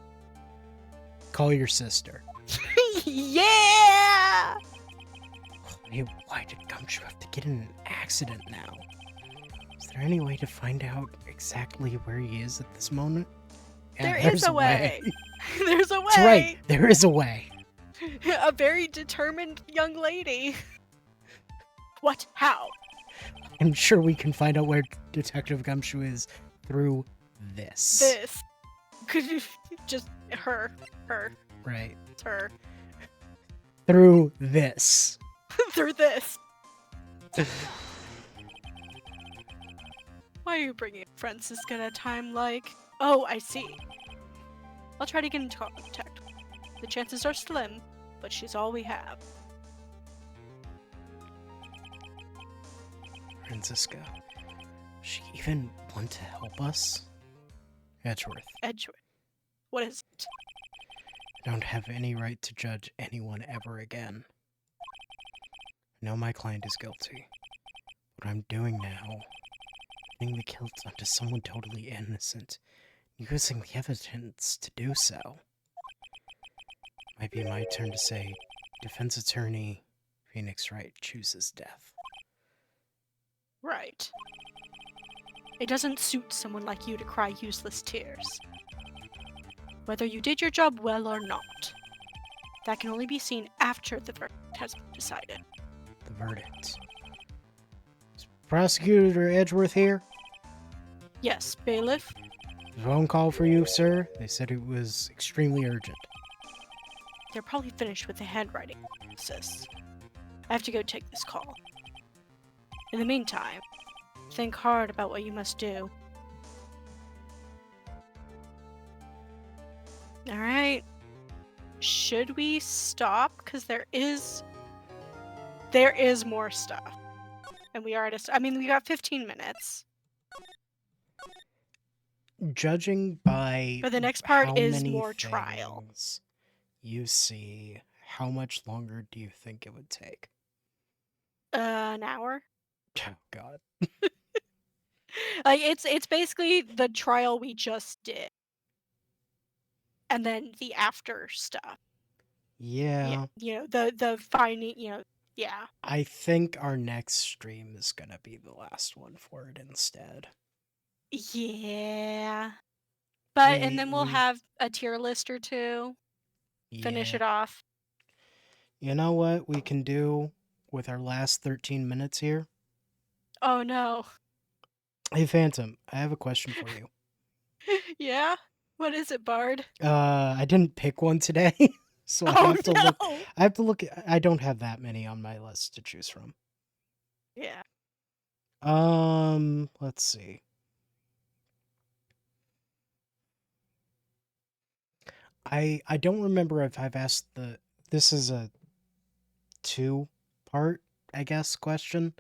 [SPEAKER 1] call your sister.
[SPEAKER 3] Yeah!
[SPEAKER 1] Hey, why did Gumshoe have to get in an accident now? Is there any way to find out exactly where he is at this moment? Yeah,
[SPEAKER 3] There
[SPEAKER 1] there's
[SPEAKER 3] is a way. There's a way.
[SPEAKER 1] That's right, there is a way.
[SPEAKER 3] A very determined young lady. What? How?
[SPEAKER 1] I'm sure we can find out where Detective Gumshoe is through this.
[SPEAKER 3] This. Could you just her?
[SPEAKER 1] Right.
[SPEAKER 3] It's her.
[SPEAKER 1] Through this.
[SPEAKER 3] Through this. Why are you bringing Francisca at a time like? Oh, I see. I'll try to get into contact. The chances are slim, but she's all we have.
[SPEAKER 1] Francisca. she even want to help us? Edgeworth,
[SPEAKER 3] Edgeworth. What is it?
[SPEAKER 1] I don't have any right to judge anyone ever again. I know my client is guilty. What I'm doing now, putting the guilt onto someone totally innocent, using the evidence to do so. Might be my turn to say, defense attorney Phoenix Wright chooses death.
[SPEAKER 3] Right. It doesn't suit someone like you to cry useless tears. Whether you did your job well or not, that can only be seen after the verdict has been decided.
[SPEAKER 1] The verdict. Is Prosecutor Edgeworth here?
[SPEAKER 3] Yes, bailiff.
[SPEAKER 1] Phone call for you, sir. They said it was extremely urgent.
[SPEAKER 3] They're probably finished with the handwriting analysis. I have to go take this call. In the meantime, think hard about what you must do. Alright. Should we stop? Because there is more stuff. And we are at I mean, we got 15 minutes.
[SPEAKER 1] Judging by
[SPEAKER 3] But the next part
[SPEAKER 1] how
[SPEAKER 3] is
[SPEAKER 1] many
[SPEAKER 3] more trial.
[SPEAKER 1] things you see, how much longer do you think it would take?
[SPEAKER 3] An hour?
[SPEAKER 1] Oh, God.
[SPEAKER 3] Like, it's basically the trial we just did. And then the after stuff.
[SPEAKER 1] Yeah.
[SPEAKER 3] You know, the finding, you know, yeah.
[SPEAKER 1] I think our next stream is gonna be the last one for it instead.
[SPEAKER 3] Yeah. But, and
[SPEAKER 1] We-
[SPEAKER 3] then we'll
[SPEAKER 1] we-
[SPEAKER 3] have a tier list or two. Finish
[SPEAKER 1] Yeah.
[SPEAKER 3] it off.
[SPEAKER 1] You know what we can do with our last 13 minutes here?
[SPEAKER 3] Oh no.
[SPEAKER 1] Hey, Phantom, I have a question for you.
[SPEAKER 3] Yeah? What is it, Bard?
[SPEAKER 1] I didn't pick one today, so I
[SPEAKER 3] Oh
[SPEAKER 1] have to
[SPEAKER 3] no!
[SPEAKER 1] look. I have to look. I don't have that many on my list to choose from.
[SPEAKER 3] Yeah.
[SPEAKER 1] Let's see. I don't remember if I've asked the. This is a 2-part, I guess, question.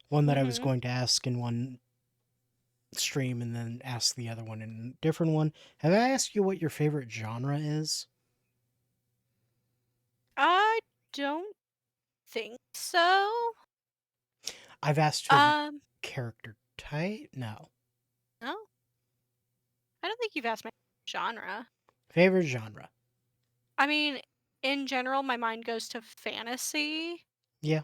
[SPEAKER 1] One that I was
[SPEAKER 3] Mhm.
[SPEAKER 1] going to ask in one stream and then ask the other one in a different one. Have I asked you what your favorite genre is?
[SPEAKER 3] I don't think so.
[SPEAKER 1] I've asked your
[SPEAKER 3] Um,
[SPEAKER 1] character type. No.
[SPEAKER 3] no. I don't think you've asked my genre.
[SPEAKER 1] Favorite genre.
[SPEAKER 3] I mean, in general, my mind goes to fantasy.
[SPEAKER 1] Yeah.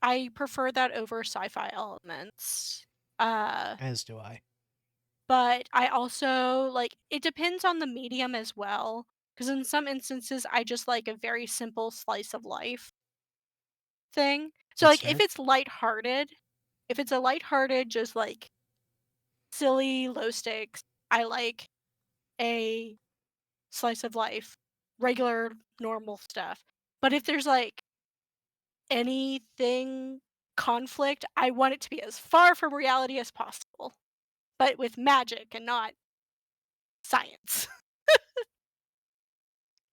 [SPEAKER 3] I prefer that over sci-fi elements.
[SPEAKER 1] As do I.
[SPEAKER 3] But I also like it depends on the medium as well. Because in some instances, I just like a very simple slice of life thing. So,
[SPEAKER 1] That's
[SPEAKER 3] like, if
[SPEAKER 1] fair.
[SPEAKER 3] it's lighthearted, if it's a lighthearted, just like silly, low stakes, I like a slice of life, regular, normal stuff. But if there's like anything conflict, I want it to be as far from reality as possible, but with magic and not science.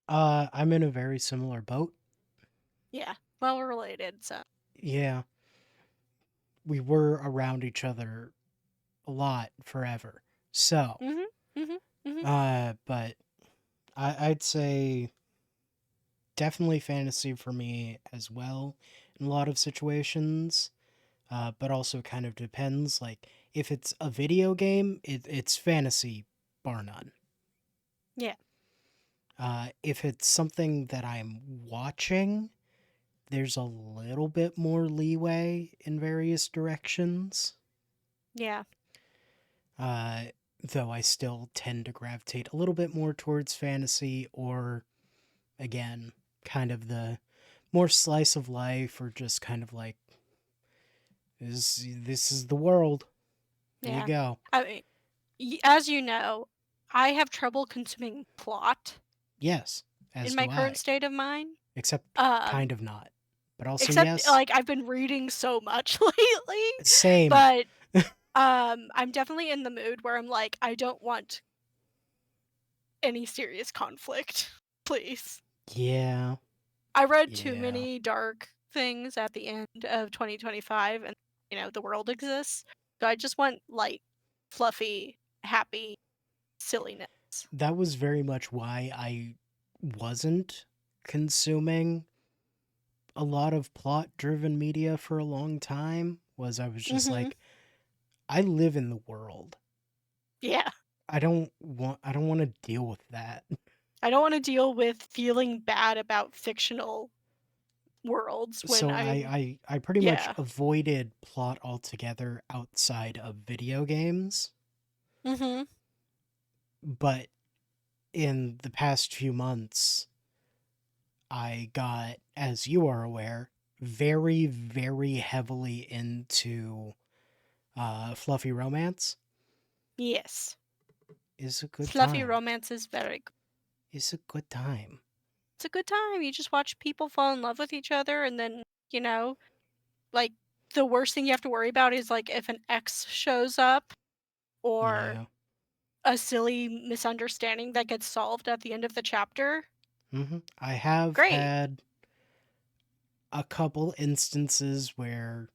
[SPEAKER 1] I'm in a very similar boat.
[SPEAKER 3] Yeah, well related, so.
[SPEAKER 1] Yeah. We were around each other a lot forever. So, but I'd say definitely fantasy for me as well in a lot of situations. But also kind of depends. Like, if it's a video game, it's fantasy, bar none.
[SPEAKER 3] Yeah.
[SPEAKER 1] If it's something that I'm watching, there's a little bit more leeway in various directions.
[SPEAKER 3] Yeah.
[SPEAKER 1] Though I still tend to gravitate a little bit more towards fantasy or, again, kind of the more slice of life or just kind of like, this is the world. There
[SPEAKER 3] Yeah.
[SPEAKER 1] you go.
[SPEAKER 3] I mean, as you know, I have trouble consuming plot
[SPEAKER 1] Yes, as
[SPEAKER 3] in my
[SPEAKER 1] do I.
[SPEAKER 3] current state of mind.
[SPEAKER 1] Except kind of not. But also
[SPEAKER 3] Except
[SPEAKER 1] yes.
[SPEAKER 3] like I've been reading so much lately.
[SPEAKER 1] Same.
[SPEAKER 3] But I'm definitely in the mood where I'm like, I don't want any serious conflict, please.
[SPEAKER 1] Yeah.
[SPEAKER 3] I read too
[SPEAKER 1] Yeah.
[SPEAKER 3] many dark things at the end of 2025 and you know, the world exists. So I just want light, fluffy, happy silliness.
[SPEAKER 1] That was very much why I wasn't consuming a lot of plot-driven media for a long time. Was I was just
[SPEAKER 3] Mhm.
[SPEAKER 1] like, I live in the world.
[SPEAKER 3] Yeah.
[SPEAKER 1] I don't want to deal with that.
[SPEAKER 3] I don't want to deal with feeling bad about fictional worlds when
[SPEAKER 1] So
[SPEAKER 3] I'm
[SPEAKER 1] I pretty much
[SPEAKER 3] yeah.
[SPEAKER 1] avoided plot altogether outside of video games.
[SPEAKER 3] Mhm.
[SPEAKER 1] But in the past few months, I got, as you are aware, very, very heavily into fluffy romance.
[SPEAKER 3] Yes.
[SPEAKER 1] Is a good
[SPEAKER 3] Fluffy
[SPEAKER 1] time.
[SPEAKER 3] romance is very good.
[SPEAKER 1] Is a good time.
[SPEAKER 3] It's a good time. You just watch people fall in love with each other and then, you know, like the worst thing you have to worry about is like if an ex shows up or
[SPEAKER 1] Yeah.
[SPEAKER 3] a silly misunderstanding that gets solved at the end of the chapter.
[SPEAKER 1] I have
[SPEAKER 3] Great.
[SPEAKER 1] had a couple instances where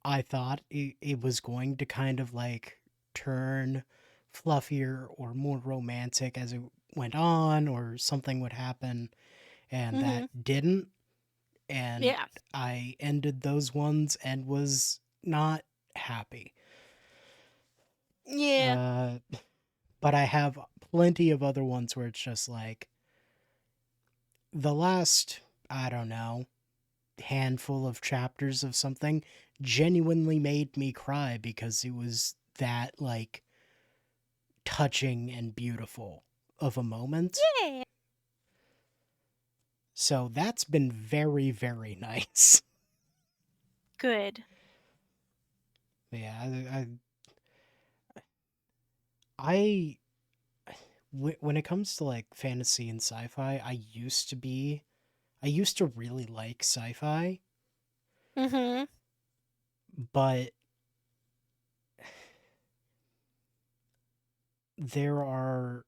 [SPEAKER 1] I thought it was going to kind of like turn fluffier or more romantic as it went on, or something would happen, and that
[SPEAKER 3] Mhm.
[SPEAKER 1] didn't. And
[SPEAKER 3] Yeah.
[SPEAKER 1] I ended those ones and was not happy.
[SPEAKER 3] Yeah.
[SPEAKER 1] Uh, but I have plenty of other ones where it's just like the last, I don't know, handful of chapters of something genuinely made me cry because it was that like touching and beautiful of a moment.
[SPEAKER 3] Yeah.
[SPEAKER 1] So that's been very, very nice.
[SPEAKER 3] Good.
[SPEAKER 1] Yeah, I when it comes to like fantasy and sci-fi, I used to really like sci-fi,
[SPEAKER 3] Mhm.
[SPEAKER 1] but there are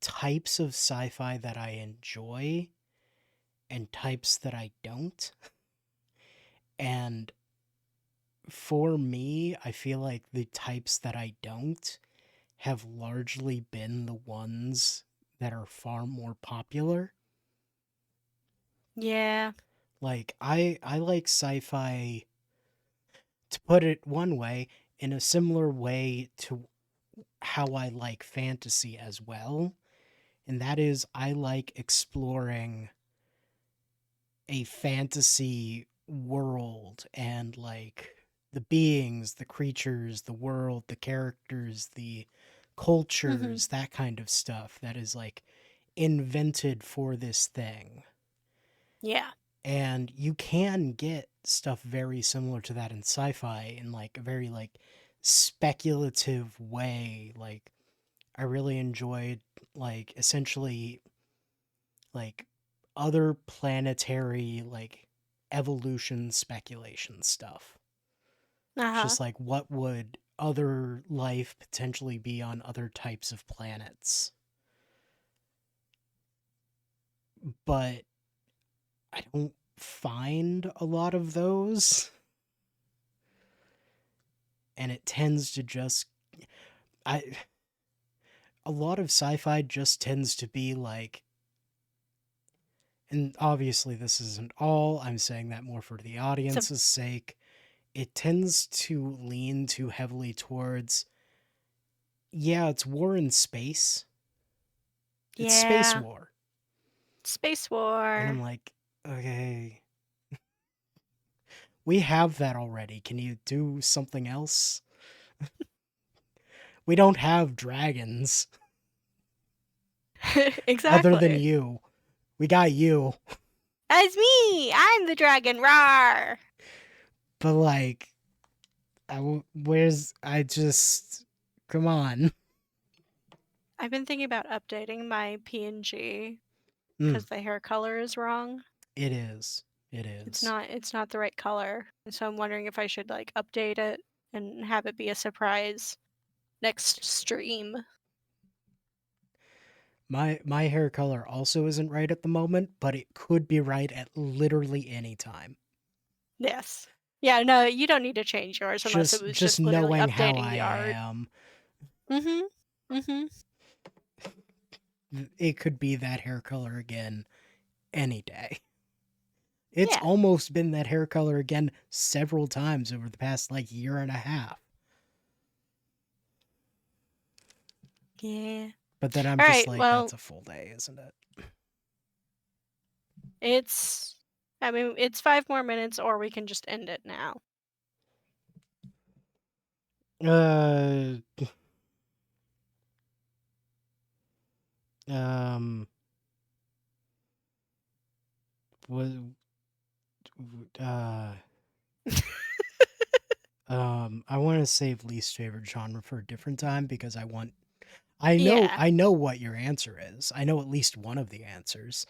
[SPEAKER 1] types of sci-fi that I enjoy and types that I don't. And for me, I feel like the types that I don't have largely been the ones that are far more popular.
[SPEAKER 3] Yeah.
[SPEAKER 1] Like I like sci-fi, to put it one way, in a similar way to how I like fantasy as well. And that is, I like exploring a fantasy world and like the beings, the creatures, the world, the characters, the
[SPEAKER 3] Mhm.
[SPEAKER 1] cultures, that kind of stuff that is like invented for this thing.
[SPEAKER 3] Yeah.
[SPEAKER 1] And you can get stuff very similar to that in sci-fi in like a very like speculative way. Like I really enjoyed like essentially like other planetary like evolution speculation stuff. It's
[SPEAKER 3] Uh-huh.
[SPEAKER 1] just like what would other life potentially be on other types of planets. But I don't find a lot of those, and it tends to just I a lot of sci-fi just tends to be like, and obviously this isn't all, I'm saying that more for the
[SPEAKER 3] So
[SPEAKER 1] audience's sake. It tends to lean too heavily towards, yeah, it's war in space. It's space
[SPEAKER 3] yeah.
[SPEAKER 1] war.
[SPEAKER 3] Space
[SPEAKER 1] And I'm
[SPEAKER 3] War.
[SPEAKER 1] like, okay, we have that already. Can you do something else? We don't have dragons other than
[SPEAKER 3] Exactly.
[SPEAKER 1] you. We got you.
[SPEAKER 3] As me. I'm the dragon. Rar.
[SPEAKER 1] But like, where's, I just, come on.
[SPEAKER 3] I've been thinking about updating my PNG
[SPEAKER 1] Mm,
[SPEAKER 3] because the hair color is wrong.
[SPEAKER 1] it is. It
[SPEAKER 3] It's
[SPEAKER 1] is.
[SPEAKER 3] not the right color. And so I'm wondering if I should like update it and have it be a surprise next stream.
[SPEAKER 1] My hair color also isn't right at the moment, but it could be right at literally any time.
[SPEAKER 3] Yes. Yeah, no, you don't need to change yours unless it was
[SPEAKER 1] Just
[SPEAKER 3] just literally
[SPEAKER 1] knowing how
[SPEAKER 3] updating
[SPEAKER 1] I
[SPEAKER 3] the art.
[SPEAKER 1] am.
[SPEAKER 3] Mm-hmm.
[SPEAKER 1] It could be that hair color again any day. It's
[SPEAKER 3] Yeah.
[SPEAKER 1] almost been that hair color again several times over the past like year and a half.
[SPEAKER 3] Yeah.
[SPEAKER 1] But then I'm
[SPEAKER 3] All
[SPEAKER 1] just
[SPEAKER 3] right,
[SPEAKER 1] like,
[SPEAKER 3] well,
[SPEAKER 1] that's a full day, isn't it?
[SPEAKER 3] I mean, it's 5 more minutes, or we can just end it now.
[SPEAKER 1] Uh, um, was uh, I want to save least favorite genre for a different time because
[SPEAKER 3] Yeah.
[SPEAKER 1] I know what your answer is. I know at least one of the answers,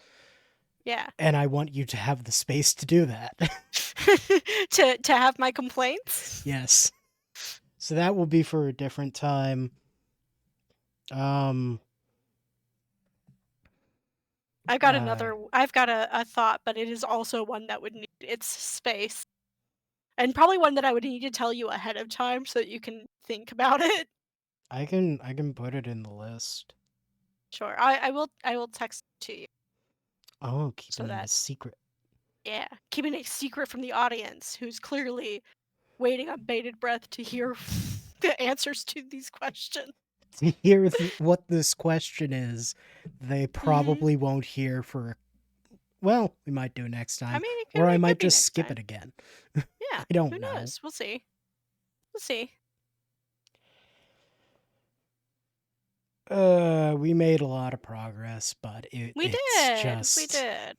[SPEAKER 3] Yeah.
[SPEAKER 1] and I want you to have the space to do that.
[SPEAKER 3] to have my complaints?
[SPEAKER 1] Yes. So that will be for a different time.
[SPEAKER 3] I've got
[SPEAKER 1] Uh,
[SPEAKER 3] a thought, but it is also one that would need its space. And probably one that I would need to tell you ahead of time so that you can think about it.
[SPEAKER 1] I can put it in the list.
[SPEAKER 3] Sure. I will text it to you
[SPEAKER 1] Oh,
[SPEAKER 3] so
[SPEAKER 1] keeping it a
[SPEAKER 3] that,
[SPEAKER 1] secret.
[SPEAKER 3] yeah, keeping it secret from the audience who's clearly waiting on bated breath to hear the answers to these questions.
[SPEAKER 1] To hear what this question is, they
[SPEAKER 3] Mhm.
[SPEAKER 1] probably won't hear for. Well, we might do it next
[SPEAKER 3] I
[SPEAKER 1] time,
[SPEAKER 3] mean,
[SPEAKER 1] or I
[SPEAKER 3] it could
[SPEAKER 1] might
[SPEAKER 3] be
[SPEAKER 1] just
[SPEAKER 3] next
[SPEAKER 1] skip
[SPEAKER 3] time.
[SPEAKER 1] it again.
[SPEAKER 3] Yeah,
[SPEAKER 1] I don't
[SPEAKER 3] who
[SPEAKER 1] know.
[SPEAKER 3] knows? We'll see. We'll see.
[SPEAKER 1] We made a lot of progress, but
[SPEAKER 3] We
[SPEAKER 1] it's
[SPEAKER 3] did. We
[SPEAKER 1] just
[SPEAKER 3] did.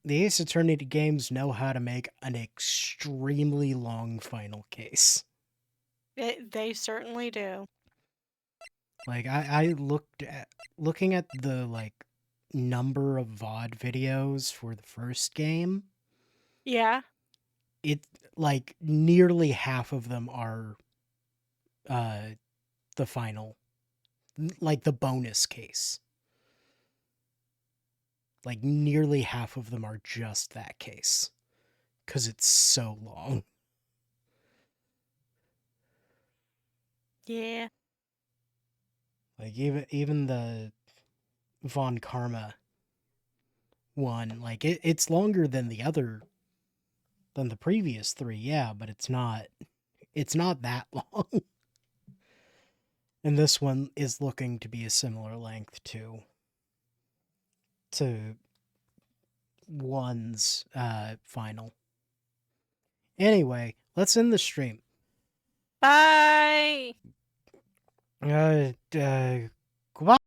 [SPEAKER 1] the Ace Attorney games know how to make an extremely long final case.
[SPEAKER 3] They certainly do.
[SPEAKER 1] Like I looking at the like number of VOD videos for the first game,
[SPEAKER 3] Yeah.
[SPEAKER 1] it like nearly half of them are uh the final, like the bonus case. Like nearly half of them are just that case cuz it's so long.
[SPEAKER 3] Yeah.
[SPEAKER 1] Like even the Von Karma one, like it's longer than the previous 3, yeah, but it's not that long. And this one is looking to be a similar length to one's final. Anyway, let's end the stream.
[SPEAKER 3] Bye.
[SPEAKER 1] Goodbye.